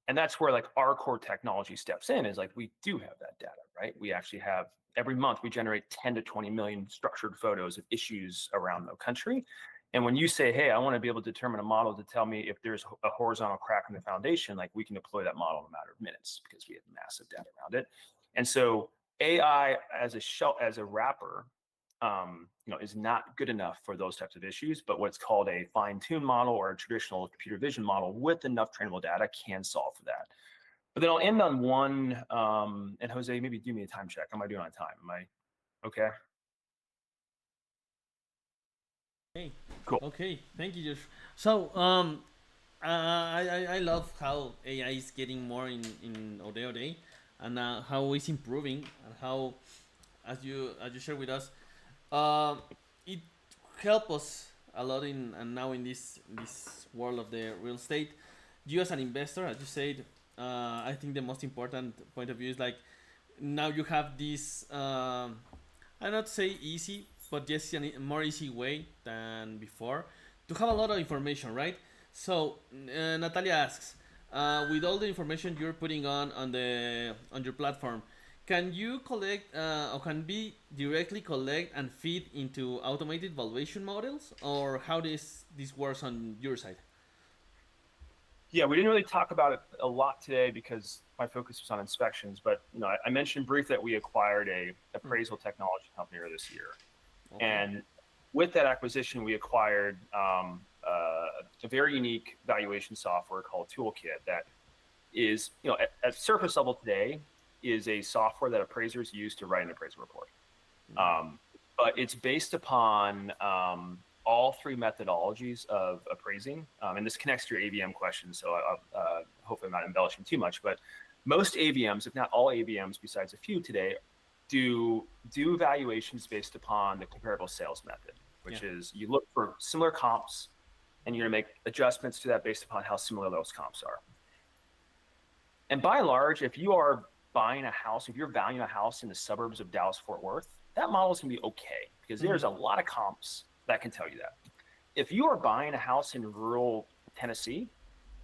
And that's where like our core technology steps in, is like we do have that data, right? We actually have, every month we generate 10 to 20 million structured photos of issues around the country. And when you say, hey, I want to be able to determine a model to tell me if there's a horizontal crack in the foundation, like we can deploy that model in a matter of minutes because we have massive data around it. And so AI as a wrapper, is not good enough for those types of issues, but what's called a fine-tuned model or a traditional computer vision model with enough trainable data can solve for that. But then I'll end on one, and Jose, maybe do me a time check. How am I doing on time? Am I okay? Okay. Cool. Okay. Thank you, Josh. So, I love how AI is getting more in Ode Ode, and how it's improving, and how, as you shared with us, it helps us a lot and now in this world of the real estate. You as an investor, as you said, I think the most important point of view is like now you have this. I not say easy, but just a more easy way than before to have a lot of information, right? So Natalia asks, with all the information you're putting on your platform, can you collect or can be directly collect and feed into automated valuation models, or how this works on your side? Yeah, we didn't really talk about it a lot today because my focus was on inspections, but I mentioned briefly that we acquired a appraisal technology company earlier this year. Okay. And with that acquisition, we acquired a very unique valuation software called Toolkit that is, at surface level today, is a software that appraisers use to write an appraisal report. But it's based upon all three methodologies of appraising. And this connects to your AVM question, so hopefully I'm not embellishing too much, but most AVMs, if not all AVMs besides a few today, do valuations based upon the comparable sales method, which is you look for similar comps and you're gonna make adjustments to that based upon how similar those comps are. And by and large, if you are buying a house, if you're valuing a house in the suburbs of Dallas-Fort Worth, that model is gonna be okay because there's a lot of comps that can tell you that. If you are buying a house in rural Tennessee,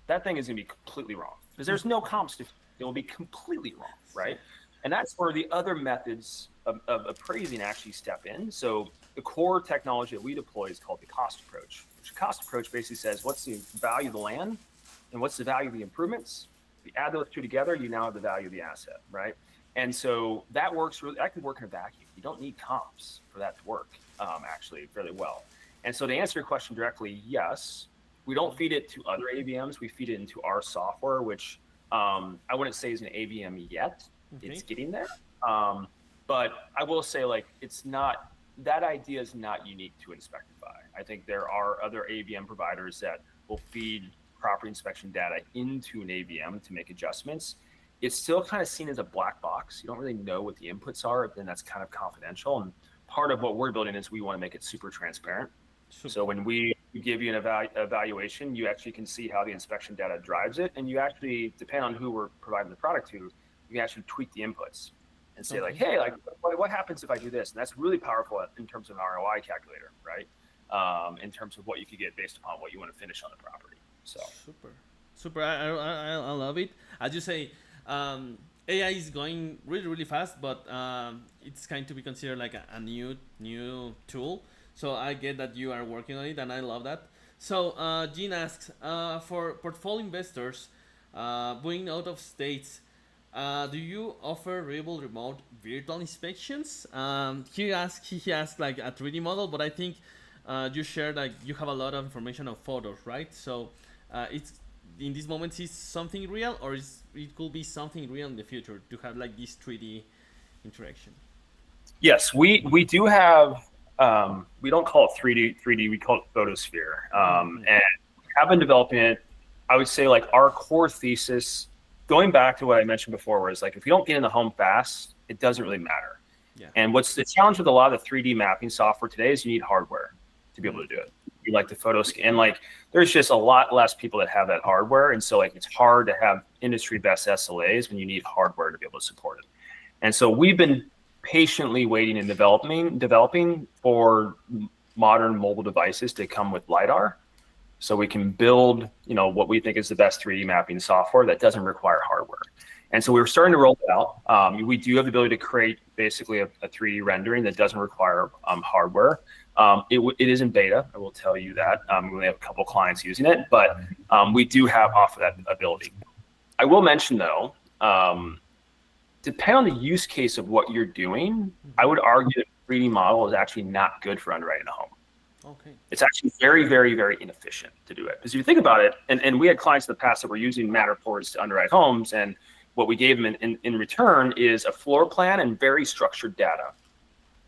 that thing is gonna be completely wrong because there's no comps. It will be completely wrong, right? And that's where the other methods of appraising actually step in. So the core technology that we deploy is called the cost approach. The cost approach basically says, what's the value of the land and what's the value of the improvements. If you add those two together, you now have the value of the asset, right? And so that can work in a vacuum. You don't need comps for that to work, actually, fairly well. And so to answer your question directly, yes, we don't feed it to other AVMs. We feed it into our software, which I wouldn't say is an AVM yet. Okay. It's getting there. But I will say, like, that idea is not unique to Inspectify. I think there are other AVM providers that will feed property inspection data into an AVM to make adjustments. It's still kind of seen as a black box. You don't really know what the inputs are, then that's kind of confidential. And part of what we're building is we want to make it super transparent. So when we give you an evaluation, you actually can see how the inspection data drives it. And you actually, depending on who we're providing the product to, you can actually tweak the inputs and say like, hey, like what happens if I do this? And that's really powerful in terms of an ROI calculator, right? In terms of what you could get based upon what you want to finish on the property. So super. I love it. As you say, AI is going really, really fast, but it's going to be considered like a new tool. So I get that you are working on it, and I love that. So Jean asks, for portfolio investors going out of states, do you offer reliable remote virtual inspections? He asked like a 3D model, but I think you shared like you have a lot of information of photos, right? So it's in this moment is something real, or it could be something real in the future to have like this 3D interaction. Yes, we do have. We don't call it 3D, we call it photosphere. And we have been developing it. I would say like our core thesis, going back to what I mentioned before, was like, if you don't get in the home fast, it doesn't really matter. Yeah. And what's the challenge with a lot of the 3D mapping software today is you need hardware to be able to do it. You like the photo scan, and like there's just a lot less people that have that hardware. And so like it's hard to have industry best SLAs when you need hardware to be able to support it. And so we've been patiently waiting and developing for modern mobile devices to come with LiDAR, so we can build, what we think is the best 3D mapping software that doesn't require hardware. And so we were starting to roll it out. We do have the ability to create basically a 3D rendering that doesn't require hardware. It is in beta, I will tell you that. We only have a couple clients using it, but we do have offer that ability. I will mention though, depending on the use case of what you're doing, I would argue that 3D model is actually not good for underwriting a home. Okay. It's actually very, very, very inefficient to do it. Because if you think about it, and we had clients in the past that were using Matterports to underwrite homes, and what we gave them in return is a floor plan and very structured data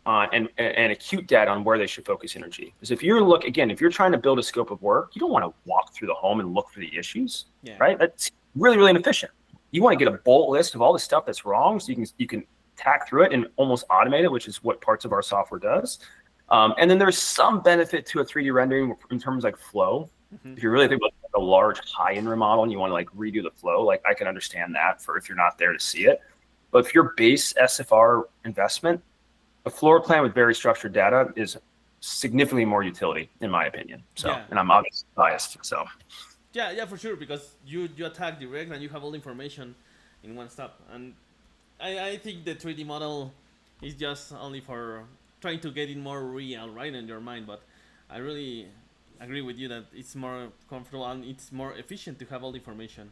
and acute data on where they should focus energy. Because if you're trying to build a scope of work, you don't want to walk through the home and look for the issues, right? That's really, really inefficient. You want to get a bullet list of all the stuff that's wrong, so you can tack through it and almost automate it, which is what parts of our software does. And then there's some benefit to a 3D rendering in terms of like flow. Mm-hmm. If you really think about a large high-end remodel and you want to like redo the flow, like I can understand that for if you're not there to see it. But if your base SFR investment, a floor plan with very structured data is significantly more utility, in my opinion. So, and I'm obviously biased, so. Yeah, for sure, because you attack direct and you have all the information in one stop. And I think the 3D model is just only for trying to get it more real, right, in your mind. But I really agree with you that it's more comfortable and it's more efficient to have all the information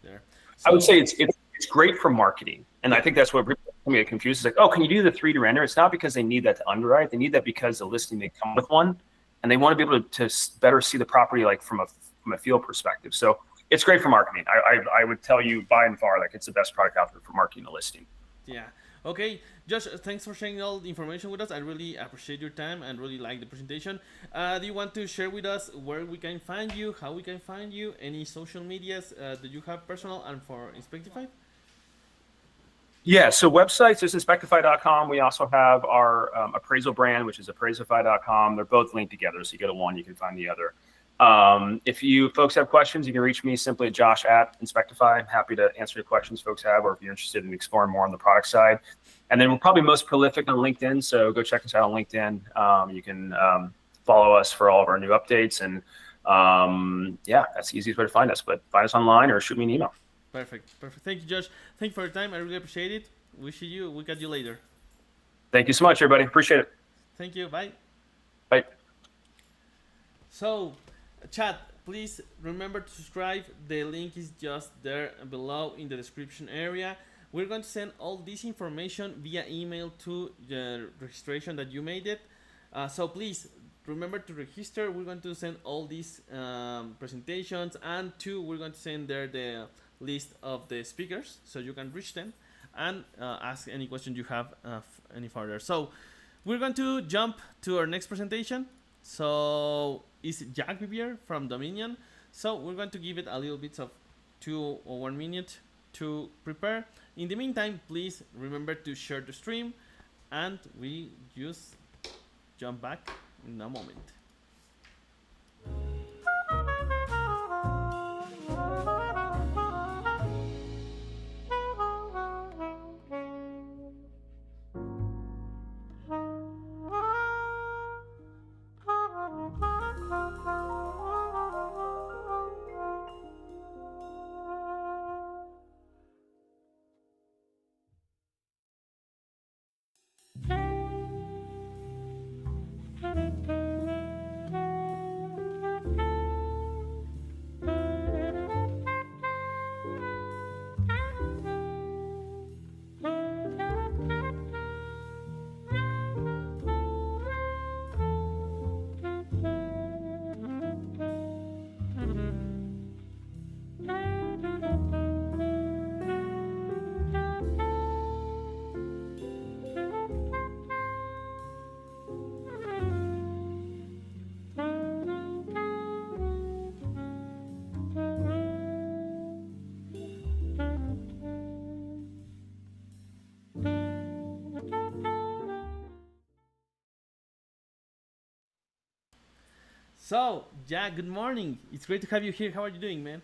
there. So, I would say it's great for marketing. And I think that's what people get confused. It's like, oh, can you do the 3D render? It's not because they need that to underwrite. They need that because the listing may come with one. And they want to be able to better see the property like from a field perspective. So it's great for marketing. I would tell you by and far, like it's the best product out there for marketing a listing. Yeah. Okay. Josh, thanks for sharing all the information with us. I really appreciate your time and really like the presentation. Do you want to share with us where we can find you, how we can find you, any social medias that you have personal and for Inspectify? Yeah, so websites is Inspectify.com. We also have our appraisal brand, which is appraisify.com. They're both linked together, so you go to one, you can find the other. If you folks have questions, you can reach me simply at josh@Inspectify. I'm happy to answer your questions folks have, or if you're interested in exploring more on the product side. And then we're probably most prolific on LinkedIn, so go check us out on LinkedIn. You can follow us for all of our new updates. And that's the easiest way to find us. But find us online or shoot me an email. Perfect. Thank you, Josh. Thank you for your time. I really appreciate it. We'll catch you later. Thank you so much, everybody. Appreciate it. Thank you. Bye. Bye. So, chat, please remember to subscribe. The link is just there below in the description area. We're going to send all this information via email to the registration that you made it. So please remember to register. We're going to send all these presentations, and two, we're going to send there the list of the speakers so you can reach them and ask any question you have any further. So we're going to jump to our next presentation. So it's Jack BeVier from Dominion. So we're going to give it a little bit of 2 or 1 minute to prepare. In the meantime, please remember to share the stream, and we just jump back in a moment. So, Jack, good morning. It's great to have you here. How are you doing, man?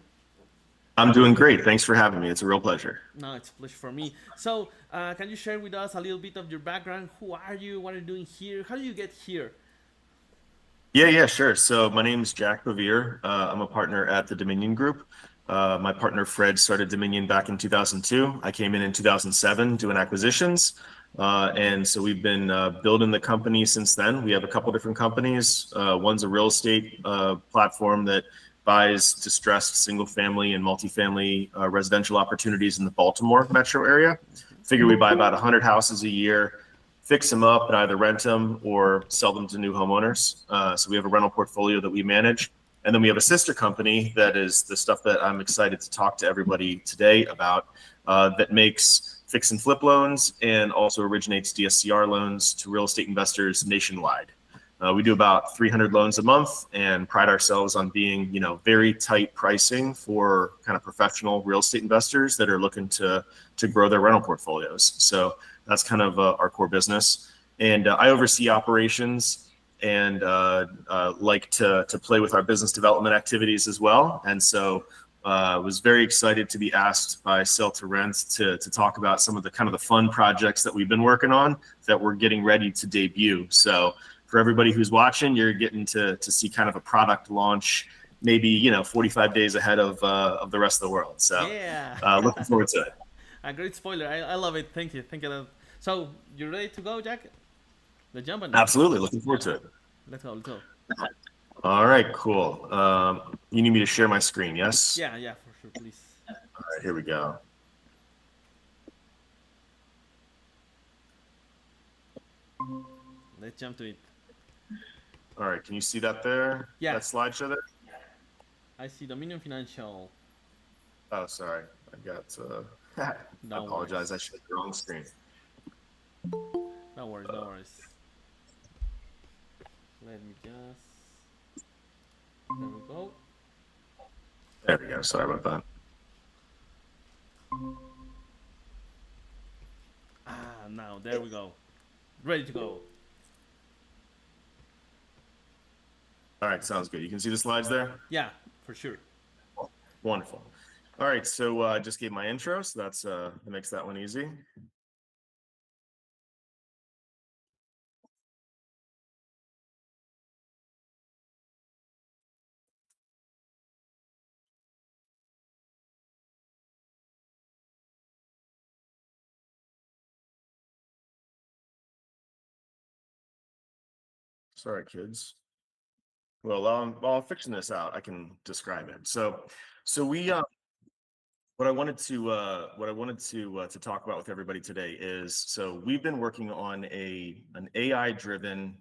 I'm doing great. Thanks for having me. It's a real pleasure. No, it's a pleasure for me. So, can you share with us a little bit of your background? Who are you? What are you doing here? How do you get here? Yeah, sure. So my name's Jack BeVier. I'm a partner at the Dominion Group. My partner Fred started Dominion back in 2002. I came in 2007 doing acquisitions. And so we've been building the company since then. We have a couple different companies. One's a real estate platform that buys distressed single family and multifamily residential opportunities in the Baltimore metro area. Figure we buy about 100 houses a year, fix them up and either rent them or sell them to new homeowners. So we have a rental portfolio that we manage. And then we have a sister company that is the stuff that I'm excited to talk to everybody today about, that makes fix and flip loans and also originates DSCR loans to real estate investors nationwide. We do about 300 loans a month and pride ourselves on being, very tight pricing for kind of professional real estate investors that are looking to grow their rental portfolios. So that's kind of our core business. And I oversee operations and like to play with our business development activities as well. And so was very excited to be asked by Sell to Rent to talk about some of the kind of the fun projects that we've been working on that we're getting ready to debut. So for everybody who's watching, you're getting to see kind of a product launch, maybe 45 days ahead of the rest of the world. So Yeah. looking forward to it. A great spoiler. I love it. Thank you. So, you ready to go, Jack? Let's jump on. Absolutely, looking forward to it. Let's go. All right, cool. You need me to share my screen, yes? Yeah, for sure, please. All right, here we go. Let's jump to it. All right, can you see that there? Yeah. That slideshow there? I see Dominion Financial. Oh, sorry. I got. I No apologize. worries. I shared the wrong screen. No worries. Let me just. There we go. There we go. Sorry about that. Now there we go. Ready to go. All right, sounds good. You can see the slides there? Yeah, for sure. Wonderful. All right, so I just gave my intro, so that makes that one easy. Sorry, kids. Well, while I'm fixing this out, I can describe it. So we what I wanted to talk about with everybody today is, so we've been working on an AI driven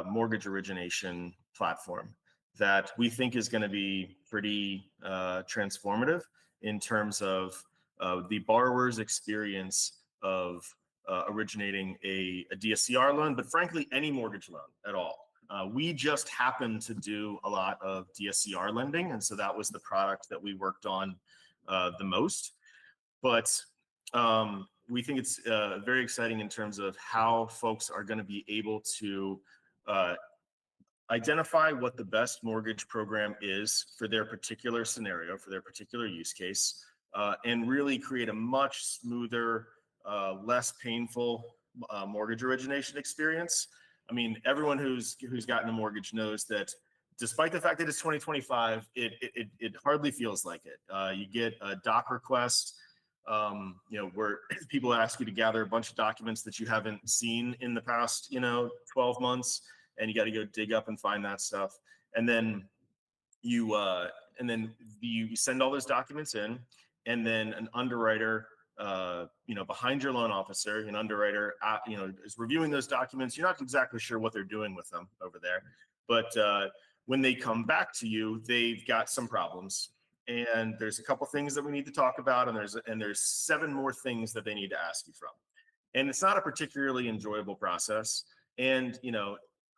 mortgage origination platform that we think is going to be pretty transformative in terms of the borrower's experience of originating a DSCR loan, but frankly, any mortgage loan at all. We just happen to do a lot of DSCR lending, and so that was the product that we worked on the most. But we think it's very exciting in terms of how folks are going to be able to identify what the best mortgage program is for their particular scenario, for their particular use case, and really create a much smoother, less painful mortgage origination experience. I mean, everyone who's gotten a mortgage knows that despite the fact that it's 2025, it hardly feels like it. You get a doc request, where people ask you to gather a bunch of documents that you haven't seen in the past, 12 months, and you got to go dig up and find that stuff. And then you send all those documents in, and then an underwriter, behind your loan officer, an underwriter, is reviewing those documents. You're not exactly sure what they're doing with them over there, but when they come back to you, they've got some problems, and there's a couple things that we need to talk about, and there's 7 more things that they need to ask you from, and it's not a particularly enjoyable process. And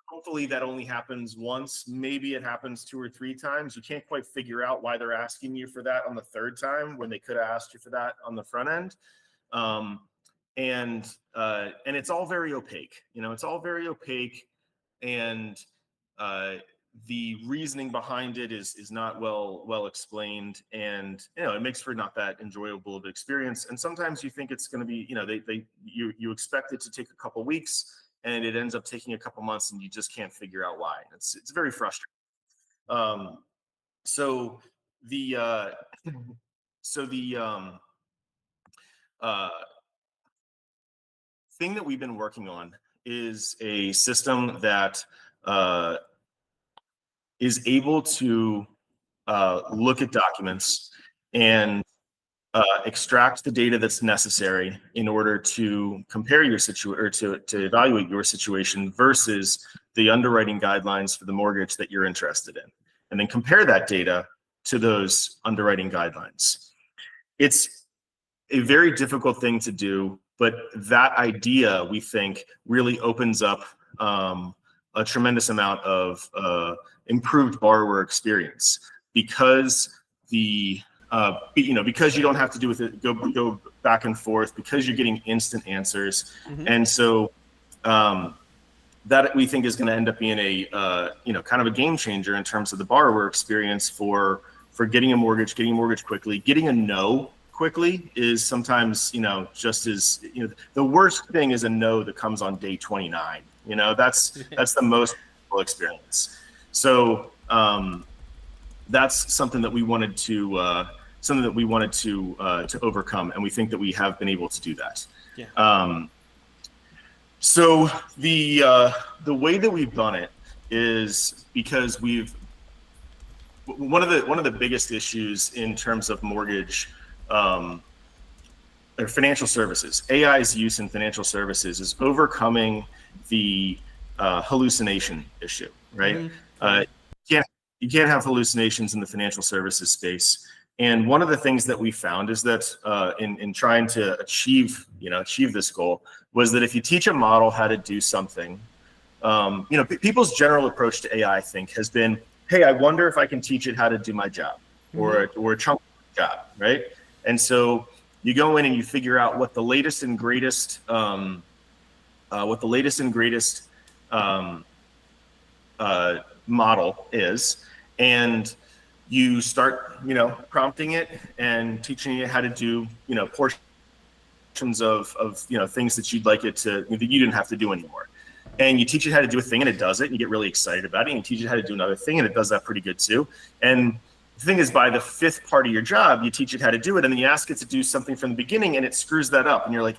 hopefully that only happens once. Maybe it happens 2 or 3 times. You can't quite figure out why they're asking you for that on the 3rd time when they could have asked you for that on the front end. And it's all very opaque. It's all very opaque, and the reasoning behind it is not well explained, and it makes for not that enjoyable of experience. And sometimes you think it's going to be, you expect it to take a couple weeks, and it ends up taking a couple months, and you just can't figure out why. It's very frustrating. So the thing that we've been working on is a system that is able to look at documents and extract the data that's necessary in order to compare your situation, or to evaluate your situation versus the underwriting guidelines for the mortgage that you're interested in, and then compare that data to those underwriting guidelines. It's a very difficult thing to do, but that idea, we think, really opens up a tremendous amount of improved borrower experience, because because you don't have to do with it, go back and forth, because you're getting instant answers. Mm-hmm. And so that we think is going to end up being a kind of a game changer in terms of the borrower experience for getting a mortgage quickly. Getting a no quickly is sometimes just as the worst thing is a no that comes on day 29. That's the most experience. So that's something that we wanted to overcome, and we think that we have been able to do that. Yeah. So the way that we've done it is because one of the biggest issues in terms of mortgage or financial services, AI's use in financial services, is overcoming the hallucination issue, right? Mm-hmm. You can't have hallucinations in the financial services space. And one of the things that we found is that in trying to achieve this goal, was that if you teach a model how to do something, people's general approach to AI, I think, has been, hey, I wonder if I can teach it how to do my job, mm-hmm. or a chunk of my job, right? And so you go in and you figure out what the latest and greatest model is, and you start prompting it and teaching it how to do portions of things that you'd like it to, that you didn't have to do anymore. And you teach it how to do a thing, and it does it, and you get really excited about it, and you teach it how to do another thing, and it does that pretty good too. And the thing is, by the 5th part of your job, you teach it how to do it, and then you ask it to do something from the beginning, and it screws that up, and you're like,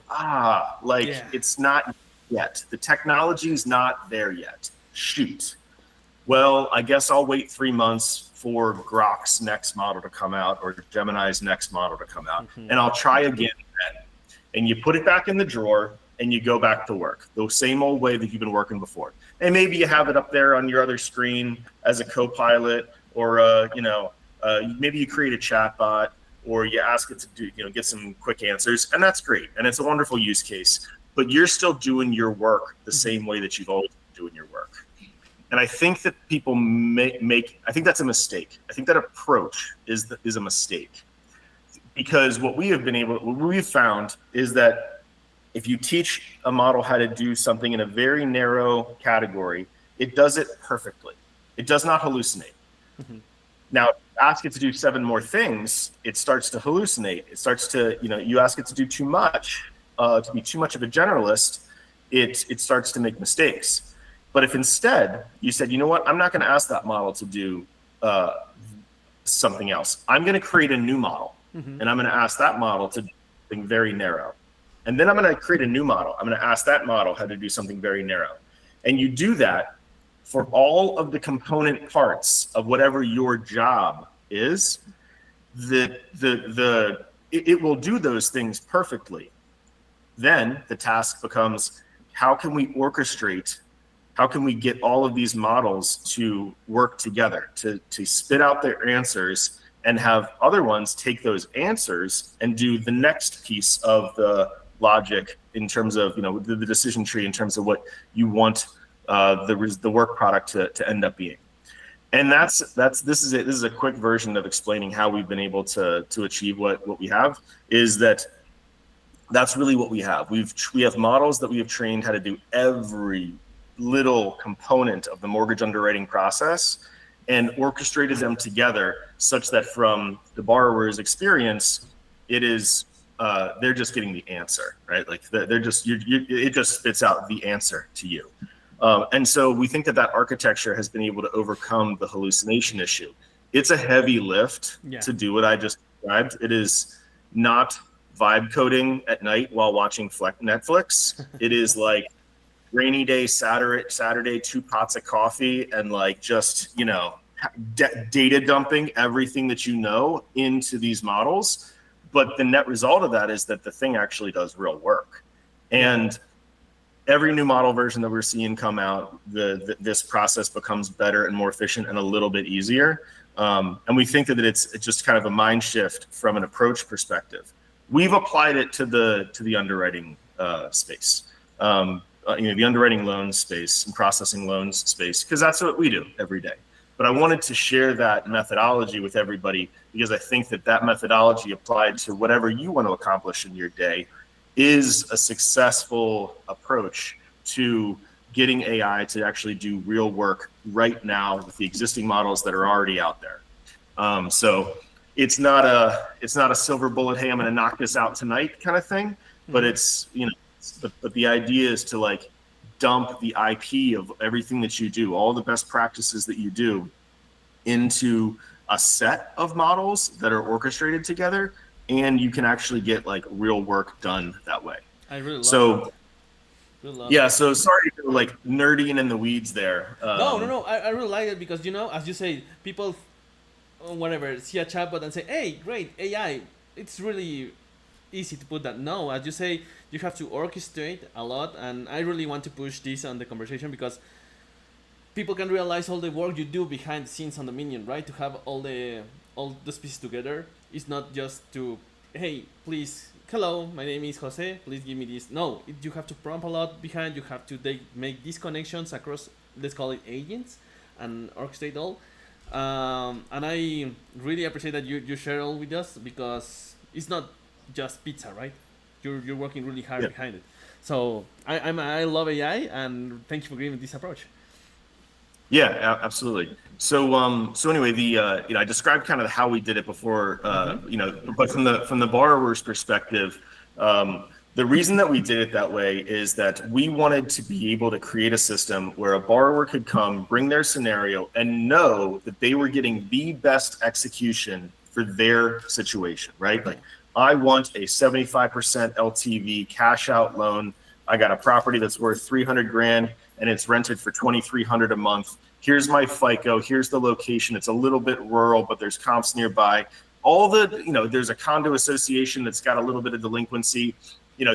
It's not yet. The technology is not there yet. Shoot. well, I guess I'll wait 3 months for Grok's next model to come out or Gemini's next model to come out, and I'll try again then. And you put it back in the drawer and you go back to work the same old way that you've been working before. And maybe you have it up there on your other screen as a co-pilot, or maybe you create a chat bot, or you ask it to do, get some quick answers, and that's great. And it's a wonderful use case, but you're still doing your work the same way that you've always been doing your work. And I think that people I think that's a mistake. I think that approach is a mistake, because what we've found is that if you teach a model how to do something in a very narrow category, it does it perfectly. It does not hallucinate. Now, ask it to do 7 more things, it starts to hallucinate. It starts to, you ask it to do too much, to be too much of a generalist, it starts to make mistakes. But if instead you said, you know what, I'm not going to ask that model to do something else. I'm going to create a new model, and I'm going to ask that model to do something very narrow. And then I'm going to create a new model. I'm going to ask that model how to do something very narrow. And you do that for all of the component parts of whatever your job is, it will do those things perfectly. Then the task becomes, how can we orchestrate, how can we get all of these models to work together, to spit out their answers, and have other ones take those answers and do the next piece of the logic in terms of, the decision tree in terms of what you want the work product to end up being. And this is a quick version of explaining how we've been able to achieve what we have. Is that's really what we have. We have models that we have trained how to do every little component of the mortgage underwriting process and orchestrated them together such that from the borrower's experience, it is they're just getting the answer, right? Like it just spits out the answer to you. And so we think that architecture has been able to overcome the hallucination issue. It's a heavy lift to do what I just described. It is not vibe coding at night while watching Netflix. It is like rainy day Saturday, 2 pots of coffee, and like just, data dumping everything that you know into these models. But the net result of that is that the thing actually does real work. And every new model version that we're seeing come out, this process becomes better and more efficient and a little bit easier. And we think that it's just kind of a mind shift from an approach perspective. We've applied it to the underwriting space, the underwriting loans space and processing loans space, because that's what we do every day. But I wanted to share that methodology with everybody because I think that methodology applied to whatever you want to accomplish in your day is a successful approach to getting AI to actually do real work right now with the existing models that are already out there. So it's not a silver bullet, hey, I'm going to knock this out tonight kind of thing, but it's, but the idea is to like dump the IP of everything that you do, all the best practices that you do into a set of models that are orchestrated together, and you can actually get like real work done that way. I really love so that. So sorry for like nerdying in the weeds there. No, I really like it because, as you say, people whatever see a chatbot and say, hey, great, AI, it's really easy to put that. No, as you say, you have to orchestrate a lot, and I really want to push this on the conversation because people can realize all the work you do behind the scenes on the Minion, right? To have all the pieces together. It's not just to, hey, please, hello, my name is Jose, please give me this. No, you have to prompt a lot behind. You have to make these connections across, let's call it agents, and orchestrate all. And I really appreciate that you share all with us because it's not just pizza, right? You're working really hard behind it. So I love AI, and thank you for giving this approach. Yeah, absolutely. So anyway, I described kind of how we did it before, but from the borrower's perspective, the reason that we did it that way is that we wanted to be able to create a system where a borrower could come, bring their scenario, and know that they were getting the best execution for their situation, right? Like, I want a 75% LTV cash out loan I got a property that's worth 300 grand and it's rented for 2,300 a month. Here's my FICO. Here's the location. It's a little bit rural, but there's comps nearby. All the, there's a condo association that's got a little bit of delinquency.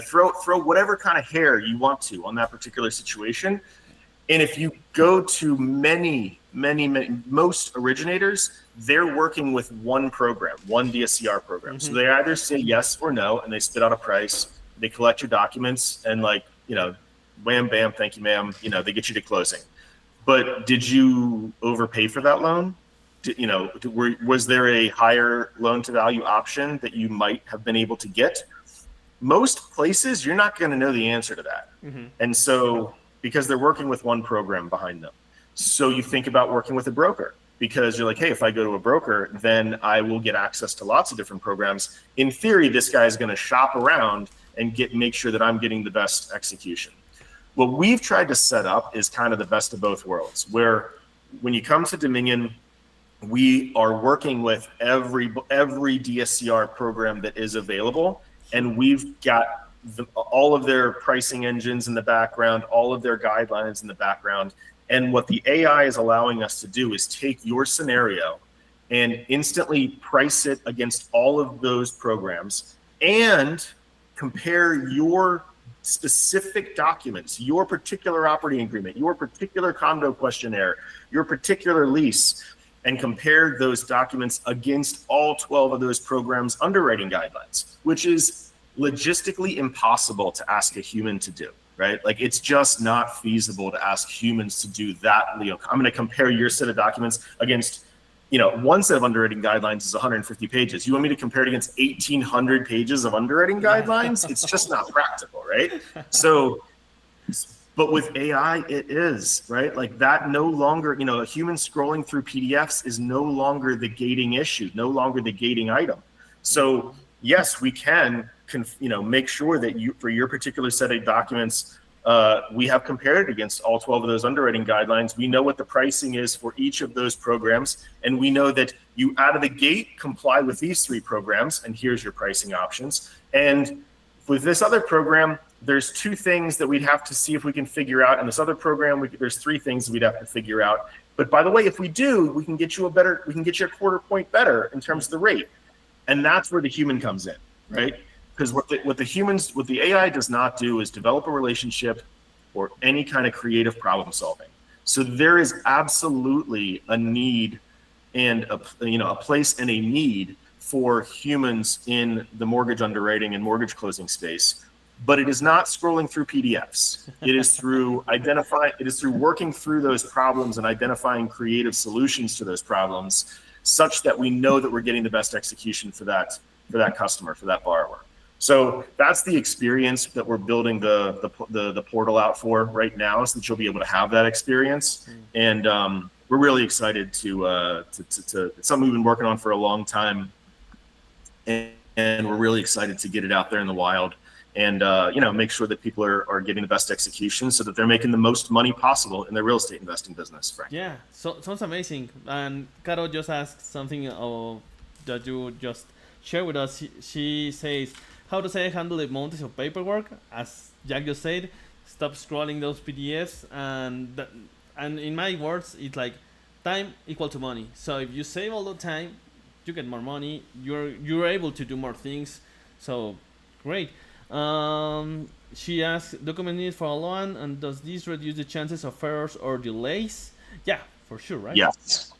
Throw whatever kind of hair you want to on that particular situation. And if you go to most originators, they're working with one program, one DSCR program. Mm-hmm. So they either say yes or no, and they spit out a price. They collect your documents, and wham, bam, thank you, ma'am. They get you to closing. But did you overpay for that loan? Was there a higher loan to value option that you might have been able to get? Most places, you're not going to know the answer to that. Mm-hmm. And so, because they're working with one program behind them. So you think about working with a broker, because you're like, hey, if I go to a broker, then I will get access to lots of different programs. In theory, this guy is going to shop around and make sure that I'm getting the best execution. What we've tried to set up is kind of the best of both worlds, where when you come to Dominion, we are working with every DSCR program that is available, and we've got all of their pricing engines in the background, all of their guidelines in the background. And what the AI is allowing us to do is take your scenario and instantly price it against all of those programs and compare your specific documents, your particular operating agreement, your particular condo questionnaire, your particular lease, and compare those documents against all 12 of those programs' underwriting guidelines, which is logistically impossible to ask a human to do, right? Like, it's just not feasible to ask humans to do that. I'm going to compare your set of documents against, one set of underwriting guidelines is 150 pages. You want me to compare it against 1,800 pages of underwriting guidelines? It's just not practical, right? So, but with AI, it is, right? Like, that no longer, a human scrolling through PDFs is no longer the gating issue, no longer the gating item. So yes, we can make sure that for your particular set of documents, we have compared it against all 12 of those underwriting guidelines. We know what the pricing is for each of those programs, and we know that you out of the gate comply with these 3 programs, and here's your pricing options. And with this other program, there's 2 things that we'd have to see if we can figure out. And this other program, there's 3 things we'd have to figure out. But by the way, if we do, we can get you a quarter point better in terms of the rate. And that's where the human comes in, right? Because what the AI does not do is develop a relationship or any kind of creative problem solving. So there is absolutely a need and a place and a need for humans in the mortgage underwriting and mortgage closing space. But it is not scrolling through PDFs. It is through working through those problems and identifying creative solutions to those problems, such that we know that we're getting the best execution for that customer, for that borrower. So that's the experience that we're building the portal out for right now, so that you'll be able to have that experience. And we're really excited to it's something we've been working on for a long time, and we're really excited to get it out there in the wild. And make sure that people are getting the best execution, so that they're making the most money possible in their real estate investing business. Frank. Yeah, so sounds amazing. And Caro just asked something that you just shared with us. She says, how does I handle the mountains of paperwork? As Jack just said, stop scrolling those PDFs. And in my words, it's like time equal to money. So if you save all the time, you get more money. You're able to do more things. So great. She asks, document needed for a loan, and does this reduce the chances of errors or delays? Yeah, for sure, right? Yes.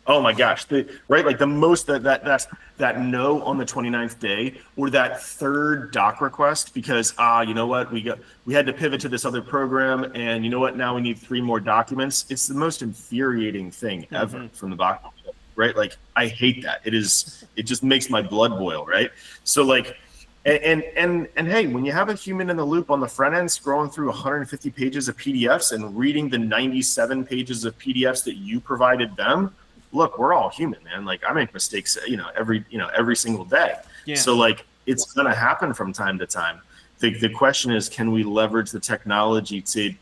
Oh my gosh, like the most that no on the 29th day, or that third doc request because you know what, we had to pivot to this other program, and you know what, now we need 3 more documents. It's the most infuriating thing ever from the doc, right? Like, I hate that. It just makes my blood boil, right? So like. And hey, when you have a human in the loop on the front end scrolling through 150 pages of PDFs and reading the 97 pages of PDFs that you provided them, look, we're all human, man. Like, I make mistakes, every single day. Yeah. So like, it's gonna happen from time to time. The question is, can we leverage the technology to,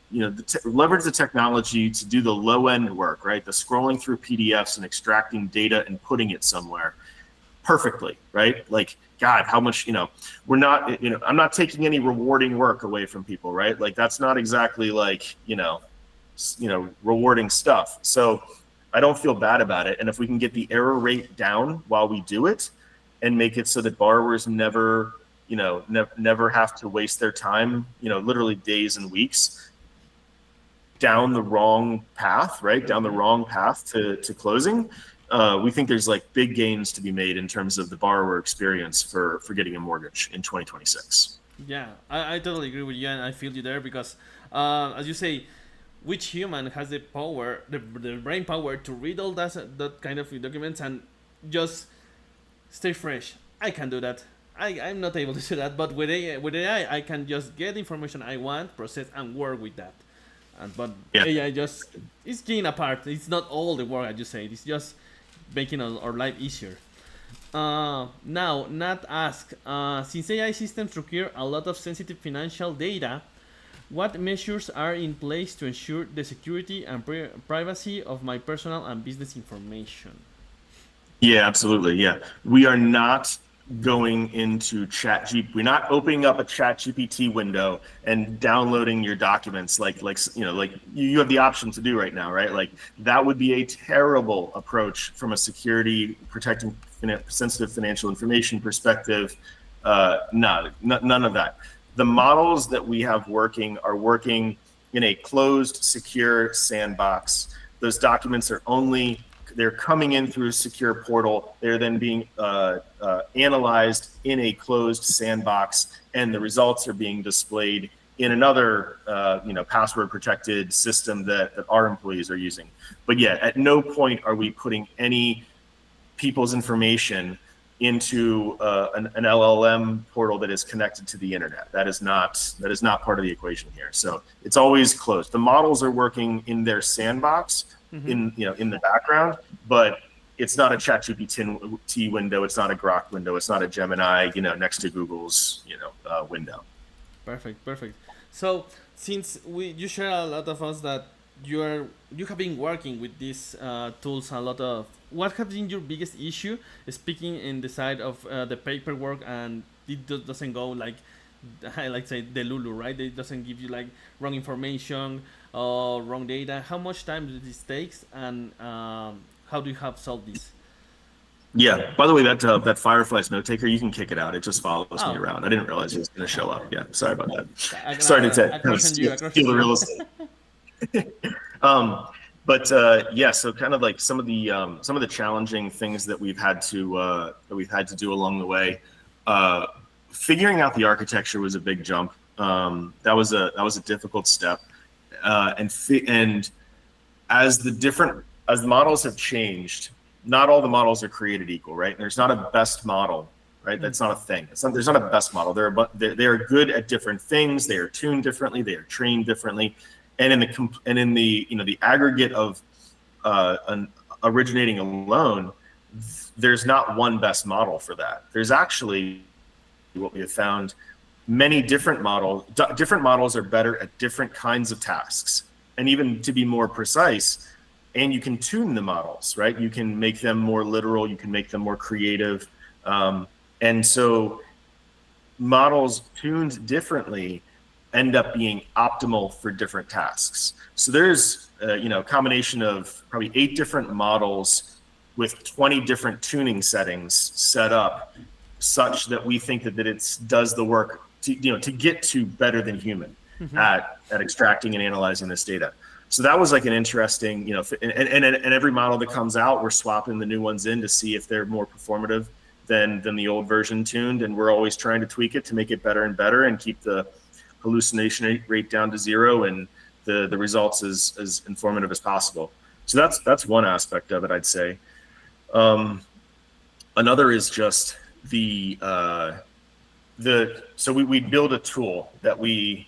leverage the technology to do the low end work, right? The scrolling through PDFs and extracting data and putting it somewhere. perfectly, right? Like, God, how much, we're not, I'm not taking any rewarding work away from people, right? Like, that's not exactly like, rewarding stuff. So I don't feel bad about it. And if we can get the error rate down while we do it and make it so that borrowers never, never have to waste their time, literally days and weeks down the wrong path, right? Down the wrong path to closing. We think there's like big gains to be made in terms of the borrower experience for getting a mortgage in 2026. Yeah, I totally agree with you, and I feel you there because, as you say, which human has the power, the brain power to read all that kind of documents and just stay fresh? I can do that. I'm not able to do that, but with AI, I can just get the information I want, process, and work with that. But Yeah. AI just is getting apart. It's not all the work, as you say. It's just making our life easier. Now, Nat asked, since AI systems require a lot of sensitive financial data, what measures are in place to ensure the security and privacy of my personal and business information? Yeah, absolutely. Yeah. We are not going into we're not opening up a ChatGPT window and downloading your documents like you have the option to do right now, right? Like, that would be a terrible approach from a security protecting sensitive financial information perspective. None of that. The models that we have working are working in a closed, secure sandbox. Those documents are they're coming in through a secure portal. They're then being analyzed in a closed sandbox, and the results are being displayed in another, password protected system that our employees are using. But yeah, at no point are we putting any people's information into an LLM portal that is connected to the internet. That is not part of the equation here. So it's always closed. The models are working in their sandbox, in the background, but it's not a ChatGPT window. It's not a Grok window. It's not a Gemini, next to Google's, window. Perfect. So since you share a lot of us that you have been working with these tools a lot of, what has been your biggest issue speaking in the side of the paperwork, and it doesn't go like I like to say the Lulu, right? It doesn't give you like wrong information or wrong data. How much time does this takes, and how do you have solved this? Yeah. By the way, that Fireflies note taker, you can kick it out. It just follows me around. I didn't realize it was going to show up. Yeah. Sorry about that. Sorry to steal the real estate. Yeah. So kind of like some of the challenging things that we've had to do along the way. Figuring out the architecture was a big jump. That was a difficult step. And as the models have changed, not all the models are created equal, right? There's not a best model, right? That's not a thing. There's not a best model. They are good at different things. They are tuned differently. They are trained differently. And in the aggregate of originating alone, there's not one best model for that. There's actually, what we have found, many different models. Different models are better at different kinds of tasks. And even to be more precise, and you can tune the models, right? You can make them more literal. You can make them more creative. And so models tuned differently end up being optimal for different tasks. So there's a combination of probably 8 different models with 20 different tuning settings set up such that we think that it does the work to get to better than human at extracting and analyzing this data. So that was like an interesting, and every model that comes out, we're swapping the new ones in to see if they're more performative than the old version tuned. And we're always trying to tweak it to make it better and better and keep the hallucination rate down to 0 and the results as informative as possible. So that's one aspect of it, I'd say. Another is just so we build a tool that we're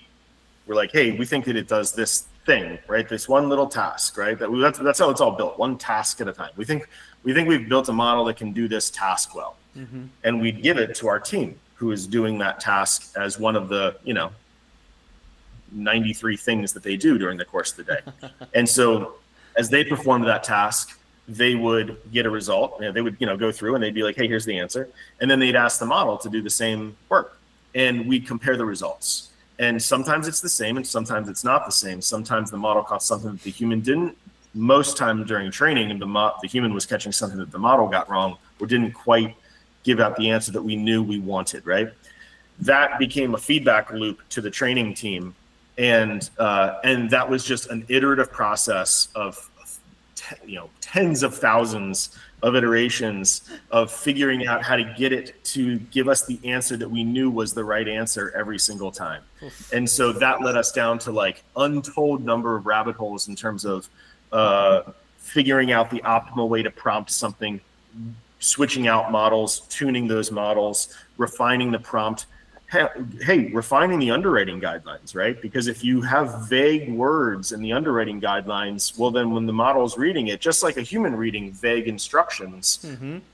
like, hey, we think that it does this thing, right? This one little task, right? That's how it's all built, one task at a time. We think we've built a model that can do this task well, and we give it to our team who is doing that task as one of the 93 things that they do during the course of the day. And so as they perform that task, they would get a result. They would, go through and they'd be like, hey, here's the answer. And then they'd ask the model to do the same work. And we'd compare the results. And sometimes it's the same and sometimes it's not the same. Sometimes the model caught something that the human didn't. Most time during training, and the human was catching something that the model got wrong or didn't quite give out the answer that we knew we wanted, right? That became a feedback loop to the training team. And that was just an iterative process of tens of thousands of iterations of figuring out how to get it to give us the answer that we knew was the right answer every single time. And so that led us down to like untold number of rabbit holes in terms of figuring out the optimal way to prompt something, switching out models, tuning those models, refining the prompt. Hey, refining the underwriting guidelines, right? Because if you have vague words in the underwriting guidelines, well, then when the model is reading it, just like a human reading vague instructions,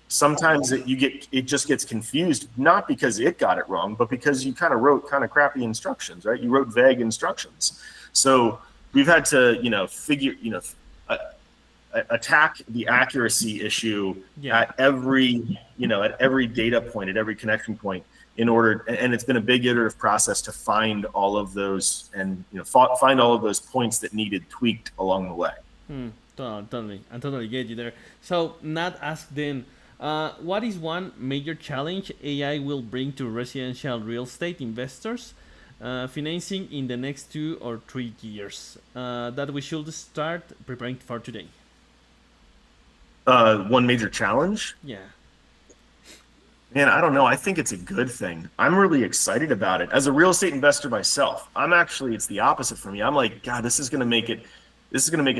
sometimes it just gets confused, not because it got it wrong, but because you kind of wrote kind of crappy instructions, right? You wrote vague instructions. So we've had to, attack the accuracy issue at every data point, at every connection point. And it's been a big iterative process to find all of those and find all of those points that needed tweaked along the way. Totally, I totally get you there. So Nat asked then, what is one major challenge AI will bring to residential real estate investors financing in the next 2 or 3 years that we should start preparing for today? One major challenge? Yeah. Man, I don't know. I think it's a good thing. I'm really excited about it. As a real estate investor myself, it's the opposite for me. I'm like, God, this is going to make it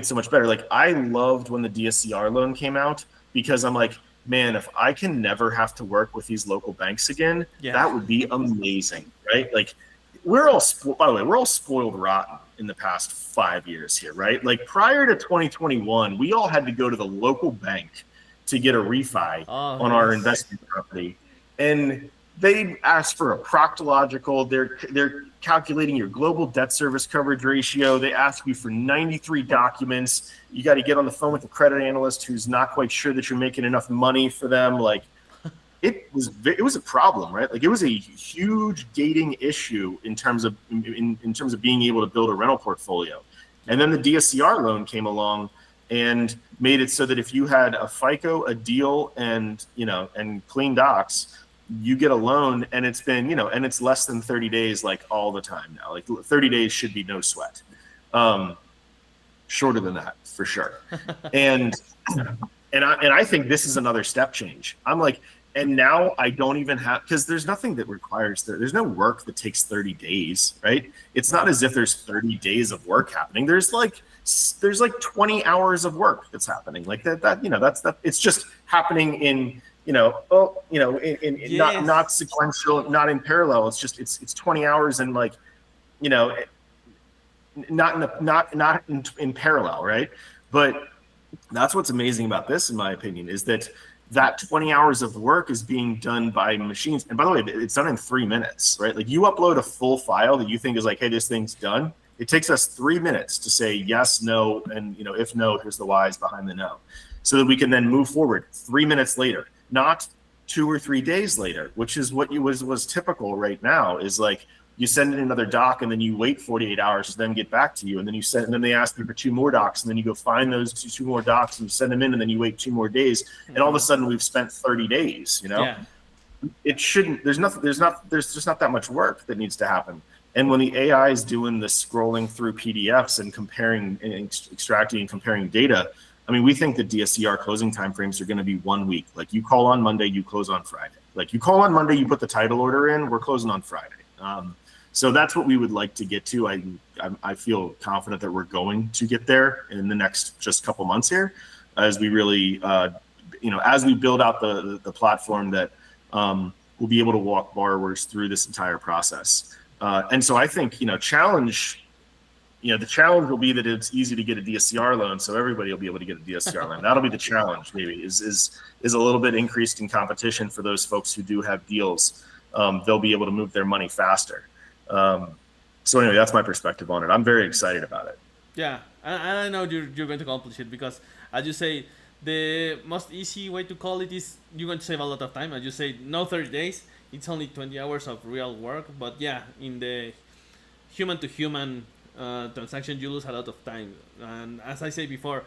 so much better. Like, I loved when the DSCR loan came out because I'm like, man, if I can never have to work with these local banks again, that would be amazing, right? Like, by the way, we're all spoiled rotten in the past 5 years here, right? Like, prior to 2021, we all had to go to the local bank to get a refi on our investment property. And they ask for a proctological, they're calculating your global debt service coverage ratio. They ask you for 93 documents. You got to get on the phone with the credit analyst who's not quite sure that you're making enough money for them. Like, it was a problem, right? Like, it was a huge gating issue in terms of being able to build a rental portfolio. And then the DSCR loan came along and made it so that if you had a FICO, a deal, and clean docs, you get a loan, and it's been, and it's less than 30 days, like all the time now. Like 30 days should be no sweat. Shorter than that for sure. And I think this is another step change. I'm like, and now I don't even have, because there's nothing that requires, there's no work that takes 30 days, right? It's not as if there's 30 days of work happening. There's like 20 hours of work that's happening. Like that it's just happening in, not sequential, not in parallel. It's just, it's 20 hours and like, not in parallel, right? But that's what's amazing about this, in my opinion, is that 20 hours of work is being done by machines. And by the way, it's done in 3 minutes, right? Like, you upload a full file that you think is like, hey, this thing's done. It takes us 3 minutes to say yes, no, and if no, here's the whys behind the no, so that we can then move forward 3 minutes later, not 2 or 3 days later, which is what was typical right now. Is like, you send in another doc and then you wait 48 hours to then get back to you, and then they ask you for 2 more docs, and then you go find those two more docs and you send them in, and then you wait 2 more days, and all of a sudden we've spent 30 days. It shouldn't. There's just not that much work that needs to happen. And when the AI is doing the scrolling through PDFs and comparing and extracting and comparing data, I mean, we think that DSCR closing timeframes are going to be 1 week. Like, you call on Monday, you close on Friday. Like, you call on Monday, you put the title order in, we're closing on Friday. So that's what we would like to get to. I feel confident that we're going to get there in the next just couple months here, as we really, as we build out the platform that will be able to walk borrowers through this entire process. And so I think, the challenge will be that it's easy to get a DSCR loan, so everybody will be able to get a DSCR loan. That'll be the challenge, maybe, is a little bit increased in competition for those folks who do have deals. They'll be able to move their money faster. So anyway, that's my perspective on it. I'm very excited about it. Yeah, I know you're going to accomplish it, because, as you say, the most easy way to call it is you're going to save a lot of time. As you say, no 30 days. It's only 20 hours of real work. But yeah, in the human to human transaction, you lose a lot of time. And as I said before,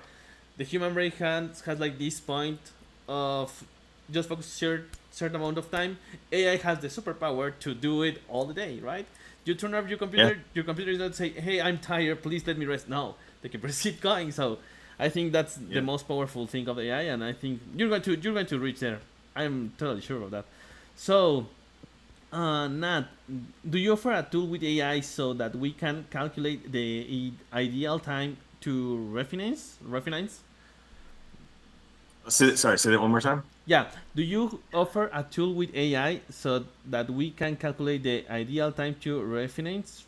the human brain has like this point of just focus certain amount of time. AI has the superpower to do it all the day, right? You turn off your computer, your computer is not say, "Hey, I'm tired, please let me rest." No, they can proceed going. So I think that's the most powerful thing of AI, and I think you're going to reach there. I'm totally sure of that. So, Nat, do you offer a tool with AI so that we can calculate the ideal time to refinance? Sorry, say that one more time. Yeah. Do you offer a tool with AI so that we can calculate the ideal time to refinance?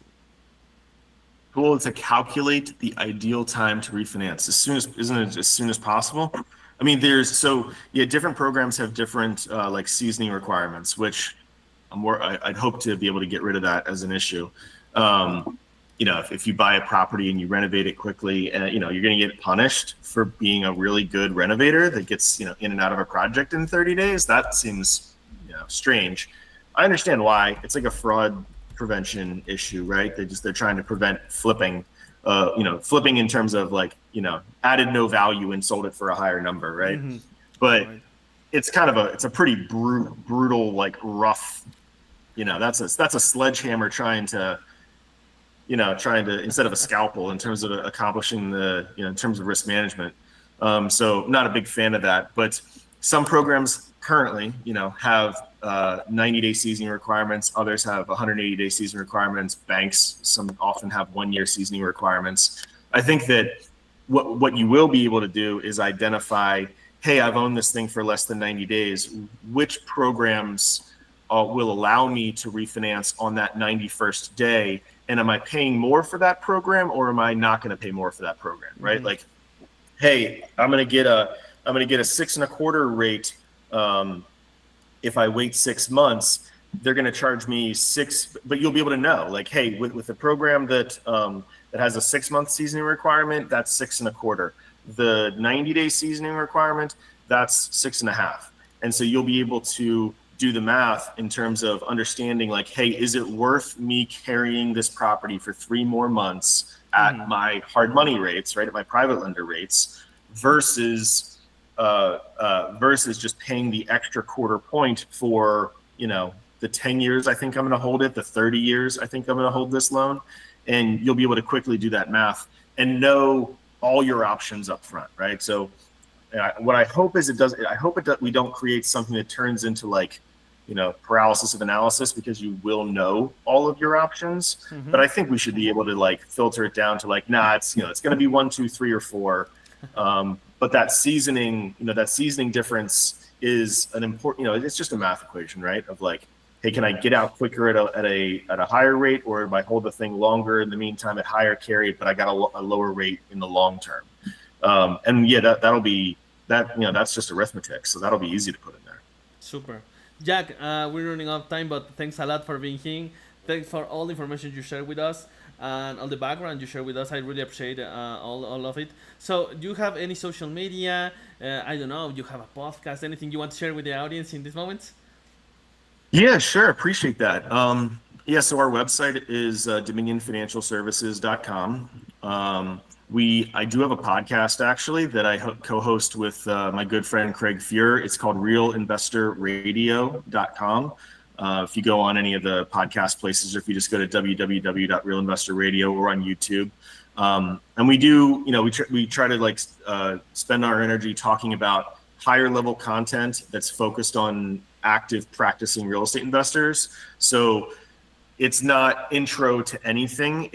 Tool to calculate the ideal time to refinance isn't it as soon as possible? I mean, different programs have different like seasoning requirements, which I'd hope to be able to get rid of that as an issue. If you buy a property and you renovate it quickly, and you're going to get punished for being a really good renovator that gets in and out of a project in 30 days. That seems strange. I understand why. It's like a fraud prevention issue, right? They're trying to prevent flipping. Flipping in terms of added no value and sold it for a higher number, right? Mm-hmm. But right. It's a pretty brutal, like rough. That's a sledgehammer trying to instead of a scalpel in terms of accomplishing in terms of risk management. So not a big fan of that, but some programs currently, have 90-day seasoning requirements. Others have 180-day seasoning requirements. Banks, some often have 1-year seasoning requirements. I think that what you will be able to do is identify, hey, I've owned this thing for less than 90 days. Which programs will allow me to refinance on that 91st day? And am I paying more for that program, or am I not going to pay more for that program? Right? Mm-hmm. Like, hey, I'm going to get a 6.25% rate. If I wait 6 months, they're going to charge me 6, but you'll be able to know, like, hey, with a program that has a 6-month seasoning requirement, that's 6.25. The 90-day seasoning requirement, that's 6.5. And so you'll be able to do the math in terms of understanding, like, hey, is it worth me carrying this property for 3 more months at my hard money rates, right, at my private lender rates, versus just paying the extra quarter point for the 10 years I think I'm going to hold it, the 30 years I think I'm going to hold this loan. And you'll be able to quickly do that math and know all your options up front, right? So what I hope is we don't create something that turns into paralysis of analysis, because you will know all of your options. Mm-hmm. But I think we should be able to filter it down to nah, it's going to be 1, 2, 3, or 4. But that seasoning difference is an important, it's just a math equation, right? Of hey, can I get out quicker at a higher rate, or if I hold the thing longer in the meantime at higher carry, but I got a lower rate in the long term. And yeah, that's just arithmetic, so that'll be easy to put in there. Super. Jack, we're running out of time, but thanks a lot for being here. Thanks for all the information you shared with us and all the background you shared with us. I really appreciate all of it. So do you have any social media? I don't know, you have a podcast, anything you want to share with the audience in this moment? Yeah, sure. Appreciate that. So our website is dominionfinancialservices.com. I do have a podcast actually that I co-host with my good friend Craig Fuhr. It's called realinvestorradio.com. If you go on any of the podcast places, or if you just go to www.realinvestorradio, or on YouTube. And we do, we try to spend our energy talking about higher level content that's focused on active practicing real estate investors. So it's not intro to anything.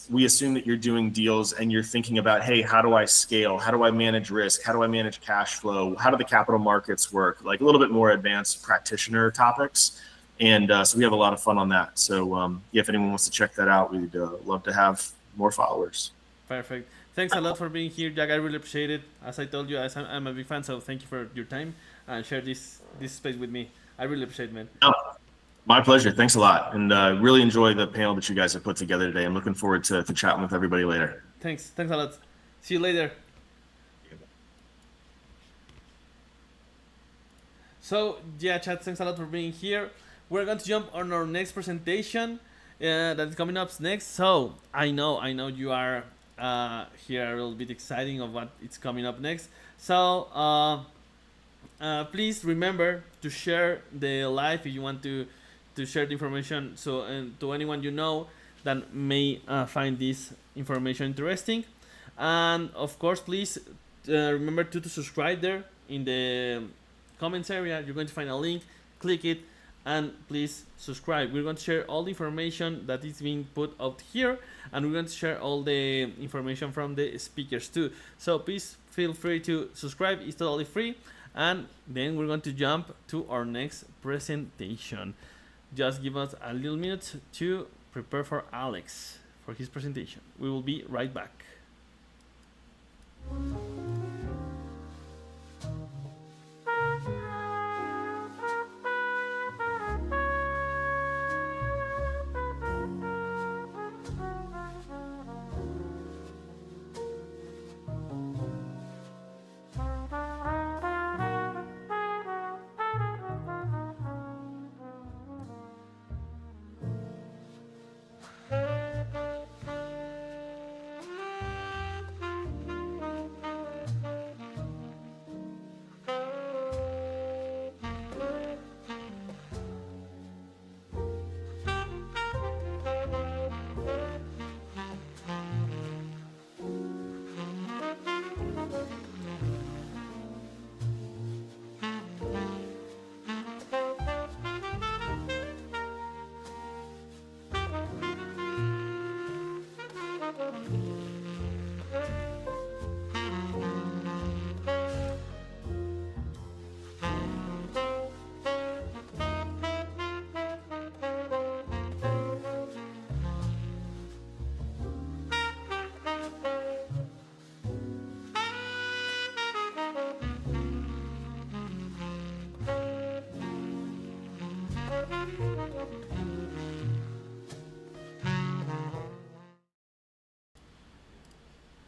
We assume that you're doing deals and you're thinking about, hey, how do I scale? How do I manage risk? How do I manage cash flow? How do the capital markets work? A little bit more advanced practitioner topics. And so we have a lot of fun on that. So if anyone wants to check that out, we'd love to have more followers. Perfect. Thanks a lot for being here, Jack. I really appreciate it. As I told you, I'm a big fan, so thank you for your time and share this space with me. I really appreciate it, man. Oh, my pleasure. Thanks a lot. And really enjoy the panel that you guys have put together today. I'm looking forward to chatting with everybody later. Thanks a lot. See you later. So yeah, chat, thanks a lot for being here. We're going to jump on our next presentation that is coming up next. So I know you are here a little bit exciting of what is coming up next. So please remember to share the live if you want to share the information so to anyone you know that may find this information interesting. And of course, please remember to subscribe there in the comments area. You're going to find a link, click it, and please subscribe. We're going to share all the information that is being put out here, and we're going to share all the information from the speakers too. So please feel free to subscribe. It's totally free. And then we're going to jump to our next presentation. Just give us a little minute to prepare for Alex for his presentation. We will be right back.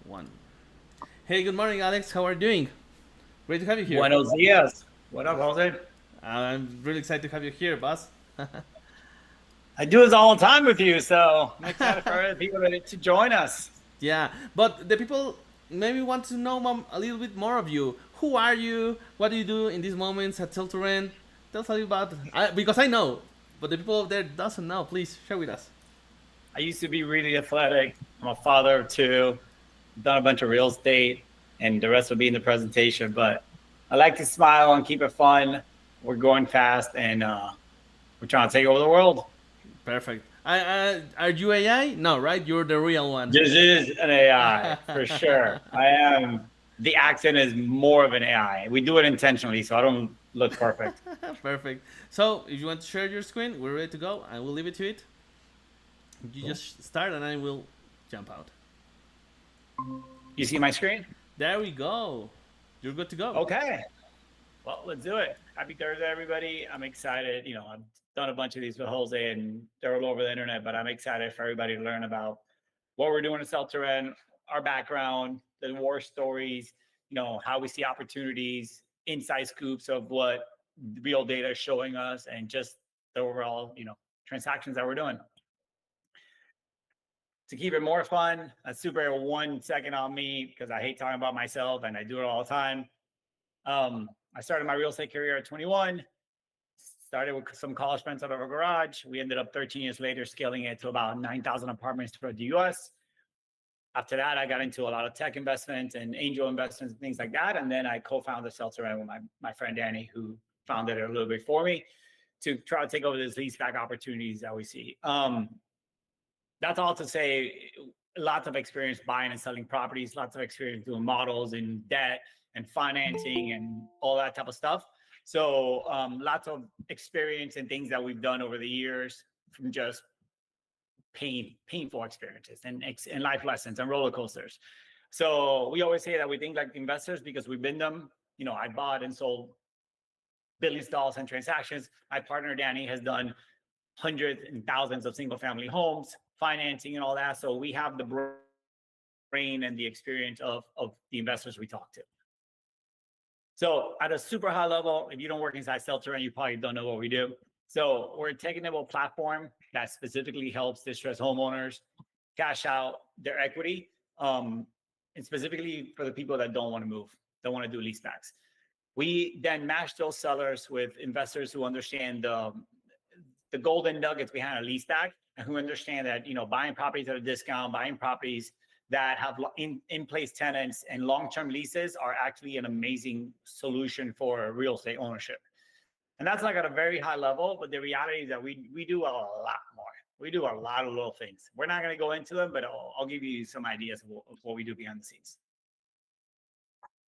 One. Hey, good morning, Alex. How are you doing? Great to have you here. Buenos dias. What up, Jose? I'm really excited to have you here, boss. I do this all the time with you, so I'm excited for other people to join us. Yeah, but the people maybe want to know a little bit more of you. Who are you? What do you do in these moments at Sell to Rent? Tell us a little about because I know, but the people out there doesn't know. Please share with us. I used to be really athletic. I'm a father of two. Done a bunch of real estate, and the rest will be in the presentation. But I like to smile and keep it fun. We're going fast, and we're trying to take over the world. Perfect. Are you AI? No, right? You're the real one. This is an AI for sure. I am. The accent is more of an AI. We do it intentionally, so I don't look perfect. Perfect. So if you want to share your screen, we're ready to go. I will leave it to it. You just start, and I will jump out. You see my screen? There we go. You're good to go. Okay. Well, let's do it. Happy Thursday, everybody. I'm excited. You know, I've done a bunch of these with Jose, and they're all over the internet, but I'm excited for everybody to learn about what we're doing at Sell to Rent, our background, the war stories, you know, how we see opportunities, inside scoops of what real data is showing us, and just the overall, you know, transactions that we're doing. To keep it more fun, a super 1 second on me because I hate talking about myself and I do it all the time. I started my real estate career at 21, started with some college friends out of a garage. We ended up 13 years later scaling it to about 9,000 apartments throughout the US. After that, I got into a lot of tech investments and angel investments and things like that. And then I co-founded Sale to Rent with my friend Danny, who founded it a little bit for me to try to take over these leaseback opportunities that we see. That's all to say, lots of experience buying and selling properties, lots of experience doing models and debt and financing and all that type of stuff. So lots of experience and things that we've done over the years, from just painful experiences and life lessons and roller coasters. So we always say that we think like investors because we've been them. You know, I bought and sold billions of dollars in transactions. My partner Danny has done hundreds and thousands of single family homes, financing and all that. So we have the brain and the experience of the investors we talk to. So at a super high level, if you don't work inside sell-to-rent, you probably don't know what we do. So we're a tech-enabled platform that specifically helps distressed homeowners cash out their equity, and specifically for the people that don't want to move, don't want to do leasebacks. We then match those sellers with investors who understand the golden nuggets behind a leaseback, and who understand that, you know, buying properties at a discount, buying properties that have in-place tenants and long-term leases are actually an amazing solution for real estate ownership. And that's like at a very high level, but the reality is that we do a lot more. We do a lot of little things. We're not going to go into them, but I'll give you some ideas of what we do behind the scenes.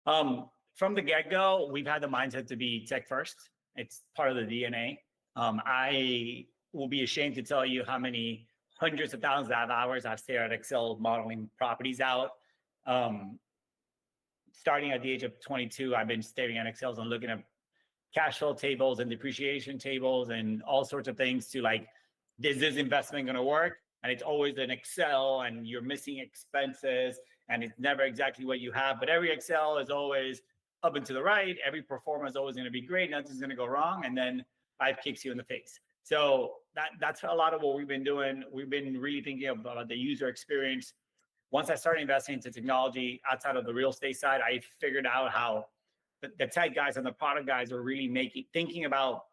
From the get-go, we've had the mindset to be tech first. It's part of the DNA. I will be ashamed to tell you how many hundreds of thousands of hours I've stared at Excel modeling properties out. Starting at the age of 22, I've been staring at Excels and looking at cash flow tables and depreciation tables and all sorts of things to like, is this investment going to work? And it's always an Excel and you're missing expenses and it's never exactly what you have. But every Excel is always up and to the right. Every performance is always going to be great. Nothing's going to go wrong. And then life kicks you in the face. So that's a lot of what we've been doing. We've been really thinking about the user experience. Once I started investing into technology outside of the real estate side, I figured out how the tech guys and the product guys are really thinking about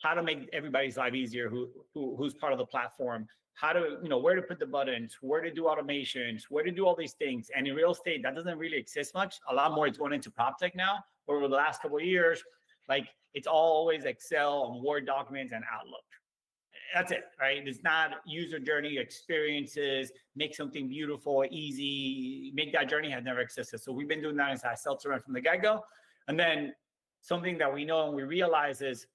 how to make everybody's life easier who's part of the platform, how to, you know, where to put the buttons, where to do automations, where to do all these things. And in real estate, that doesn't really exist much. A lot more is going into prop tech now. Over the last couple of years, like it's always Excel and Word documents and Outlook. That's it, right? It's not user journey experiences, make something beautiful, easy, make that journey has never existed. So we've been doing that inside sell-to-rent from the get-go. And then something that we know and we realize is,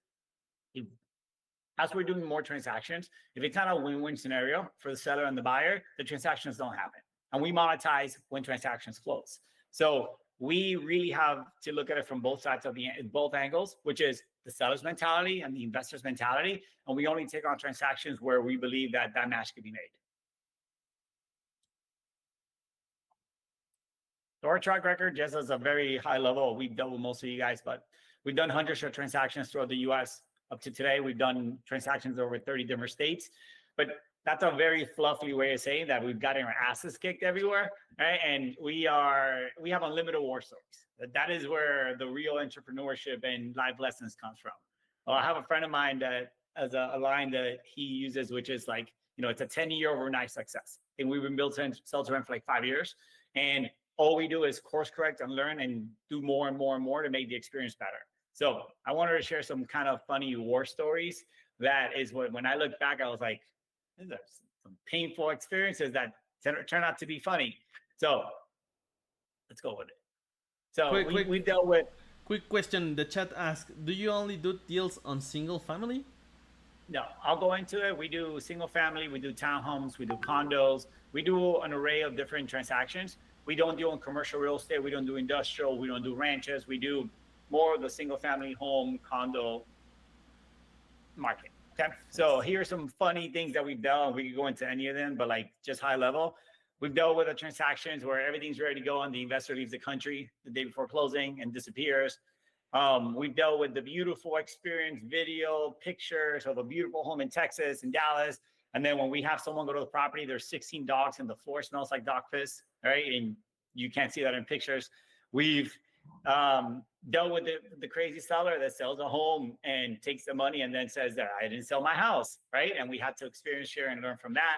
as we're doing more transactions, if it's not a win-win scenario for the seller and the buyer, the transactions don't happen. And we monetize when transactions close. So we really have to look at it from both sides of both angles, which is the seller's mentality and the investor's mentality. And we only take on transactions where we believe that that match could be made. So our track record, just as a very high level, we've dealt with most of you guys, but we've done hundreds of transactions throughout the US. Up to today, we've done transactions over 30 different states, but that's a very fluffy way of saying that we've gotten our asses kicked everywhere, right? And we have unlimited war stories. That is where the real entrepreneurship and life lessons comes from. Well, I have a friend of mine that has a line that he uses, which is like, you know, it's a 10-year overnight success. And we've been building sell-to-rent for like 5 years. And all we do is course correct and learn and do more and more and more to make the experience better. So I wanted to share some kind of funny war stories. That is what, when I look back, I was like, these are some painful experiences that turn out to be funny. So let's go with it. So we dealt with. Quick question. The chat asks, do you only do deals on single family? No, I'll go into it. We do single family, we do townhomes, we do condos. We do an array of different transactions. We don't deal in commercial real estate. We don't do industrial. We don't do ranches. We do more of the single family home condo market. Okay. So here's some funny things that we've done. We could go into any of them, but like just high level, we've dealt with the transactions where everything's ready to go and the investor leaves the country the day before closing and disappears. We've dealt with the beautiful experience, video, pictures of a beautiful home in Texas and Dallas. And then when we have someone go to the property, there's 16 dogs and the floor smells like dog piss, right? And you can't see that in pictures. We've dealt with the crazy seller that sells a home and takes the money and then says that I didn't sell my house, right? And we had to experience, share, and learn from that.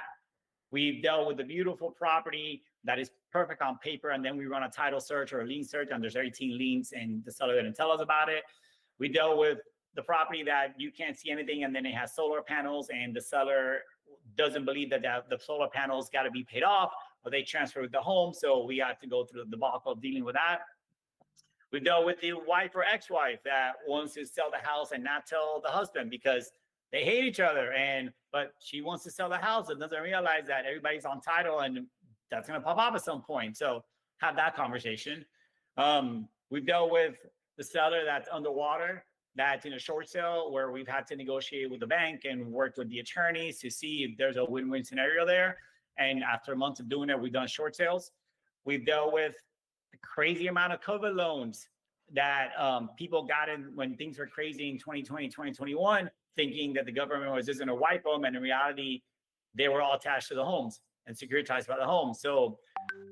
We've dealt with the beautiful property that is perfect on paper, and then we run a title search or a lien search, and there's 18 liens, and the seller didn't tell us about it. We dealt with the property that you can't see anything, and then it has solar panels, and the seller doesn't believe that the solar panels got to be paid off, or they transferred the home, so we had to go through the debacle of dealing with that. We've dealt with the wife or ex-wife that wants to sell the house and not tell the husband because they hate each other, but she wants to sell the house and doesn't realize that everybody's on title and that's going to pop up at some point. So have that conversation. We've dealt with the seller that's underwater, that's in a short sale where we've had to negotiate with the bank and work with the attorneys to see if there's a win-win scenario there. And after months of doing it, we've done short sales. We've dealt with a crazy amount of COVID loans that people got in when things were crazy in 2020, 2021, thinking that the government was just going to wipe them. And in reality, they were all attached to the homes and securitized by the home. So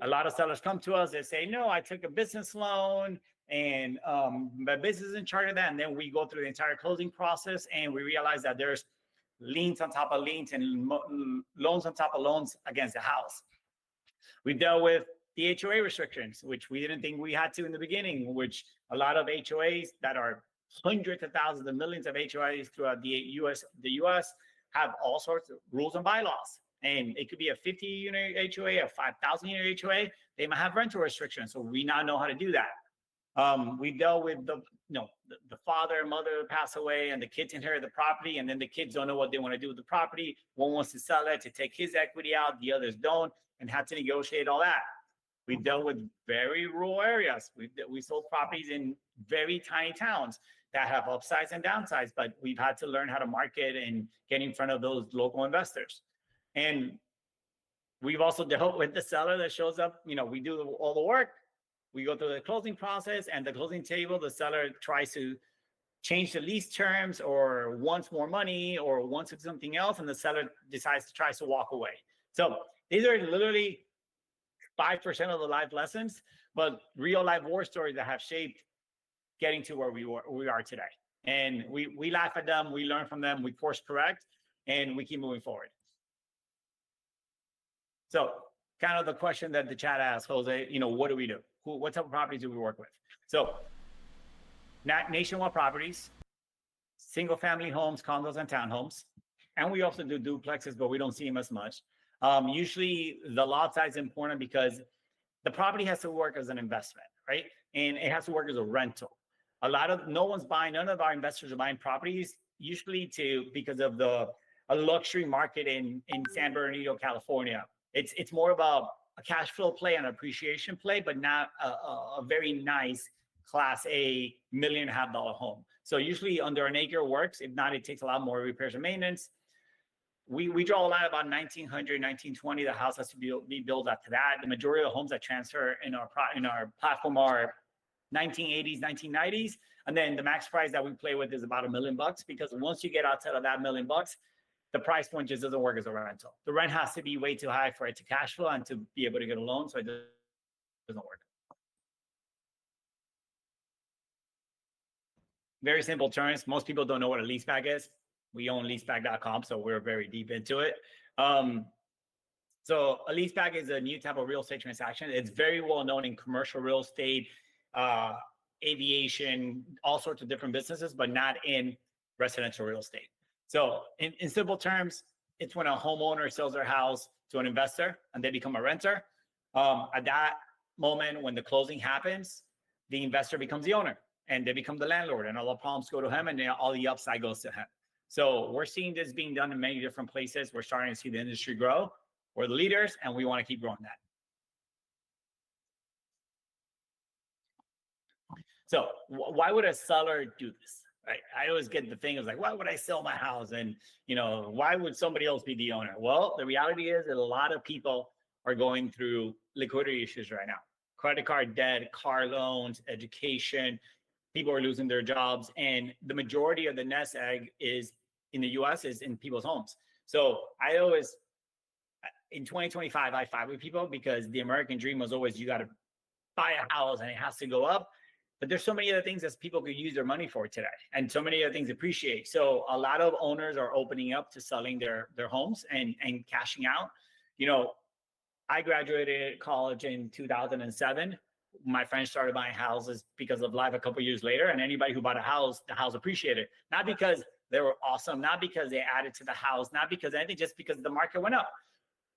a lot of sellers come to us and say, no, I took a business loan and my business is in charge of that. And then we go through the entire closing process and we realize that there's liens on top of liens and loans on top of loans against the house. We dealt with the HOA restrictions, which we didn't think we had to in the beginning, which a lot of HOAs that are hundreds of thousands and millions of HOAs throughout the US have all sorts of rules and bylaws. And it could be a 50 unit HOA, a 5,000 unit HOA. They might have rental restrictions. So we now know how to do that. We dealt with the father and mother pass away and the kids inherit the property. And then the kids don't know what they want to do with the property. One wants to sell it to take his equity out. The others don't, and have to negotiate all that. We dealt with very rural areas. We sold properties in very tiny towns that have upsides and downsides, but we've had to learn how to market and get in front of those local investors. And we've also dealt with the seller that shows up. We do all the work. We go through the closing process, and the closing table, the seller tries to change the lease terms or wants more money or wants something else, and the seller tries to walk away. So these are literally 5% of the life lessons, but real life war stories that have shaped getting to where we are today. And we laugh at them, we learn from them, we course correct, and we keep moving forward. So kind of the question that the chat asked, Jose, what do we do? What type of properties do we work with? So nationwide properties, single family homes, condos, and townhomes. And we also do duplexes, but we don't see them as much. Usually the lot size is important because the property has to work as an investment, right? And it has to work as a rental. None of our investors are buying properties usually because of a luxury market in San Bernardino, California. It's more about a cash flow play and appreciation play, but not a very nice class A $1.5 million home. So usually under an acre works. If not, it takes a lot more repairs and maintenance. We draw a line about 1900, 1920. The house has to be built after that. The majority of the homes that transfer in our platform are 1980s, 1990s. And then the max price that we play with is about $1 million, because once you get outside of that $1 million, the price point just doesn't work as a rental. The rent has to be way too high for it to cash flow and to be able to get a loan. So it doesn't work. Very simple terms. Most people don't know what a leaseback is. We own leaseback.com, so we're very deep into it. So a leaseback is a new type of real estate transaction. It's very well known in commercial real estate, aviation, all sorts of different businesses, but not in residential real estate. So in simple terms, it's when a homeowner sells their house to an investor and they become a renter. At that moment, when the closing happens, the investor becomes the owner and they become the landlord, and all the problems go to him and all the upside goes to him. So we're seeing this being done in many different places. We're starting to see the industry grow. We're the leaders, and we want to keep growing that. So why would a seller do this? Right? I always get the thing of like, why would I sell my house? And, why would somebody else be the owner? Well, the reality is that a lot of people are going through liquidity issues right now. Credit card debt, car loans, education. People are losing their jobs. And the majority of the nest egg in the US is in people's homes. So I always, in 2025, I fight with people because the American dream was always, you got to buy a house and it has to go up. But there's so many other things that people could use their money for today, and so many other things appreciate. So a lot of owners are opening up to selling their homes and cashing out. I graduated college in 2007. My friends started buying houses because of life a couple of years later, and anybody who bought a house, the house appreciated. Not because they were awesome, not because they added to the house, not because anything, just because the market went up.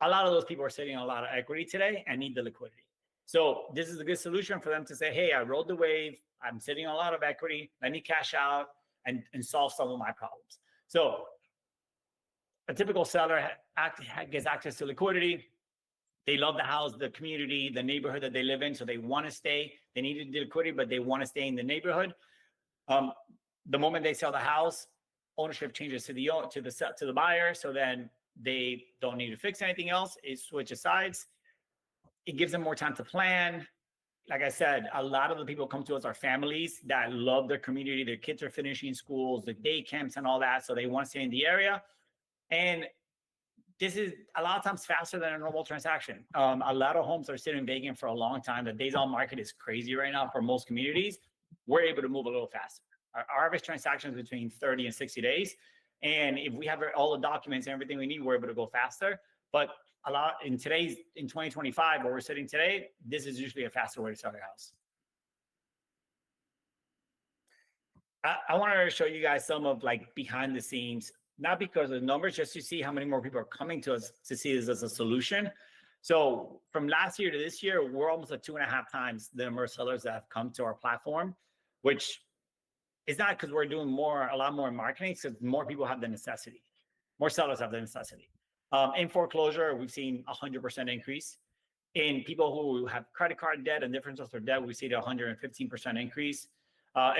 A lot of those people are sitting on a lot of equity today and need the liquidity. So this is a good solution for them to say, hey, I rode the wave. I'm sitting on a lot of equity. Let me cash out and solve some of my problems. So a typical seller gets access to liquidity. They love the house, the community, the neighborhood that they live in. So they want to stay. They need the liquidity, but they want to stay in the neighborhood. The moment they sell the house, ownership changes to the buyer. So then they don't need to fix anything else. It switches sides. It gives them more time to plan. like I said, a lot of the people come to us are families that love their community. Their kids are finishing schools, the day camps and all that. So they want to stay in the area. And this is a lot of times faster than a normal transaction. A lot of homes are sitting vacant for a long time. The days on market is crazy right now for most communities. We're able to move a little faster. Our average transaction is between 30 and 60 days. And if we have all the documents and everything we need, we're able to go faster. But a lot in 2025, where we're sitting today, this is usually a faster way to sell your house. I wanted to show you guys some of like behind the scenes, not because of the numbers, just to see how many more people are coming to us to see this as a solution. So from last year to this year, we're almost at 2.5 times the number of sellers that have come to our platform, which is not because we're doing a lot more marketing, because more people have the necessity. More sellers have the necessity. In foreclosure, we've seen 100% increase. In people who have credit card debt and different sorts of debt, we see a 115% increase.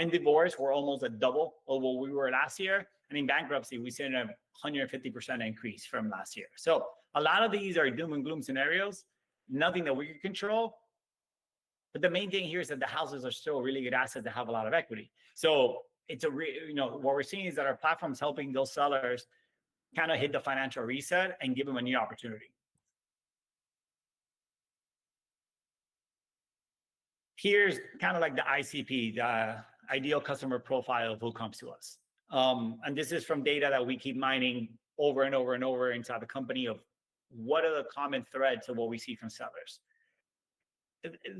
In divorce, we're almost at double of what we were last year. And in bankruptcy, we see a 150% increase from last year. So a lot of these are doom and gloom scenarios, nothing that we can control. But the main thing here is that the houses are still really good assets that have a lot of equity. So it's what we're seeing is that our platform is helping those sellers kind of hit the financial reset and give them a new opportunity. Here's kind of like the ICP, the ideal customer profile of who comes to us. And this is from data that we keep mining over and over and over inside the company of what are the common threads of what we see from sellers.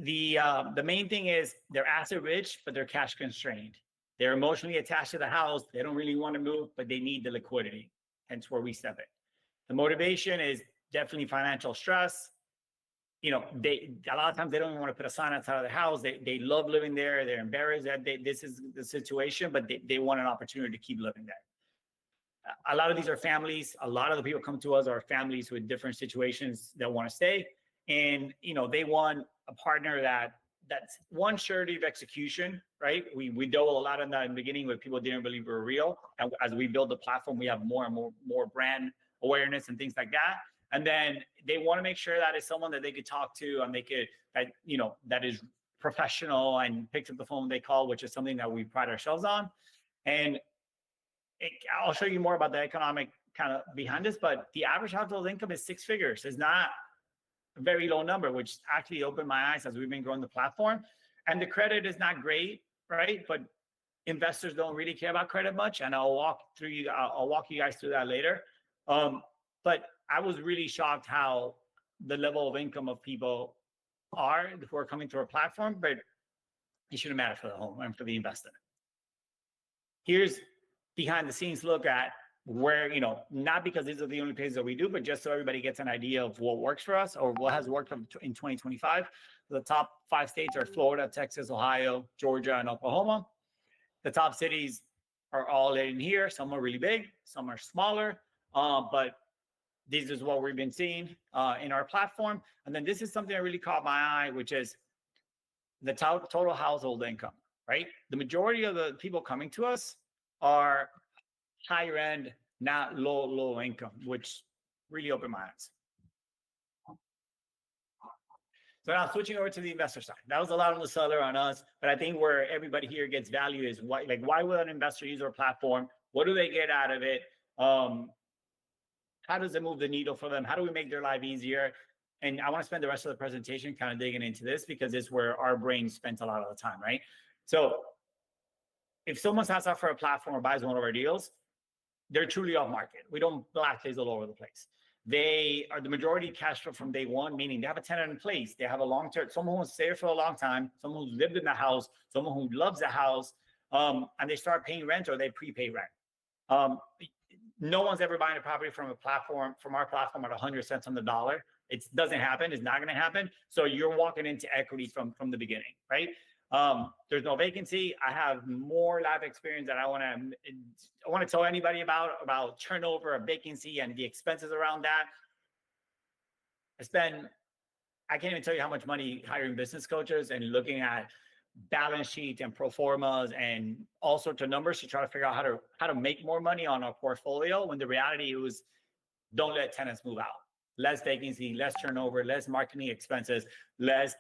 The main thing is they're asset rich, but they're cash constrained. They're emotionally attached to the house. They don't really want to move, but they need the liquidity. Hence where we step in. The motivation is definitely financial stress. A lot of times they don't even want to put a sign outside of the house. They love living there. They're embarrassed that this is the situation, but they want an opportunity to keep living there. A lot of these are families. A lot of the people come to us are families with different situations that want to stay. And, they want a partner that's one surety of execution, right? We dealt with a lot of that in the beginning when people didn't believe we were real. And as we build the platform, we have more and more brand awareness and things like that. And then they want to make sure that it's someone that they could talk to and that is professional and picks up the phone when they call, which is something that we pride ourselves on. And I'll show you more about the economic kind of behind this, but the average household income is 6 figures. It's not a very low number, which actually opened my eyes as we've been growing the platform. And the credit is not great, right? But investors don't really care about credit much. And I'll walk you guys through that later. But I was really shocked how the level of income of people are who are coming to our platform, but it shouldn't matter for the home and for the investor. Here's behind the scenes look at where, not because these are the only places that we do, but just so everybody gets an idea of what works for us or what has worked in 2025. The top 5 states are Florida, Texas, Ohio, Georgia, and Oklahoma. The top cities are all in here. Some are really big, some are smaller, but this is what we've been seeing in our platform. And then this is something that really caught my eye, which is the total household income, right? The majority of the people coming to us are higher end, not low income, which really opened my eyes. So now switching over to the investor side. That was a lot on the seller on us, but I think where everybody here gets value is why would an investor use our platform? What do they get out of it? How does it move the needle for them? How do we make their life easier? And I want to spend the rest of the presentation kind of digging into this because it's where our brain spends a lot of the time, right? So if someone signs up for a platform or buys one of our deals, they're truly off market. We don't blacklist all over the place. They are the majority cash flow from day one, meaning they have a tenant in place. They have a long-term, someone who's stayed for a long time, someone who's lived in the house, someone who loves the house, and they start paying rent or they prepay rent. No one's ever buying a property from our platform at 100 cents on the dollar. It doesn't happen. It's not going to happen. So you're walking into equity from the beginning, right? There's no vacancy. I have more life experience that I want to tell anybody about turnover, vacancy, and the expenses around that. I can't even tell you how much money hiring business coaches and looking at balance sheets and pro formas and all sorts of numbers to try to figure out how to make more money on our portfolio, when the reality was don't let tenants move out. Less vacancy, less turnover, less marketing expenses, less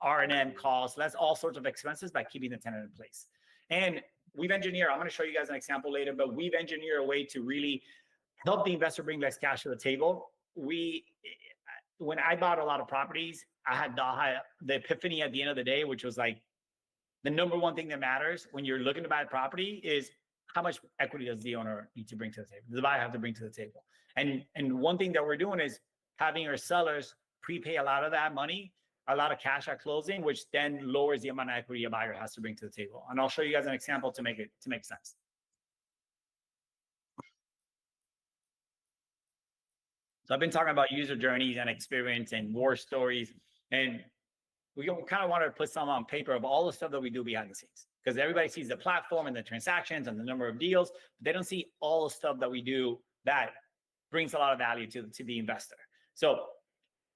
R&M costs, less all sorts of expenses by keeping the tenant in place. And we've engineered, I'm going to show you guys an example later, but we've engineered a way to really help the investor bring less cash to the table. When I bought a lot of properties, I had the epiphany at the end of the day, which was like, the number one thing that matters when you're looking to buy a property is how much equity does the owner need to bring to the table? Does the buyer have to bring to the table? And one thing that we're doing is having our sellers prepay a lot of that money, a lot of cash at closing, which then lowers the amount of equity a buyer has to bring to the table. And I'll show you guys an example to make sense. So I've been talking about user journeys and experience and war stories, and we kind of wanted to put some on paper of all the stuff that we do behind the scenes, because everybody sees the platform and the transactions and the number of deals, but they don't see all the stuff that we do that brings a lot of value to the investor. So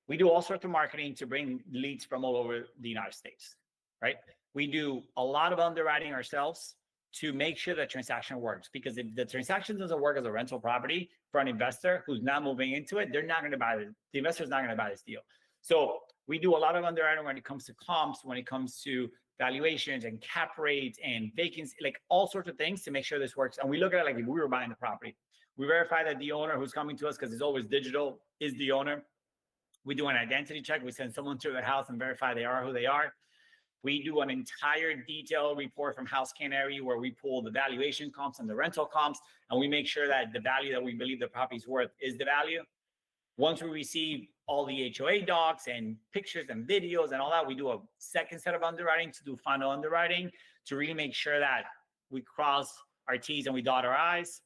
we do all sorts of marketing to bring leads from all over the United States, right? We do a lot of underwriting ourselves to make sure the transaction works, because if the transaction doesn't work as a rental property for an investor who's not moving into it, they're not going to buy it. The investor's not going to buy this deal. So we do a lot of underwriting when it comes to comps, when it comes to valuations and cap rates and vacancy, like all sorts of things to make sure this works. And we look at it like if we were buying the property. We verify that the owner who's coming to us, because it's always digital, is the owner. We do an identity check. We send someone to their house and verify they are who they are. We do an entire detailed report from House Canary where we pull the valuation comps and the rental comps, and we make sure that the value that we believe the property's worth is the value. Once we receive all the HOA docs and pictures and videos and all that, we do a second set of underwriting to do final underwriting to really make sure that we cross our T's and we dot our I's.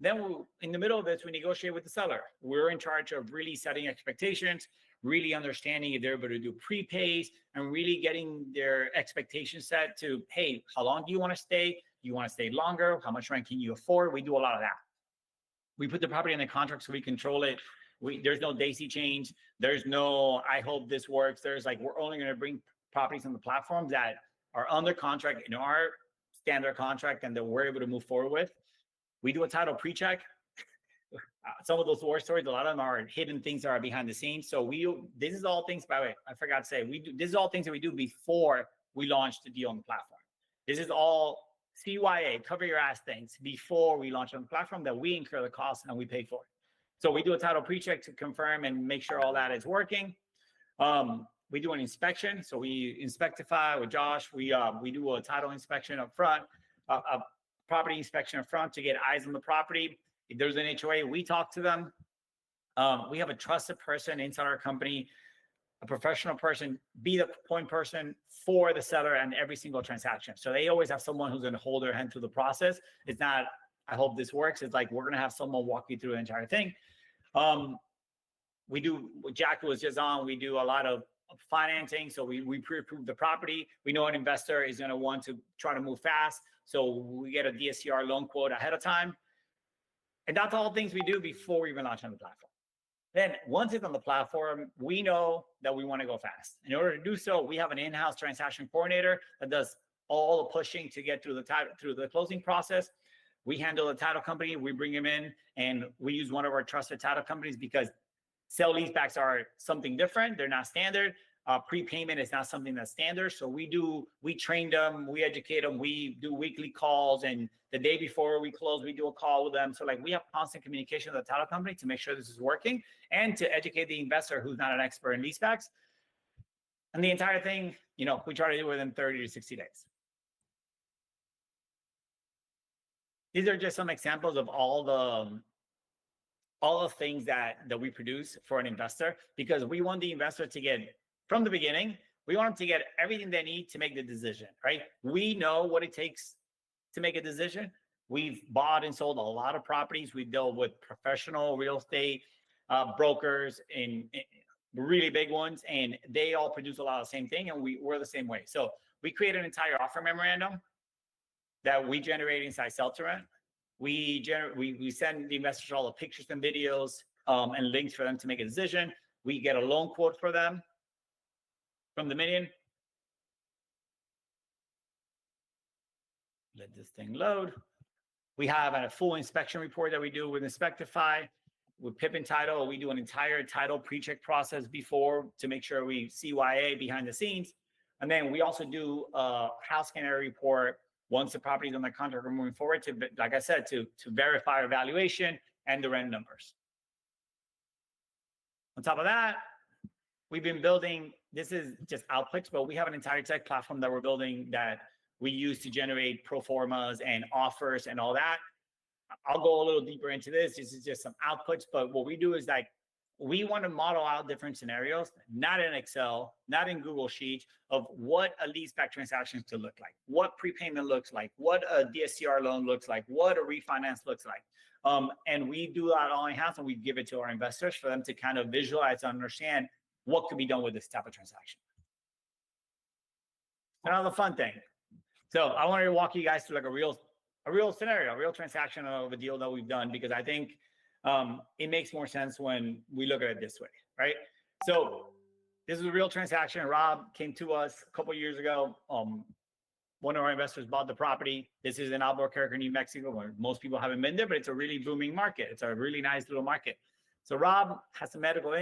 Then in the middle of this, we negotiate with the seller. We're in charge of really setting expectations, really understanding if they're able to do prepays, and really getting their expectations set to, hey, how long do you want to stay? Do you want to stay longer? How much rent can you afford? We do a lot of that. We put the property in the contract so we control it. There's no daisy change. There's no, I hope this works. There's like, we're only going to bring properties on the platforms that are under contract in our standard contract and that we're able to move forward with. We do a title pre-check. Some of those war stories, a lot of them are hidden things that are behind the scenes. So this is all things, by the way, I forgot to say, this is all things that we do before we launch the deal on the platform. This is all CYA, cover your ass things before we launch on the platform that we incur the cost and we pay for it. So we do a title pre-check to confirm and make sure all that is working. We do an inspection. So we inspectify with Josh. We do a title inspection up front, a property inspection up front to get eyes on the property. If there's an HOA, we talk to them. We have a trusted person inside our company, a professional person, be the point person for the seller and every single transaction. So they always have someone who's going to hold their hand through the process. It's not, I hope this works. It's like, we're going to have someone walk you through the entire thing. We do, Jack was just on, we do a lot of financing. So we pre-approve the property. We know an investor is going to want to try to move fast. So we get a DSCR loan quote ahead of time. And that's all things we do before we even launch on the platform. Then once it's on the platform, we know that we want to go fast. In order to do so, we have an in-house transaction coordinator that does all the pushing to get through the closing process. We handle the title company, we bring them in, and we use one of our trusted title companies because sale-leasebacks are something different. They're not standard. Prepayment is not something that's standard. So we train them, we educate them, we do weekly calls, and the day before we close, we do a call with them. So like we have constant communication with the title company to make sure this is working and to educate the investor who's not an expert in leasebacks. And the entire thing, we try to do within 30 to 60 days. These are just some examples of all the things that we produce for an investor, because we want the investor to get, from the beginning, we want them to get everything they need to make the decision, right? We know what it takes to make a decision. We've bought and sold a lot of properties. We've dealt with professional real estate brokers and really big ones, and they all produce a lot of the same thing, and we're the same way. So we create an entire offer memorandum that we generate inside Sell-to-Rent. We send the investors all the pictures and videos and links for them to make a decision. We get a loan quote for them from the Dominion. Let this thing load. We have a full inspection report that we do with Inspectify. With PIP and title, we do an entire title pre-check process before to make sure we CYA behind the scenes. And then we also do a house scanner report once the property is on the contract. We're moving forward to, like I said, to verify our valuation and the rent numbers. On top of that, we've been building, this is just outputs, but we have an entire tech platform that we're building that we use to generate pro formas and offers and all that. I'll go a little deeper into this. This is just some outputs, but what we do is like, we want to model out different scenarios, not in Excel, not in Google Sheets, of what a leaseback transaction could look like, what prepayment looks like, what a DSCR loan looks like, what a refinance looks like. And we do that all in-house, and we give it to our investors for them to kind of visualize and understand what could be done with this type of transaction. Now the fun thing. So I wanted to walk you guys through like a real scenario, a real transaction of a deal that we've done, because I think it makes more sense when we look at it this way, right? So this is a real transaction. Rob came to us a couple of years ago. One of our investors bought the property. This is in Albuquerque, New Mexico, where most people haven't been there, but it's a really booming market. It's a really nice little market. So Rob has some medical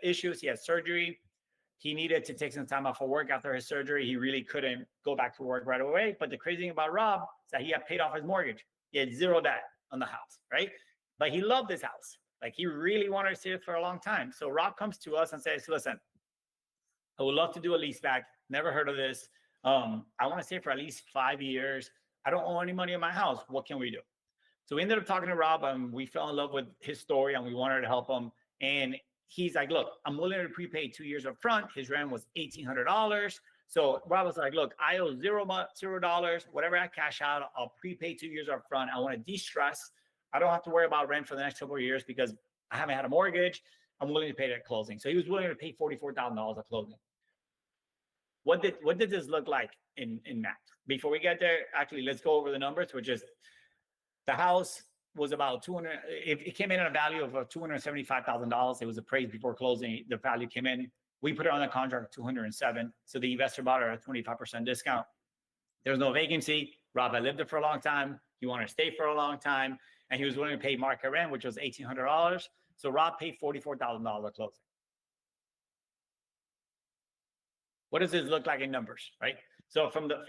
issues. He had surgery. He needed to take some time off of work after his surgery. He really couldn't go back to work right away. But the crazy thing about Rob is that he had paid off his mortgage. He had zero debt on the house, right? But he loved this house. Like, he really wanted to see it for a long time. So Rob comes to us and says, listen, I would love to do a leaseback. Never heard of this. I want to stay for at least 5 years. I don't owe any money in my house. What can we do? So we ended up talking to Rob, and we fell in love with his story, and we wanted to help him. And he's like, look, I'm willing to prepay 2 years up front. His rent was $1,800. So Rob was like, look, I owe $0. Whatever I cash out, I'll prepay 2 years up front. I want to de-stress. I don't have to worry about rent for the next couple of years because I haven't had a mortgage. I'm willing to pay it at closing. So he was willing to pay $44,000 at closing. What did this look like in math? Before we get there, actually, let's go over the numbers, which is the house was about it came in at a value of $275,000. It was appraised before closing. The value came in. We put it on the contract at $207,000. So the investor bought it at a 25% discount. There was no vacancy. Rob had lived there for a long time. He wanted to stay for a long time, and he was willing to pay market rent, which was $1,800. So Rob paid $44,000 at closing. What does this look like in numbers, right? So from the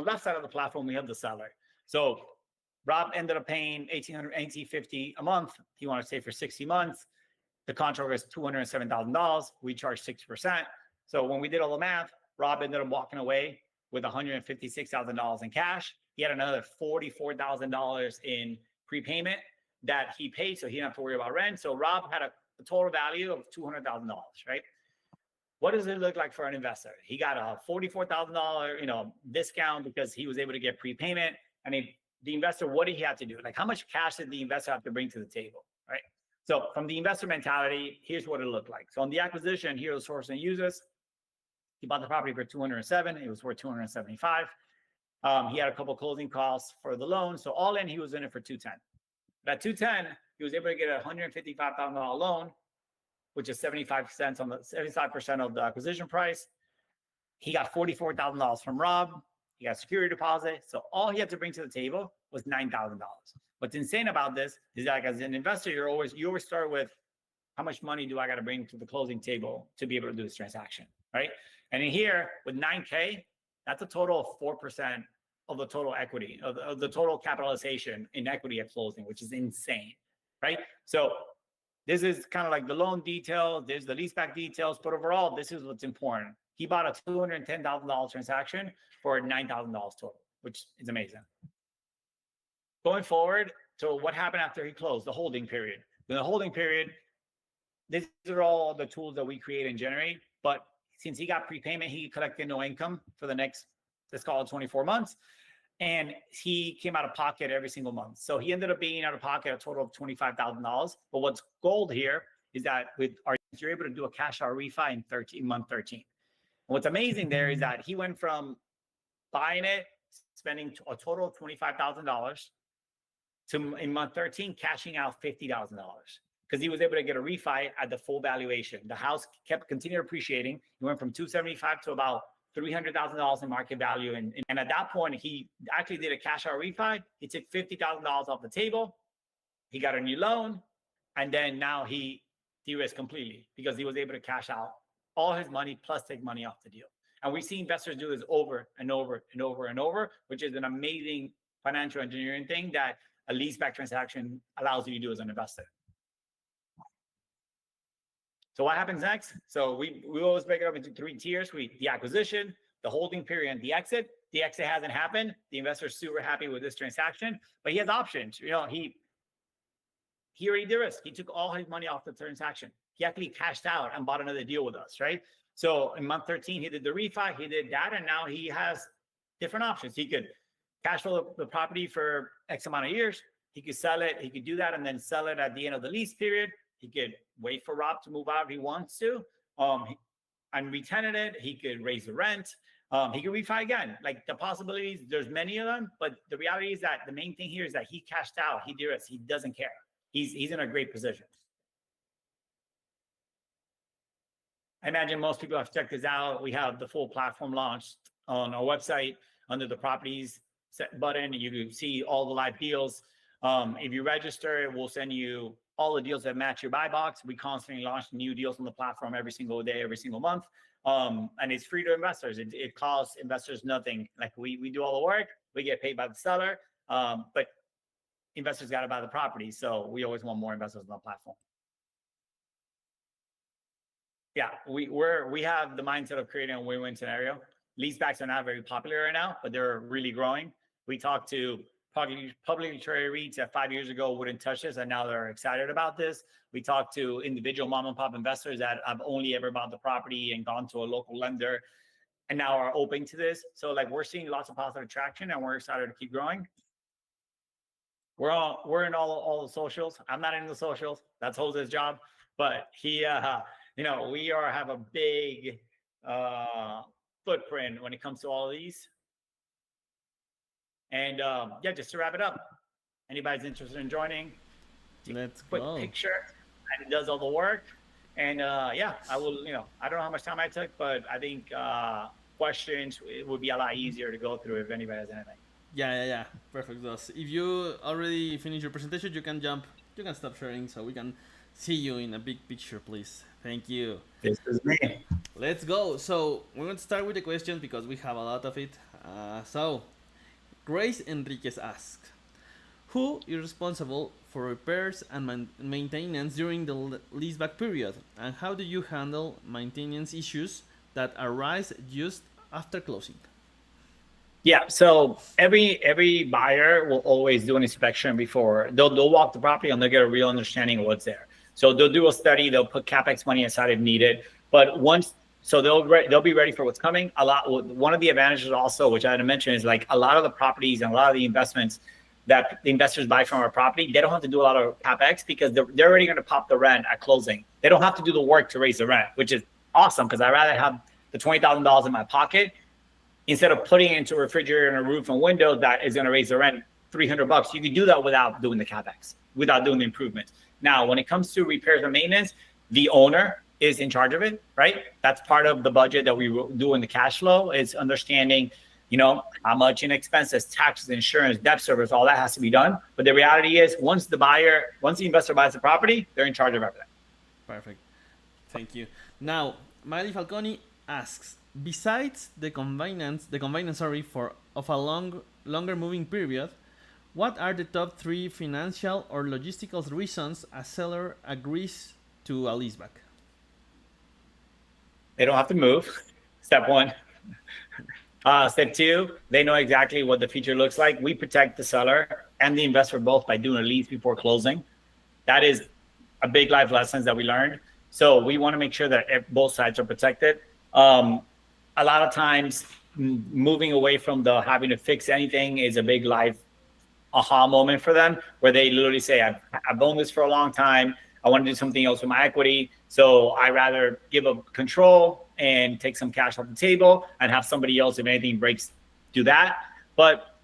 left side of the platform, we have the seller. So Rob ended up paying $1,850 a month. He wanted to stay for 60 months. The contract was $207,000. We charged 6%. So when we did all the math, Rob ended up walking away with $156,000 in cash. He had another $44,000 in prepayment that he paid, so he didn't have to worry about rent. So Rob had a total value of $200,000, right? What does it look like for an investor? He got a $44,000, discount because he was able to get prepayment. I mean, the investor, what did he have to do? Like, how much cash did the investor have to bring to the table, right? So from the investor mentality, here's what it looked like. So on the acquisition, here are the sources and uses. He bought the property for $207,000. It was worth $275,000. He had a couple of closing costs for the loan. So all in, he was in it for $210,000. At $210,000, he was able to get a $155,000 loan, which is 75% of the acquisition price. He got $44,000 from Rob. He got security deposit. So all he had to bring to the table was $9,000. What's insane about this is that, as an investor, you always start with, how much money do I got to bring to the closing table to be able to do this transaction, right? And in here, with $9K, that's a total of 4% of the total equity, of the total capitalization in equity at closing, which is insane, right? So this is kind of like the loan details, there's the leaseback details, but overall, this is what's important. He bought a $210,000 transaction for $9,000 total, which is amazing. Going forward, so what happened after he closed? The holding period. In the holding period, these are all the tools that we create and generate, but since he got prepayment, he collected no income for the next, let's call it 24 months. And he came out of pocket every single month. So he ended up being out of pocket a total of $25,000. But what's gold here is that you're able to do a cash out refi in month 13. And what's amazing there is that he went from buying it, spending a total of $25,000 to, in month 13, cashing out $50,000 because he was able to get a refi at the full valuation. The house continued appreciating. He went from $275,000 to about $300,000 in market value. And at that point, he actually did a cash out refi. He took $50,000 off the table. He got a new loan. And then now he de-risked completely because he was able to cash out all his money plus take money off the deal. And we see investors do this over and over and over and over, which is an amazing financial engineering thing that a leaseback transaction allows you to do as an investor. So what happens next? So we always break it up into 3 tiers. The acquisition, the holding period, and the exit. The exit hasn't happened. The investor's super happy with this transaction, but he has options. You know, he already did risk. He took all his money off the transaction. He actually cashed out and bought another deal with us, right? So in month 13, he did the refi, he did that, and now he has different options. He could cash flow the property for X amount of years. He could sell it. He could do that and then sell it at the end of the lease period. He could wait for Rob to move out if he wants to, and re-tenant it. He could raise the rent. He could refi again. Like the possibilities, there's many of them, but the reality is that the main thing here is that he cashed out. He did it. He doesn't care. He's in a great position. I imagine most people have checked this out. We have the full platform launched on our website under the properties button. You can see all the live deals. If you register, it will send you all the deals that match your buy box. We constantly launch new deals on the platform every single day, every single month. And it's free to investors. It costs investors nothing. Like we do all the work, we get paid by the seller, but investors got to buy the property. So we always want more investors on the platform. Yeah, we have the mindset of creating a win-win scenario. Leasebacks are not very popular right now, but they're really growing. We talked to publicly traded REITs that 5 years ago wouldn't touch this, and now they're excited about this. We talked to individual mom and pop investors that have only ever bought the property and gone to a local lender, and now are open to this. So like we're seeing lots of positive traction, and we're excited to keep growing. We're in all the socials. I'm not in the socials. That's Jose's job, but he we have a big footprint when it comes to all of these. And just to wrap it up, anybody's interested in joining, let's quick go. picture, and it does all the work. And I will, I don't know how much time I took, but I think questions, it would be a lot easier to go through if anybody has anything. Yeah. Perfect. Thus, if you already finished your presentation, you can stop sharing so we can see you in a big picture, please. Thank you. This is me. Let's go. So we're going to start with the questions because we have a lot of it. So Grace Enriquez asks, who is responsible for repairs and maintenance during the leaseback period? And how do you handle maintenance issues that arise just after closing? Yeah, so every buyer will always do an inspection before. They'll walk the property and they'll get a real understanding of what's there. So they'll do a study, they'll put CapEx money aside if needed. But they'll be ready for what's coming. One of the advantages also, which I had to mention, is like a lot of the properties and a lot of the investments that the investors buy from our property, they don't have to do a lot of CapEx because they're already going to pop the rent at closing. They don't have to do the work to raise the rent, which is awesome because I'd rather have the $20,000 in my pocket instead of putting it into a refrigerator and a roof and windows that is going to raise the rent $300. You can do that without doing the CapEx, without doing the improvements. Now, when it comes to repairs and maintenance, the owner is in charge of it, right? That's part of the budget that we do in the cash flow, is understanding, how much in expenses, taxes, insurance, debt service, all that has to be done. But the reality is once the investor buys the property, they're in charge of everything. Perfect. Thank you. Now, Mari Falconi asks, besides the convenience of a longer moving period, what are the top 3 financial or logistical reasons a seller agrees to a leaseback? They don't have to move. Step 1. Step 2, they know exactly what the future looks like. We protect the seller and the investor both by doing a lease before closing. That is a big life lesson that we learned. So we want to make sure that both sides are protected. A lot of times moving away from having to fix anything is a big life aha moment for them, where they literally say, I've owned this for a long time. I want to do something else with my equity. So I rather give up control and take some cash off the table and have somebody else, if anything breaks, do that. But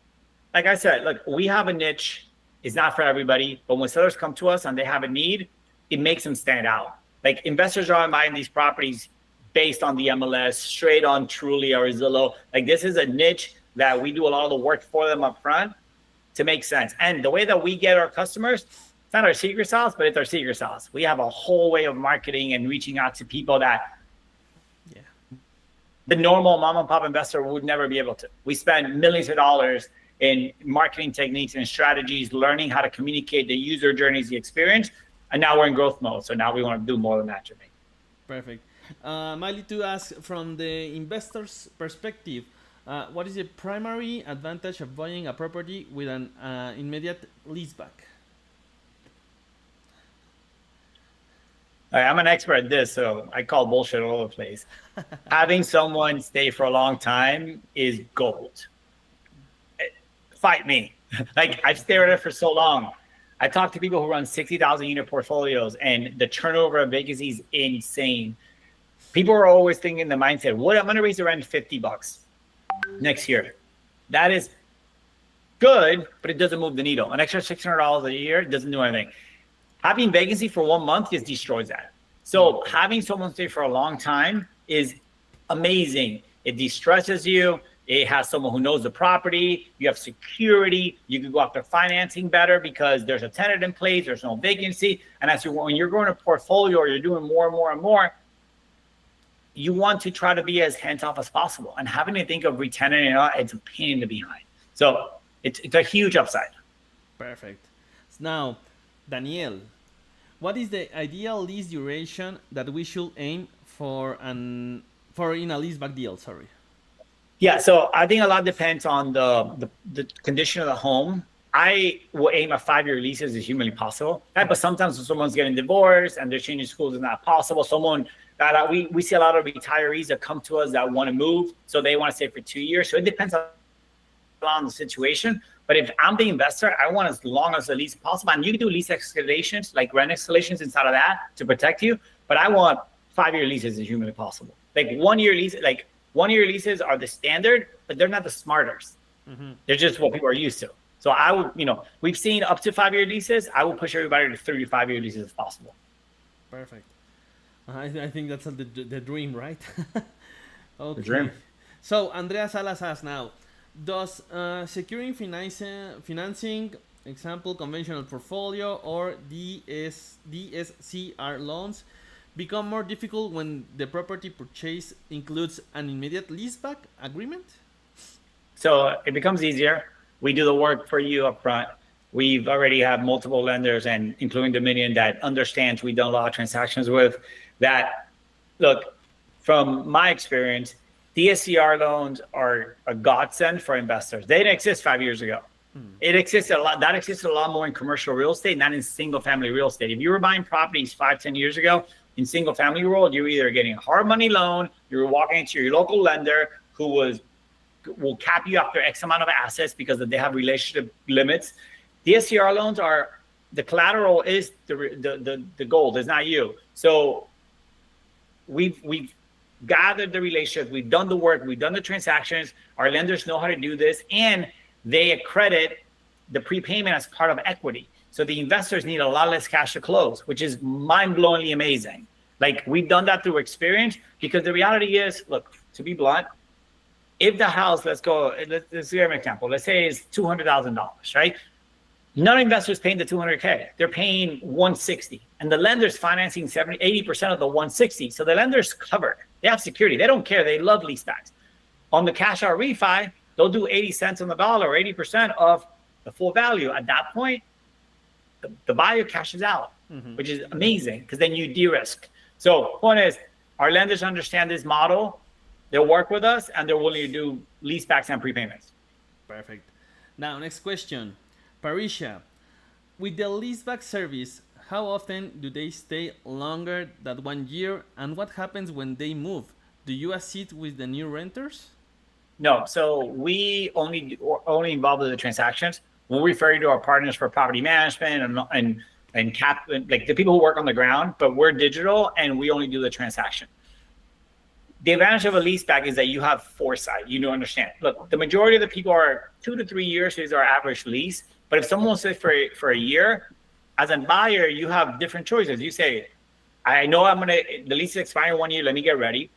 like I said, look, we have a niche. It's not for everybody. But when sellers come to us and they have a need, it makes them stand out. Like investors are buying these properties based on the MLS, straight on Truly or Zillow. Like this is a niche that we do a lot of the work for them up front to make sense. And the way that we get our customers, it's not our secret sauce, but it's our secret sauce. We have a whole way of marketing and reaching out to people that the normal mom and pop investor would never be able to. We spend millions of dollars in marketing techniques and strategies, learning how to communicate the user journeys, the experience, and now we're in growth mode. So now we want to do more than that, Jimmy. Perfect. Miley, to ask from the investor's perspective, what is the primary advantage of buying a property with an immediate leaseback? I'm an expert at this, so I call bullshit all over the place. Having someone stay for a long time is gold. Fight me. Like, I've stayed at it for so long. I talk to people who run 60,000 unit portfolios, and the turnover of vacancy is insane. People are always thinking the mindset, what, I'm going to raise the rent $50 next year. That is good, but it doesn't move the needle. An extra $600 a year doesn't do anything. Having vacancy for 1 month just destroys that. So having someone stay for a long time is amazing. It de-stresses you. It has someone who knows the property. You have security. You can go after financing better because there's a tenant in place. There's no vacancy. And when you're growing a portfolio or you're doing more and more and more, you want to try to be as hands-off as possible. And having to think of retenanting it out, it's a pain in the behind. So it's a huge upside. Perfect. Now, Daniel, what is the ideal lease duration that we should aim for in a leaseback deal? Sorry. Yeah, so I think a lot depends on the condition of the home. I will aim at 5-year leases as humanly possible. Right? But sometimes when someone's getting divorced and they're changing schools, it's not possible. Someone that we see a lot of retirees that come to us that want to move, so they want to stay for 2 years. So it depends on the situation. But if I'm the investor, I want as long as the lease possible. And you can do lease escalations, like rent escalations inside of that to protect you. But I want 5-year leases as humanly possible. Like 1-year lease, like 1-year leases are the standard, but they're not the smartest. Mm-hmm. They're just what people are used to. So I would, we've seen up to 5-year leases. I will push everybody to 35-year leases if possible. Perfect. I think that's the dream, right? Okay. The dream. So Andrea Salas asks now, does securing financing, example, conventional portfolio or DSCR loans, become more difficult when the property purchase includes an immediate leaseback agreement? So it becomes easier. We do the work for you up front. We've already have multiple lenders, and including Dominion, that understands we've done a lot of transactions with that. Look, from my experience, DSCR loans are a godsend for investors. They didn't exist 5 years ago. It existed a lot. That existed a lot more in commercial real estate, not in single family real estate. If you were buying properties 5-10 years ago in single family world, you're either getting a hard money loan, you're walking into your local lender who will cap you after X amount of assets because they have relationship limits. DSCR loans are, the collateral is the gold, it's not you. So we've gathered the relationships, we've done the work, we've done the transactions. Our lenders know how to do this, and they accredit the prepayment as part of equity. So the investors need a lot less cash to close, which is mind-blowingly amazing. Like, we've done that through experience, because the reality is, look, to be blunt, if the house, let's give an example. Let's say it's $200,000, right? None investors paying the $200K. They're paying $160, and the lender's financing 80% of the $160. So the lender's covered. They have security. They don't care. They love leasebacks. On the cash out refi, they'll do 80 cents on the dollar, or 80% of the full value. At that point, the buyer cashes out, which is amazing, because then you de-risk. So point is, our lenders understand this model. They'll work with us, and they're willing to do leasebacks and prepayments. Perfect. Now, next question. Parisha, with the leaseback service, how often do they stay longer than 1 year, and what happens when they move? Do you assist with the new renters? No, so we only involved with the transactions. We'll refer you to our partners for property management and cap, like the people who work on the ground, but we're digital and we only do the transaction. The advantage of a leaseback is that you have foresight. You understand. Look, the majority of the people are 2 to 3 years is our average lease. But if someone will stay for a year, as a buyer, you have different choices. You say, I know the lease is expiring 1 year, let me get ready.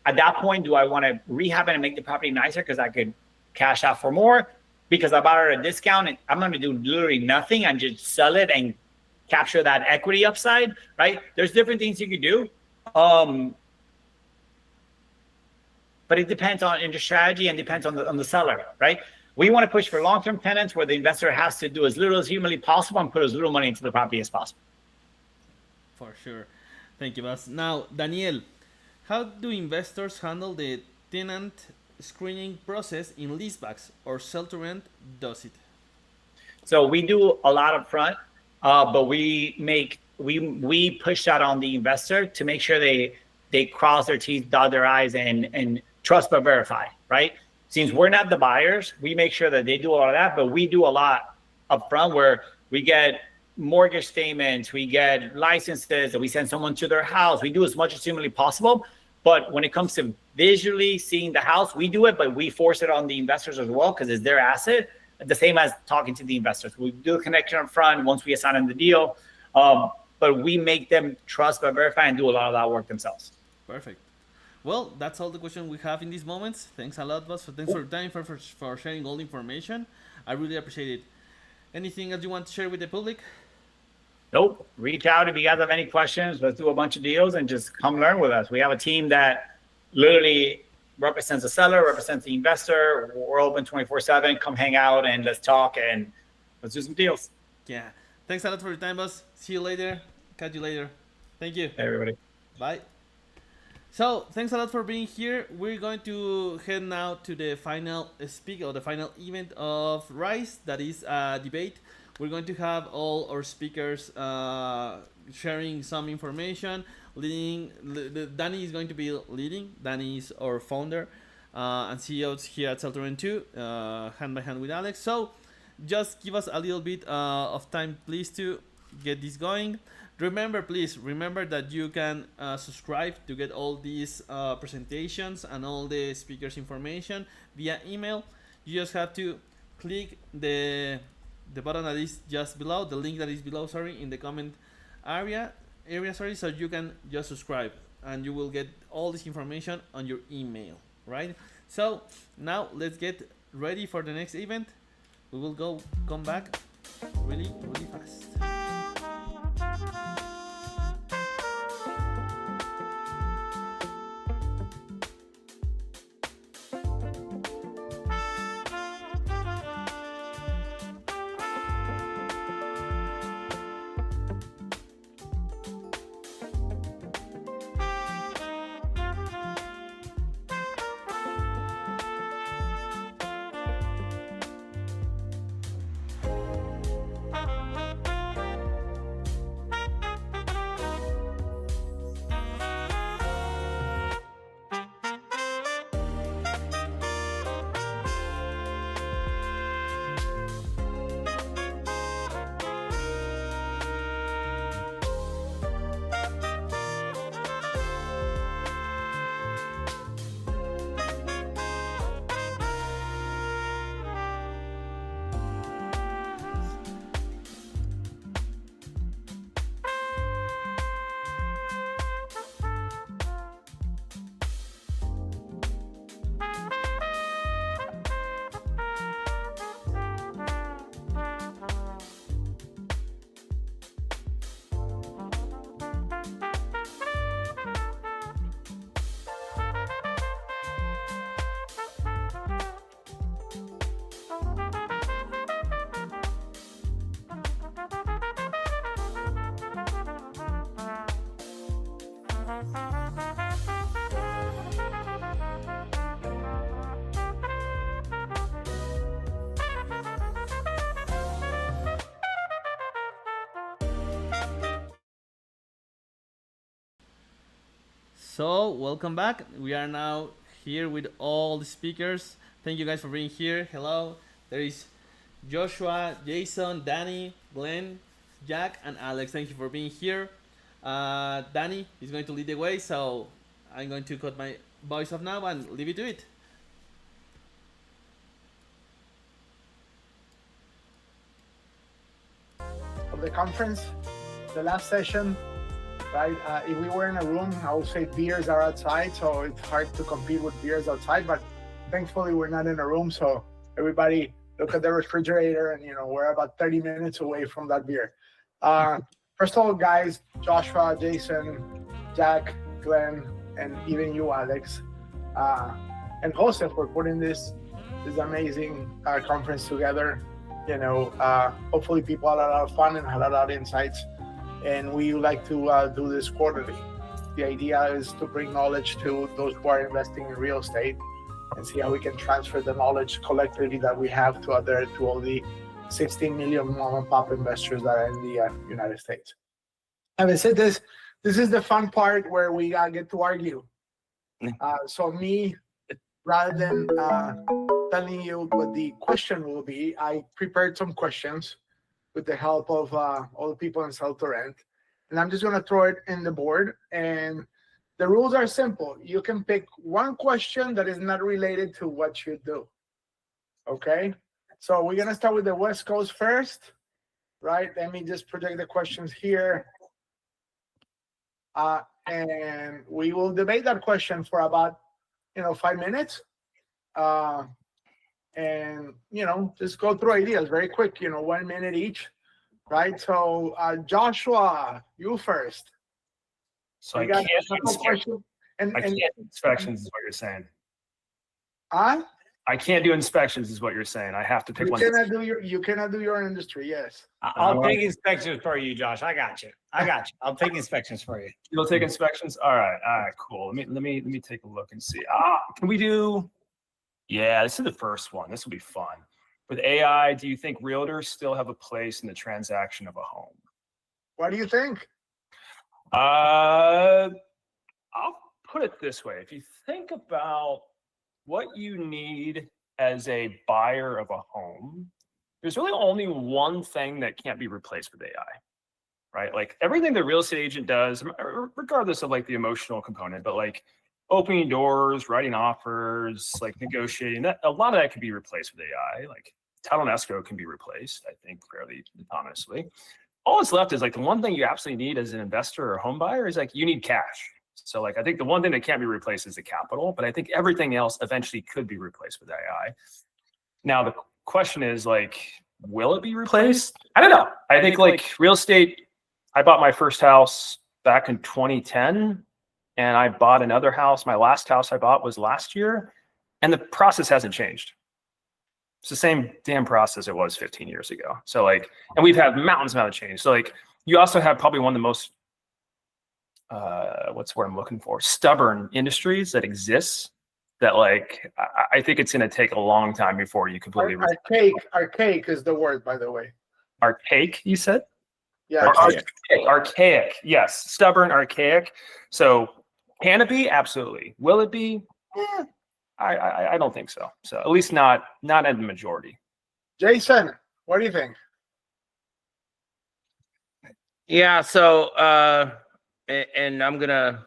At that point, do I want to rehab it and make the property nicer because I could cash out for more? Because I bought it at a discount and I'm going to do literally nothing and just sell it and capture that equity upside, right? There's different things you could do. but it depends on the strategy and depends on the seller, right? We want to push for long-term tenants where the investor has to do as little as humanly possible and put as little money into the property as possible. For sure. Thank you, boss. Now, Daniel, how do investors handle the tenant screening process in leasebacks, or sell to rent does it? So we do a lot up front, but we push that on the investor to make sure they cross their T's, dot their I's, and trust but verify, right? Since we're not the buyers, we make sure that they do all of that, but we do a lot up front where we get mortgage statements, we get licenses, and we send someone to their house. We do as much as humanly possible. But when it comes to visually seeing the house, we do it, but we force it on the investors as well because it's their asset, the same as talking to the investors. We do a connection up front once we assign them the deal, but we make them trust but verify and do a lot of that work themselves. Perfect. Well, that's all the questions we have in these moments. Thanks a lot, boss. Thanks for your time, for sharing all the information. I really appreciate it. Anything else you want to share with the public? Nope. Reach out if you guys have any questions. Let's do a bunch of deals and just come learn with us. We have a team that literally represents the seller, represents the investor. We're open 24/7. Come hang out and let's talk and let's do some deals. Yeah. Thanks a lot for your time, boss. See you later. Catch you later. Thank you. Hey, everybody. Bye. So, thanks a lot for being here. We're going to head now to the final speaker, or the final event of RISE, that is a debate. We're going to have all our speakers sharing some information. Danny is going to be leading. Danny is our founder and CEO here at Sale-to-Rent 2, hand by hand with Alex. So just give us a little bit of time, please, to get this going. Please remember that you can subscribe to get all these presentations and all the speakers' information via email. You just have to click the button that is just below, the link that is below, in the comment area, so you can just subscribe and you will get all this information on your email, right? So now let's get ready for the next event. We will come back really fast. So, welcome back. We are now here with all the speakers. Thank you guys for being here. Hello. There is Joshua, Jason, Danny, Glenn, Jack, and Alex. Thank you for being here. Danny is going to lead the way, so I'm going to cut my voice off now and leave you to it. Of the conference, the last session, right? If we were in a room, I would say beers are outside, so it's hard to compete with beers outside. But thankfully, we're not in a room, so everybody look at the refrigerator, and we're about 30 minutes away from that beer. First of all, guys, Joshua, Jason, Jack, Glenn, and even you, Alex. and Jose for putting this amazing conference together. You know, hopefully people had a lot of fun and had a lot of insights. And we like to do this quarterly. The idea is to bring knowledge to those who are investing in real estate and see how we can transfer the knowledge collectively that we have to all the 16 million mom and pop investors that are in the United States. Having said this is the fun part where we get to argue. So me, rather than telling you what the question will be, I prepared some questions with the help of all the people in Sell to Rent. And I'm just going to throw it in the board. And the rules are simple. You can pick one question that is not related to what you do. Okay? So we're going to start with the West Coast first, right? Let me just project the questions here. And we will debate that question for about, 5 minutes. And, just go through ideas very quick, 1 minute each, right? So, Joshua, you first. So I can't do inspections. I can't do inspections is what you're saying. I can't do inspections is what you're saying. I have to pick one. You cannot do your industry, yes. I'll take inspections for you, Josh. I got you. I'll take inspections for you. You'll take inspections? All right, cool. Let me take a look and see. Can we do? Yeah, this is the first one. This will be fun. With AI, do you think realtors still have a place in the transaction of a home? What do you think? I'll put it this way. If you think about what you need as a buyer of a home, there's really only one thing that can't be replaced with AI, right? Like everything the real estate agent does, regardless of like the emotional component, but like opening doors, writing offers, like negotiating, that a lot of that can be replaced with AI. Like title and escrow can be replaced, I think, fairly honestly. All that's left is like the one thing you absolutely need as an investor or home buyer is like you need cash. So like I think the one thing that can't be replaced is the capital, but I think everything else eventually could be replaced with AI. Now the question is like, will it be replaced? I don't know. I think like real estate, I bought my first house back in 2010 and I bought another house. My last house I bought was last year and the process hasn't changed. It's the same damn process it was 15 years ago. So like, and we've had mountains of change. So like you also have probably one of the most what's the word I'm looking for? Stubborn industries that exists that like, I think it's going to take a long time before you completely. Archaic is the word, by the way. Archaic, you said? Yeah. Archaic. Yes. Stubborn, archaic. So can it be? Absolutely. Will it be? I don't think so. So at least not at the majority. Jason, what do you think? Yeah. So, and I'm going to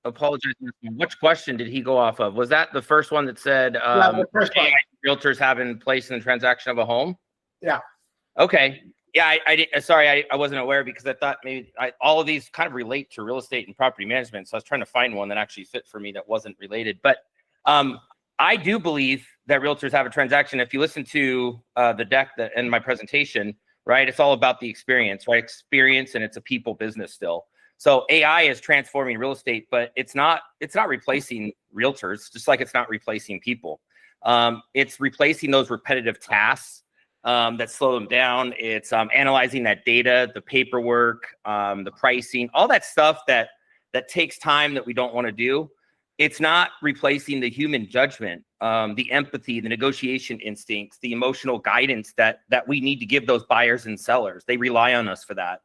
apologize. Which question did he go off of? Was that the first one that said the first one. Realtors have in place in the transaction of a home? Yeah. Okay. Yeah, sorry, I wasn't aware because I thought maybe all of these kind of relate to real estate and property management. So I was trying to find one that actually fit for me that wasn't related. But I do believe that realtors have a transaction. If you listen to the deck in my presentation, right, it's all about the experience, right? Experience, and it's a people business still. So AI is transforming real estate, but it's not replacing realtors, just like it's not replacing people. It's replacing those repetitive tasks that slow them down. It's analyzing that data, the paperwork, the pricing, all that stuff that takes time that we don't want to do. It's not replacing the human judgment, the empathy, the negotiation instincts, the emotional guidance that we need to give those buyers and sellers. They rely on us for that.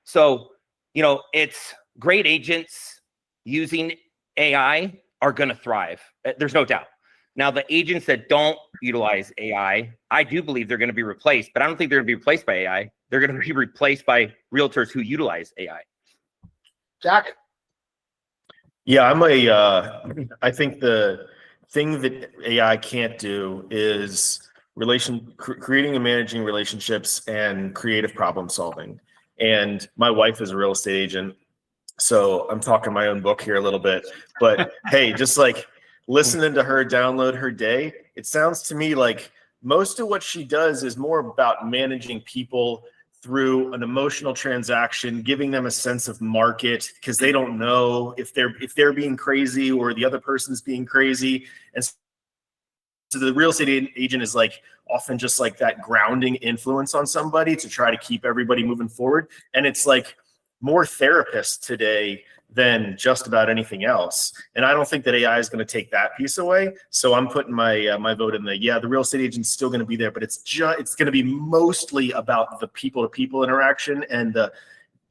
So, it's great agents using AI are going to thrive. There's no doubt. Now, the agents that don't utilize AI, I do believe they're going to be replaced, but I don't think they're going to be replaced by AI. They're going to be replaced by realtors who utilize AI. Jack? Yeah, I think the thing that AI can't do is creating and managing relationships and creative problem solving. And my wife is a real estate agent, so I'm talking my own book here a little bit. But hey, just like listening to her download her day, it sounds to me like most of what she does is more about managing people through an emotional transaction, giving them a sense of market because they don't know if they're being crazy or the other person's being crazy. And so the real estate agent is like often just like that grounding influence on somebody to try to keep everybody moving forward. And it's like more therapists today than just about anything else. And I don't think that AI is going to take that piece away. So I'm putting my my vote in the real estate agent's still going to be there, but it's going to be mostly about the people-to-people interaction and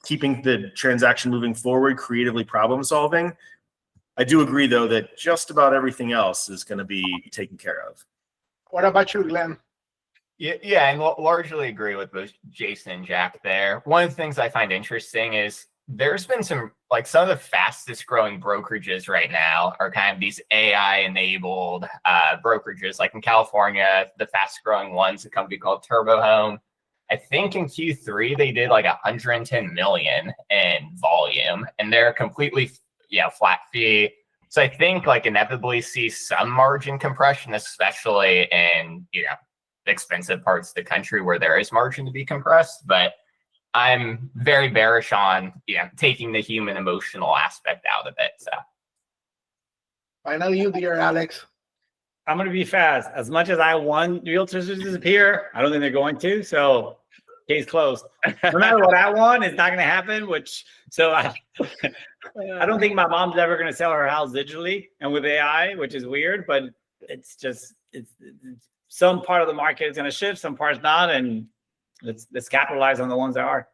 keeping the transaction moving forward, creatively problem solving. I do agree though that just about everything else is going to be taken care of. What about you, Glenn? Yeah, I largely agree with both Jason and Jack there. One of the things I find interesting is there's been some of the fastest growing brokerages right now are kind of these AI enabled brokerages. Like in California, the fastest growing one's a company called Turbo Home. I think in Q3 they did like 110 million in volume, and they're completely flat fee. So I think like inevitably see some margin compression, especially in expensive parts of the country where there is margin to be compressed. But I'm very bearish on taking the human emotional aspect out of it. So Finally, you, dear Alex. I'm going to be fast. As much as I want realtors to disappear, I don't think they're going to. So case closed. No matter what I want, it's not going to happen. I don't think my mom's ever going to sell her house digitally and with AI, which is weird. But it's some part of the market is going to shift, some parts not, and let's capitalize on the ones that are.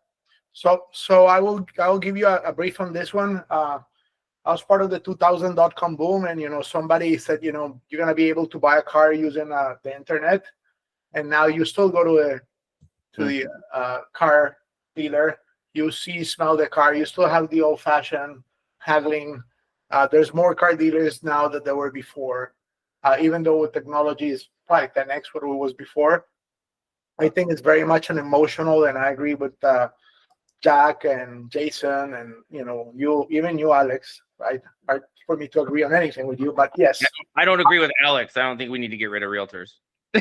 So I will give you a brief on this one. I was part of the 2000.com boom, and somebody said you're gonna be able to buy a car using the internet, and now you still go to the car dealer. You smell the car. You still have the old-fashioned haggling. There's more car dealers now than there were before, even though with technology is probably 10x what it was before. I think it's very much an emotional, and I agree with Jack and Jason and even you, Alex. Right? Hard for me to agree on anything with you, but yes. I don't agree with Alex. I don't think we need to get rid of realtors. I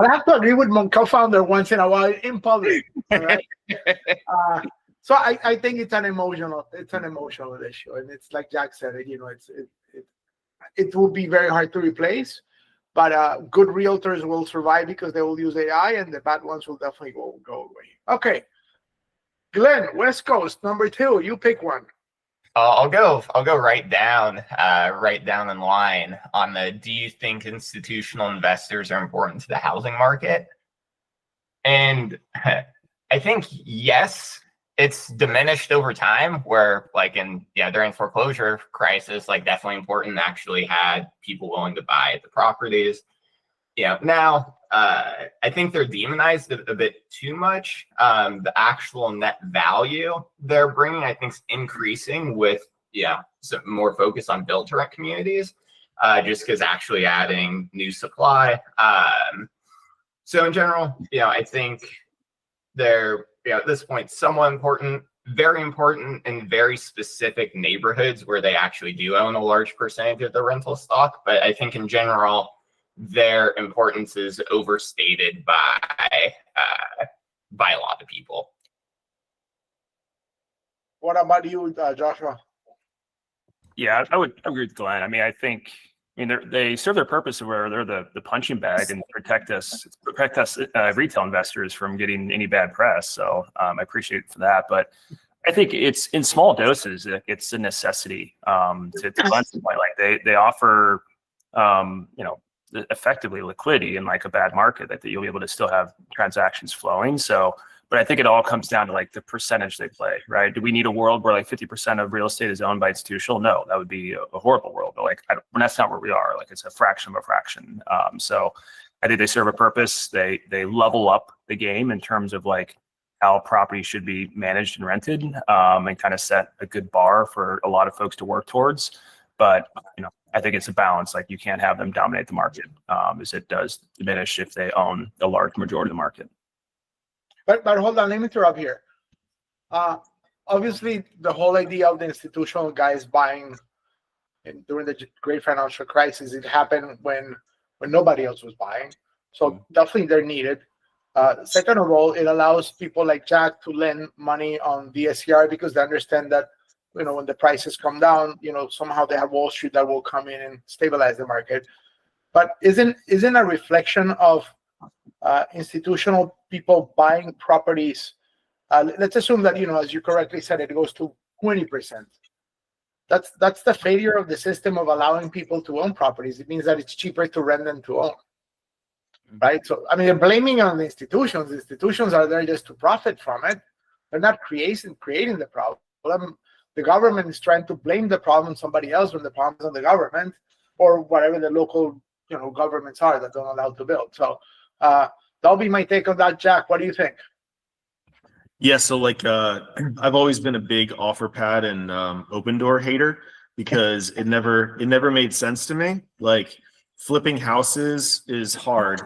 have to agree with my co-founder once in a while in public. All right? So I think it's an emotional issue, and it's like Jack said, it will be very hard to replace. But good realtors will survive because they will use AI, and the bad ones will definitely go away. Okay, Glenn, West Coast, number 2. You pick one. I'll go right down in line on the. Do you think institutional investors are important to the housing market? And I think yes. It's diminished over time where during foreclosure crisis, definitely important to actually had people willing to buy the properties. Now I think they're demonized a bit too much. The actual net value they're bringing, I think, is increasing with some more focus on build-to-rent communities, just because actually adding new supply. So in general, I think they're at this point somewhat important, very important in very specific neighborhoods where they actually do own a large percentage of the rental stock. But I think in general, their importance is overstated by a lot of people. What about you, Joshua? Yeah, I would agree with Glenn. I think they serve their purpose where they're the punching bag and protect us retail investors from getting any bad press. So I appreciate it for that. But I think it's in small doses. It's a necessity to Glenn's point. They offer effectively liquidity in a bad market that you'll be able to still have transactions flowing. So, but I think it all comes down to the percentage they play, right? Do we need a world where 50% of real estate is owned by institutional? No, that would be a horrible world. But that's not where we are. It's a fraction of a fraction. So I think they serve a purpose. They level up the game in terms of how property should be managed and rented, and kind of set a good bar for a lot of folks to work towards. But I think it's a balance. You can't have them dominate the market, as it does diminish if they own a large majority of the market. But hold on, let me interrupt here. Obviously, the whole idea of the institutional guys buying during the great financial crisis, it happened when nobody else was buying. So definitely they're needed. Second of all, it allows people like Jack to lend money on DSCR because they understand that, when the prices come down, somehow they have Wall Street that will come in and stabilize the market. But isn't a reflection of institutional people buying properties? Let's assume that, as you correctly said, it goes to 20%. That's the failure of the system of allowing people to own properties. It means that it's cheaper to rent than to own. Right? So, I mean, they're blaming on the institutions. The institutions are there just to profit from it. They're not creating the problem. The government is trying to blame the problem on somebody else when the problem is on the government or whatever the local, governments are that don't allow to build. So that'll be my take on that. Jack, what do you think? Yeah, so I've always been a big OfferPad and Open Door hater because it never made sense to me. Like, flipping houses is hard.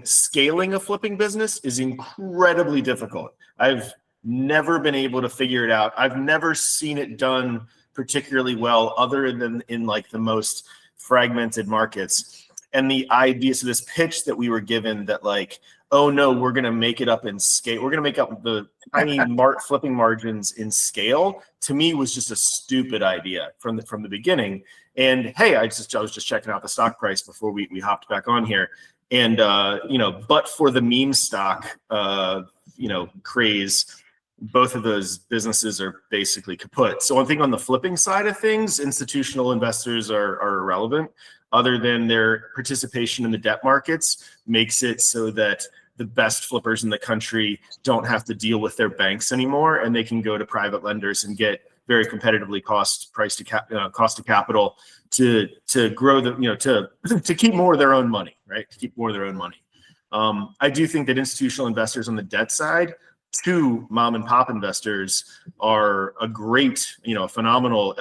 Scaling a flipping business is incredibly difficult. I've never been able to figure it out. I've never seen it done particularly well other than in the most fragmented markets. And the idea, so this pitch that we were given that oh no, we're going to make it up in scale. We're going to make up the tiny flipping margins in scale, to me was just a stupid idea from the beginning. And hey, I was just checking out the stock price before we hopped back on here. And, but for the meme stock, craze, both of those businesses are basically kaput. So I think on the flipping side of things, institutional investors are irrelevant, other than their participation in the debt markets makes it so that the best flippers in the country don't have to deal with their banks anymore, and they can go to private lenders and get very competitively cost of capital to grow to keep more of their own money, right? To keep more of their own money. I do think that institutional investors on the debt side to mom and pop investors are a great, phenomenal,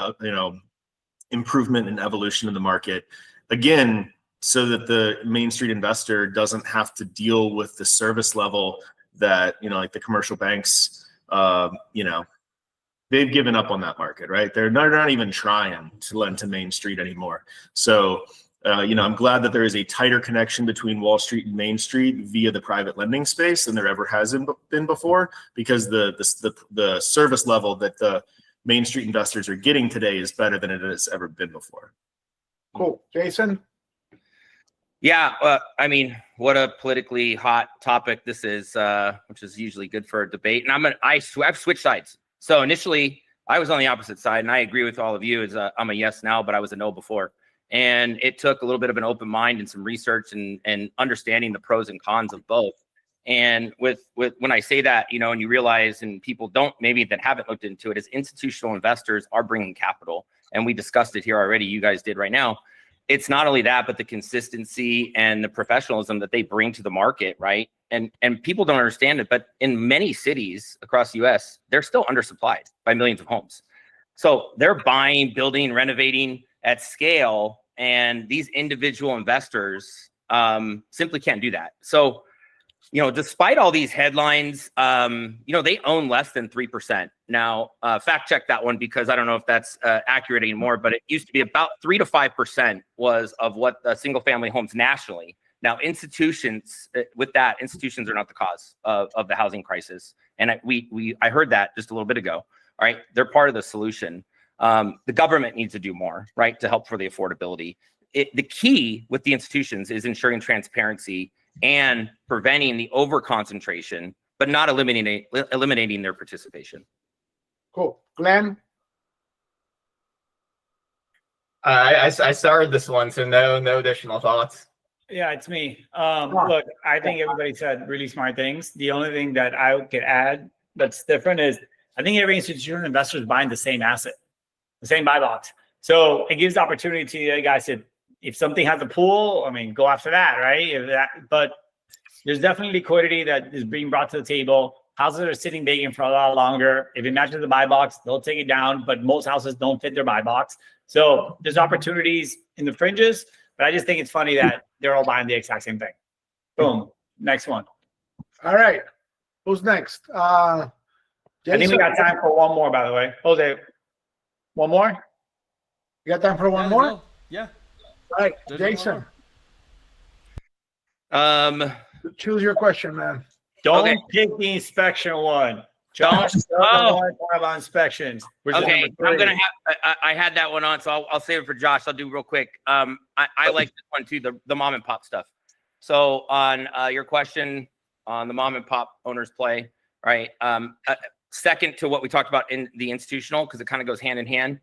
improvement and evolution in the market. Again, so that the Main Street investor doesn't have to deal with the service level that, the commercial banks, they've given up on that market, right? They're not even trying to lend to Main Street anymore. So, I'm glad that there is a tighter connection between Wall Street and Main Street via the private lending space than there ever has been before, because the service level that the Main Street investors are getting today is better than it has ever been before. Cool. Jason? Yeah, I mean, what a politically hot topic this is, which is usually good for a debate. And I've switched sides. So initially, I was on the opposite side, and I agree with all of you. I'm a yes now, but I was a no before. And it took a little bit of an open mind and some research and understanding the pros and cons of both. And with when I say that, and you realize, and people that haven't looked into it, is institutional investors are bringing capital. And we discussed it here already. You guys did right now. It's not only that, but the consistency and the professionalism that they bring to the market, right? And people don't understand it, but in many cities across the US, they're still undersupplied by millions of homes. So they're buying, building, renovating at scale, and these individual investors simply can't do that. So, despite all these headlines, they own less than 3%. Now, fact check that one, because I don't know if that's accurate anymore, but it used to be about 3 to 5% was of what single family homes nationally. Now, institutions are not the cause of the housing crisis. And I heard that just a little bit ago. All right. They're part of the solution. The government needs to do more, right, to help for the affordability. The key with the institutions is ensuring transparency and preventing the over-concentration, but not eliminating their participation. Cool. Glenn? I started this one, so no additional thoughts. Yeah, it's me. Look, I think everybody said really smart things. The only thing that I could add that's different is I think every institutional investor is buying the same asset, the same buy box. So it gives the opportunity to you guys to, if something has a pool, go after that, right? But there's definitely liquidity that is being brought to the table. Houses are sitting vacant for a lot longer. If it matches the buy box, they'll take it down, but most houses don't fit their buy box. So there's opportunities in the fringes, but I just think it's funny that they're all buying the exact same thing. Boom. Next one. All right. Who's next? I think we got time for one more, by the way. Jose, one more? You got time for one more? No. Yeah. All right, There's Jason. Um, Choose your question, man. Don't Okay. pick the inspection one. Josh, talk about inspections. Okay, I'm gonna have. I had that one on, so I'll save it for Josh. I'll do real quick. I like this one too, the mom and pop stuff. So on your question on the mom and pop owners play, right? Second to what we talked about in the institutional, because it kind of goes hand in hand.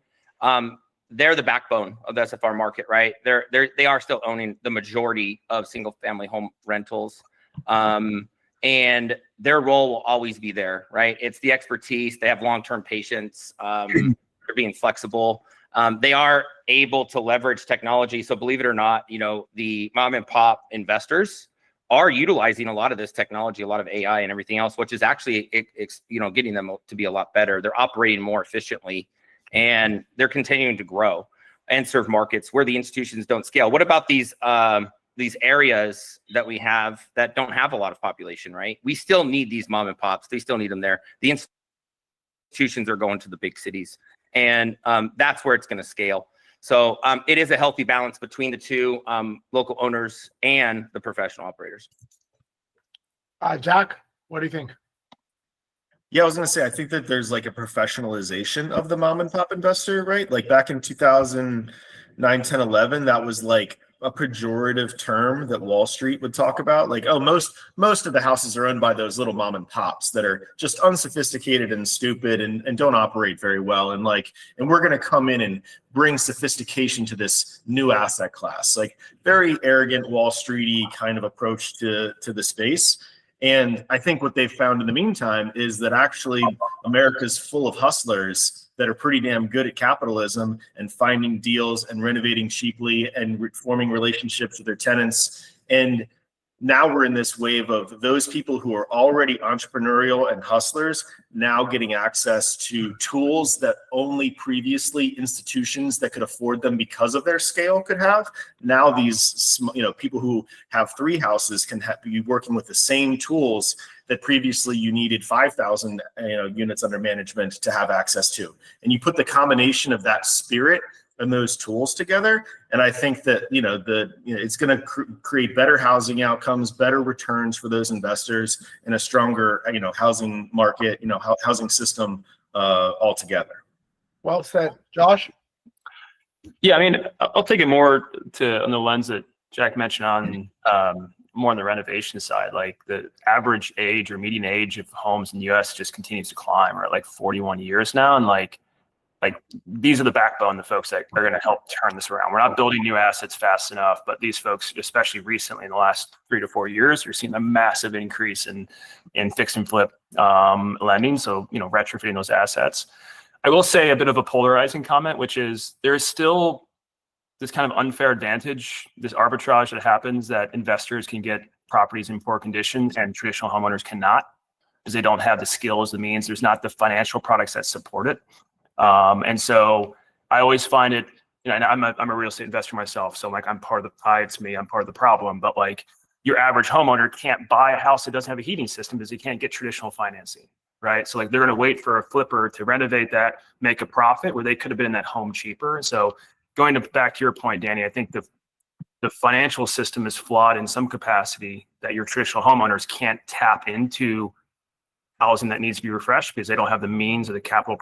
They're the backbone of the SFR market, right? They are still owning the majority of single family home rentals. And their role will always be there, right? It's the expertise. They have long-term patience. They're being flexible. They are able to leverage technology. So believe it or not, the mom and pop investors are utilizing a lot of this technology, a lot of AI and everything else, which is actually, getting them to be a lot better. They're operating more efficiently, and they're continuing to grow and serve markets where the institutions don't scale. What about these areas that we have that don't have a lot of population, right? We still need these mom and pops. They still need them there. The institutions are going to the big cities, and that's where it's going to scale. So it is a healthy balance between the two, local owners and the professional operators. Jack, what do you think? Yeah, I was gonna say, I think that there's like a professionalization of the mom and pop investor, right? Like back in 2009, 10, 11, that was like a pejorative term that Wall Street would talk about. Like, oh, most of the houses are owned by those little mom and pops that are just unsophisticated and stupid and don't operate very well. And we're gonna come in and bring sophistication to this new asset class. Like very arrogant Wall Streety kind of approach to the space. And I think what they've found in the meantime is that actually America's full of hustlers that are pretty damn good at capitalism and finding deals and renovating cheaply and forming relationships with their tenants. And now we're in this wave of those people who are already entrepreneurial and hustlers now getting access to tools that only previously institutions that could afford them because of their scale could have. Now these, people who have 3 houses can be working with the same tools that previously you needed 5,000 units under management to have access to. And you put the combination of that spirit and those tools together, and I think that it's going to create better housing outcomes, better returns for those investors, and a stronger housing market, housing system altogether. Well said, Josh. Yeah, I mean, I'll take it more on the lens that Jack mentioned on more on the renovation side. Like the average age or median age of homes in the U.S. just continues to climb. We're at like 41 years now, and like these are the backbone, the folks that are going to help turn this around. We're not building new assets fast enough, but these folks, especially recently in the last 3 to 4 years, you're seeing a massive increase in fix and flip lending. So, retrofitting those assets. I will say a bit of a polarizing comment, which is there's still this kind of unfair advantage, this arbitrage that happens that investors can get properties in poor condition and traditional homeowners cannot, because they don't have the skills, the means. There's not the financial products that support it. And so I always find it, and I'm a real estate investor myself. So I'm part of the pie, it's me, I'm part of the problem. But your average homeowner can't buy a house that doesn't have a heating system because he can't get traditional financing, right? So they're going to wait for a flipper to renovate that, make a profit where they could have been in that home cheaper. So back to your point, Danny, I think the financial system is flawed in some capacity that your traditional homeowners can't tap into housing that needs to be refreshed because they don't have the means or the capital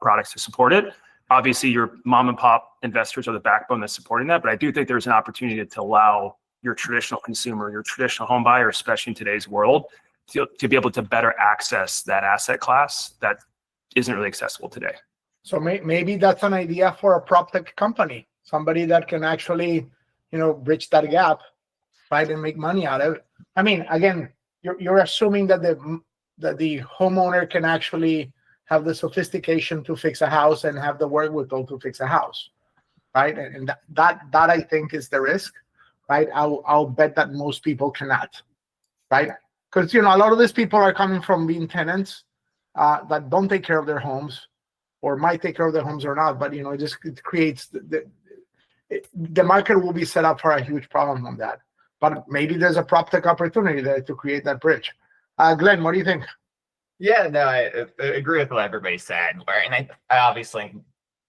products to support it. Obviously, your mom and pop investors are the backbone that's supporting that, but I do think there's an opportunity to allow your traditional consumer, your traditional home buyer, especially in today's world, to be able to better access that asset class that isn't really accessible today. So maybe that's an idea for a prop tech company, somebody that can actually, bridge that gap, right, and make money out of it. I mean, again, you're assuming that the homeowner can actually have the sophistication to fix a house and have the wherewithal to fix a house, right? And that I think is the risk, right? I'll bet that most people cannot, right? Because a lot of these people are coming from being tenants that don't take care of their homes, or might take care of their homes or not, but it creates the market will be set up for a huge problem on that. But maybe there's a prop tech opportunity there to create that bridge. Glenn, what do you think? Yeah, no, I agree with what everybody said. And I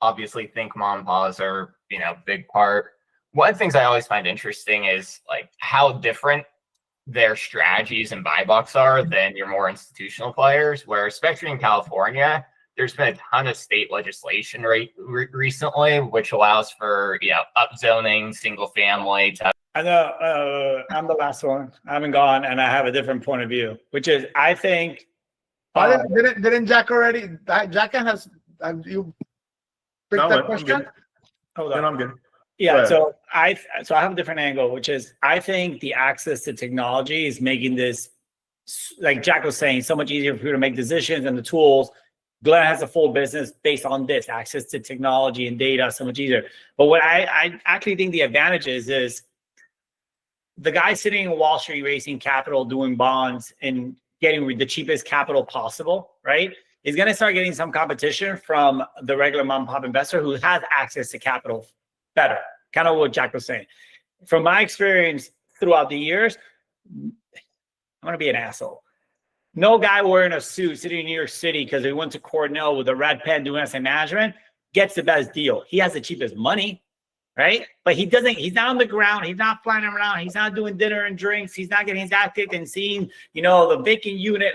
obviously think mom and pops are, a big part. One of the things I always find interesting is how different their strategies and buy bucks are than your more institutional players, where especially in California, there's been a ton of state legislation recently, which allows for, upzoning single family to. I know I'm the last one. I haven't gone, and I have a different point of view, which is I think. Didn't Jack already? Jack has you picked that question? Hold on, I'm good. Yeah, so I have a different angle, which is I think the access to technology is making this, like Jack was saying, so much easier for people to make decisions and the tools. Glenn has a full business based on this access to technology and data, so much easier. But what I actually think the advantage is the guy sitting in Wall Street raising capital, doing bonds, and getting the cheapest capital possible, right? Is going to start getting some competition from the regular mom and pop investor who has access to capital better. Kind of what Jack was saying. From my experience throughout the years, I'm going to be an asshole. No guy wearing a suit sitting in New York City because he went to Cornell with a red pen doing asset management gets the best deal. He has the cheapest money, right? But he's not on the ground. He's not flying around. He's not doing dinner and drinks. He's not getting his ass kicked and seeing, the vacant unit.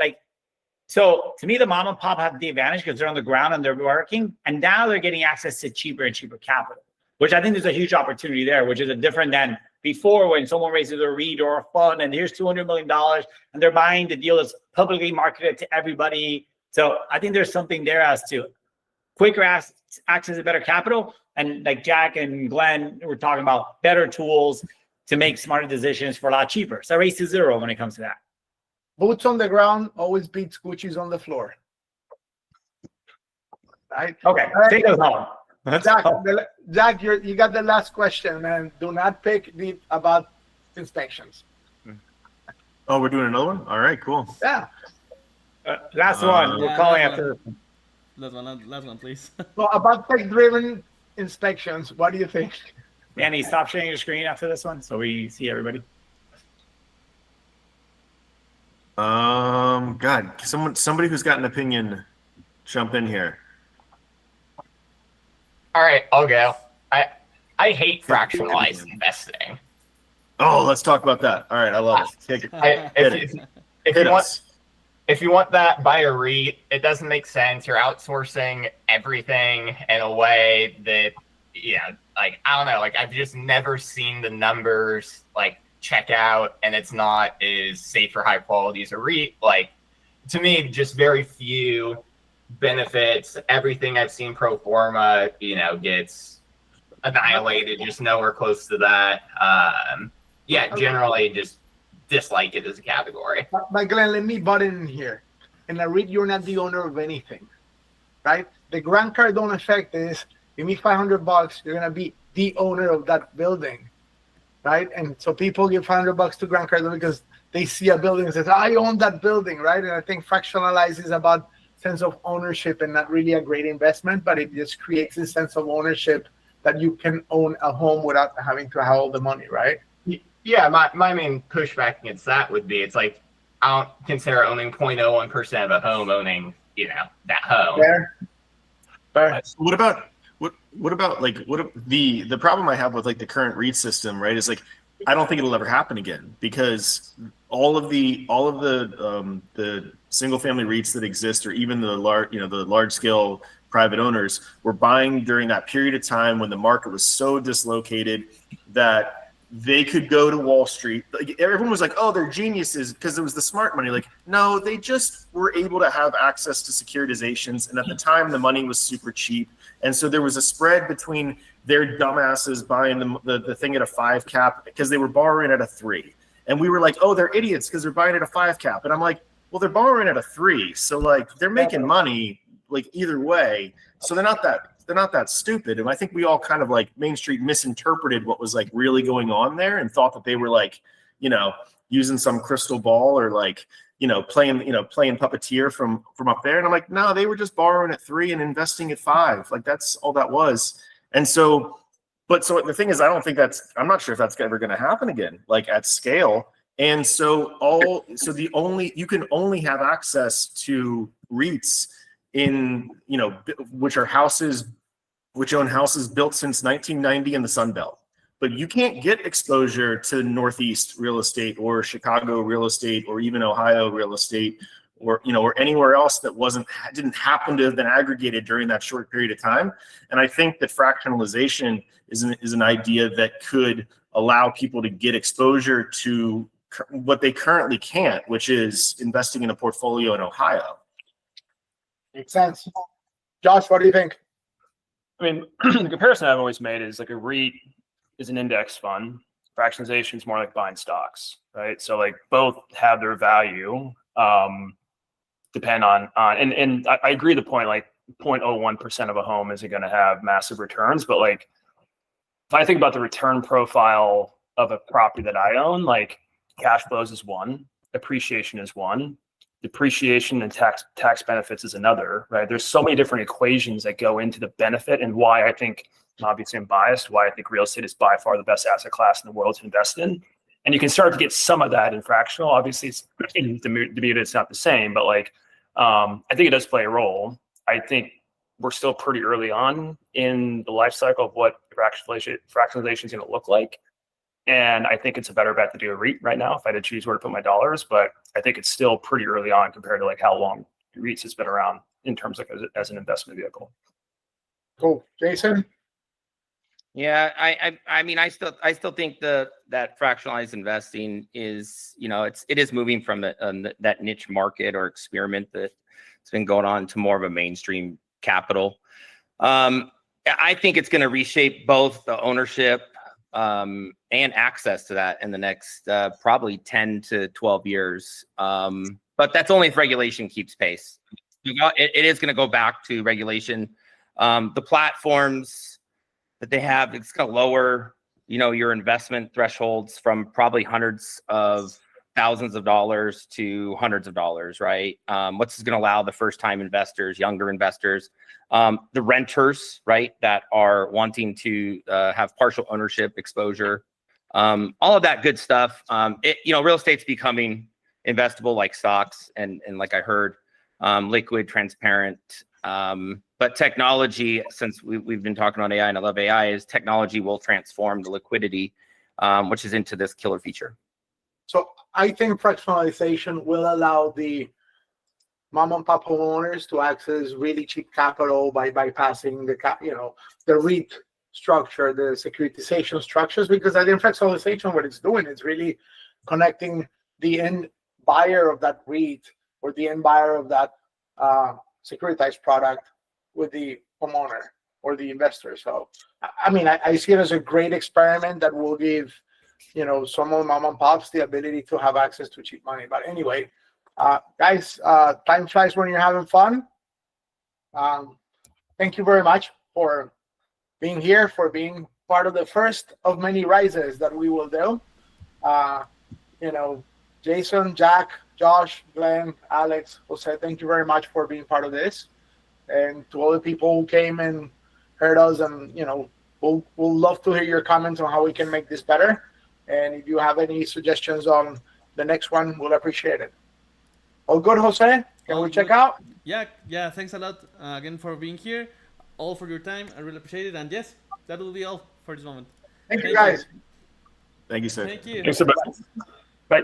So to me, the mom and pop have the advantage because they're on the ground and they're working. And now they're getting access to cheaper and cheaper capital, which I think there's a huge opportunity there, which is different than before when someone raises a REIT or a fund and here's $200 million and they're buying the deal that's publicly marketed to everybody. So I think there's something there as to quicker access to better capital. And like Jack and Glenn were talking about, better tools to make smarter decisions for a lot cheaper. So race to zero when it comes to that. Boots on the ground always beats Gucci's on the floor. Right? Okay, take us home. Jack, you got the last question, man. Do not pick about inspections. Oh, we're doing another one? All right, cool. Yeah. Last one. We're calling after. Last one, please. So about tech-driven inspections, what do you think? Danny, stop sharing your screen after this one so we see everybody. God, somebody who's got an opinion, jump in here. All right, I'll go. I hate fractionalized investing. Oh, let's talk about that. All right, I love it. Take it. If you want that, buy a REIT. It doesn't make sense. You're outsourcing everything in a way that, I don't know. I've just never seen the numbers check out, and it's not as safe or high quality as a REIT. To me, just very few benefits. Everything I've seen pro forma, gets annihilated. Just nowhere close to that. Generally just dislike it as a category. But Glenn, let me butt in here. In a REIT, you're not the owner of anything, right? The Grant Cardone effect is, give me $500, you're gonna be the owner of that building, right? And so people give $500 to Grant Cardone because they see a building and says, I own that building, right? And I think fractionalized is about sense of ownership and not really a great investment, but it just creates a sense of ownership that you can own a home without having to have all the money, right? Yeah, my main pushback against that would be, it's I don't consider owning 0.01% of a home owning, that home. Fair. What about the problem I have with the current REIT system, right? Is I don't think it'll ever happen again because all of the single family REITs that exist, or even the large scale private owners, were buying during that period of time when the market was so dislocated that they could go to Wall Street. Everyone was like, oh, they're geniuses because it was the smart money. No, they just were able to have access to securitizations. And at the time, the money was super cheap. And so there was a spread between their dumbasses buying the thing at a 5 cap because they were borrowing at a 3. And we were like, oh, they're idiots because they're buying at a 5 cap. And I'm like, well, they're borrowing at a 3. So they're making money either way. So they're not that stupid. And I think we all kind of Main Street misinterpreted what was really going on there and thought that they were using some crystal ball or playing puppeteer from up there. And I'm like, no, they were just borrowing at 3 and investing at 5. That's all that was. And so the thing is, I'm not sure if that's ever going to happen again, at scale. And so you can only have access to REITs which own houses built since 1990 in the Sun Belt. but you can't get exposure to Northeast real estate or Chicago real estate or even Ohio real estate or, you know, or anywhere else that didn't happen to have been aggregated during that short period of time. And I think that fractionalization is an idea that could allow people to get exposure to what they currently can't, which is investing in a portfolio in Ohio. Makes sense. Josh, what do you think? I mean, the comparison I've always made is like a REIT is an index fund. Fractionalization is more like buying stocks, right? So like both have their value, depend on and I agree the point, like 0.01% of a home isn't going to have massive returns, but like if I think about the return profile of a property that I own, like cash flows is one, appreciation is one, depreciation and tax benefits is another, right? There's so many different equations that go into the benefit and why I think, obviously I'm biased, why I think real estate is by far the best asset class in the world to invest in. And you can start to get some of that in fractional. Obviously, it's debated, it's not the same, but like, I think it does play a role. I think we're still pretty early on in the life cycle of what fractionalization is going to look like. And I think it's a better bet to do a REIT right now if I had to choose where to put my dollars. But I think it's still pretty early on compared to like how long REITs has been around in terms of as an investment vehicle. Cool. Jason? Yeah, I mean, I still think that fractionalized investing is, you know, it is moving from that niche market or experiment that's been going on to more of a mainstream capital. I think it's going to reshape both the ownership and access to that in the next probably 10 to 12 years. But that's only if regulation keeps pace. It is going to go back to regulation. The platforms that they have, it's going to lower, you know, your investment thresholds from probably hundreds of thousands of dollars to hundreds of dollars, right? What's going to allow the first-time investors, younger investors, the renters, right, that are wanting to have partial ownership exposure, all of that good stuff. You know, real estate's becoming investable like stocks and like I heard, liquid, transparent. But technology, since we've been talking on AI and I love AI, is technology will transform the liquidity, which is into this killer feature. So I think fractionalization will allow the mom and pop homeowners to access really cheap capital by bypassing the REIT structure, the securitization structures, because I think fractionalization, what it's doing, is really connecting the end buyer of that REIT or the end buyer of that securitized product with the homeowner or the investor. So, I mean, I see it as a great experiment that will give, you know, some of the mom and pops the ability to have access to cheap money. But anyway, guys, time flies when you're having fun. Thank you very much for being here, for being part of the first of many rises that we will do. You know, Jason, Jack, Josh, Glenn, Alex, Jose, thank you very much for being part of this. And to all the people who came and heard us, and, you know, we'll love to hear your comments on how we can make this better. And if you have any suggestions on the next one, we'll appreciate it. All good, Jose? Can we check out? Yeah. Thanks a lot again for being here. All for your time. I really appreciate it. And yes, that will be all for this moment. Thank you, guys. Thank you, sir. Thank you. Thanks so much. Bye.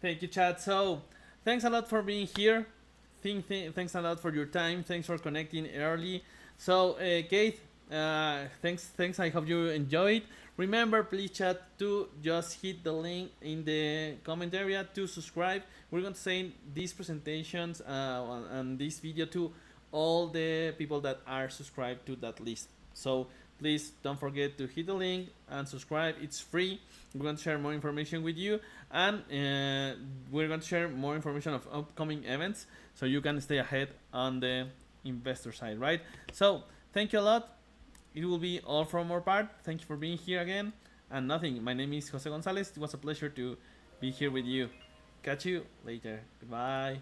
Thank you, Chad. So, thanks a lot for being here. Thanks a lot for your time. Thanks for connecting early. So, Kate, thanks. I hope you enjoyed. Remember, please, chat, to just hit the link in the comment area to subscribe. We're going to send these presentations and this video to all the people that are subscribed to that list. So please don't forget to hit the link and subscribe. It's free. We're going to share more information with you, and we're going to share more information of upcoming events so you can stay ahead on the investor side, right? So thank you a lot. It will be all from our part. Thank you for being here again. And nothing. My name is Jose Gonzalez. It was a pleasure to be here with you. Catch you later. Goodbye.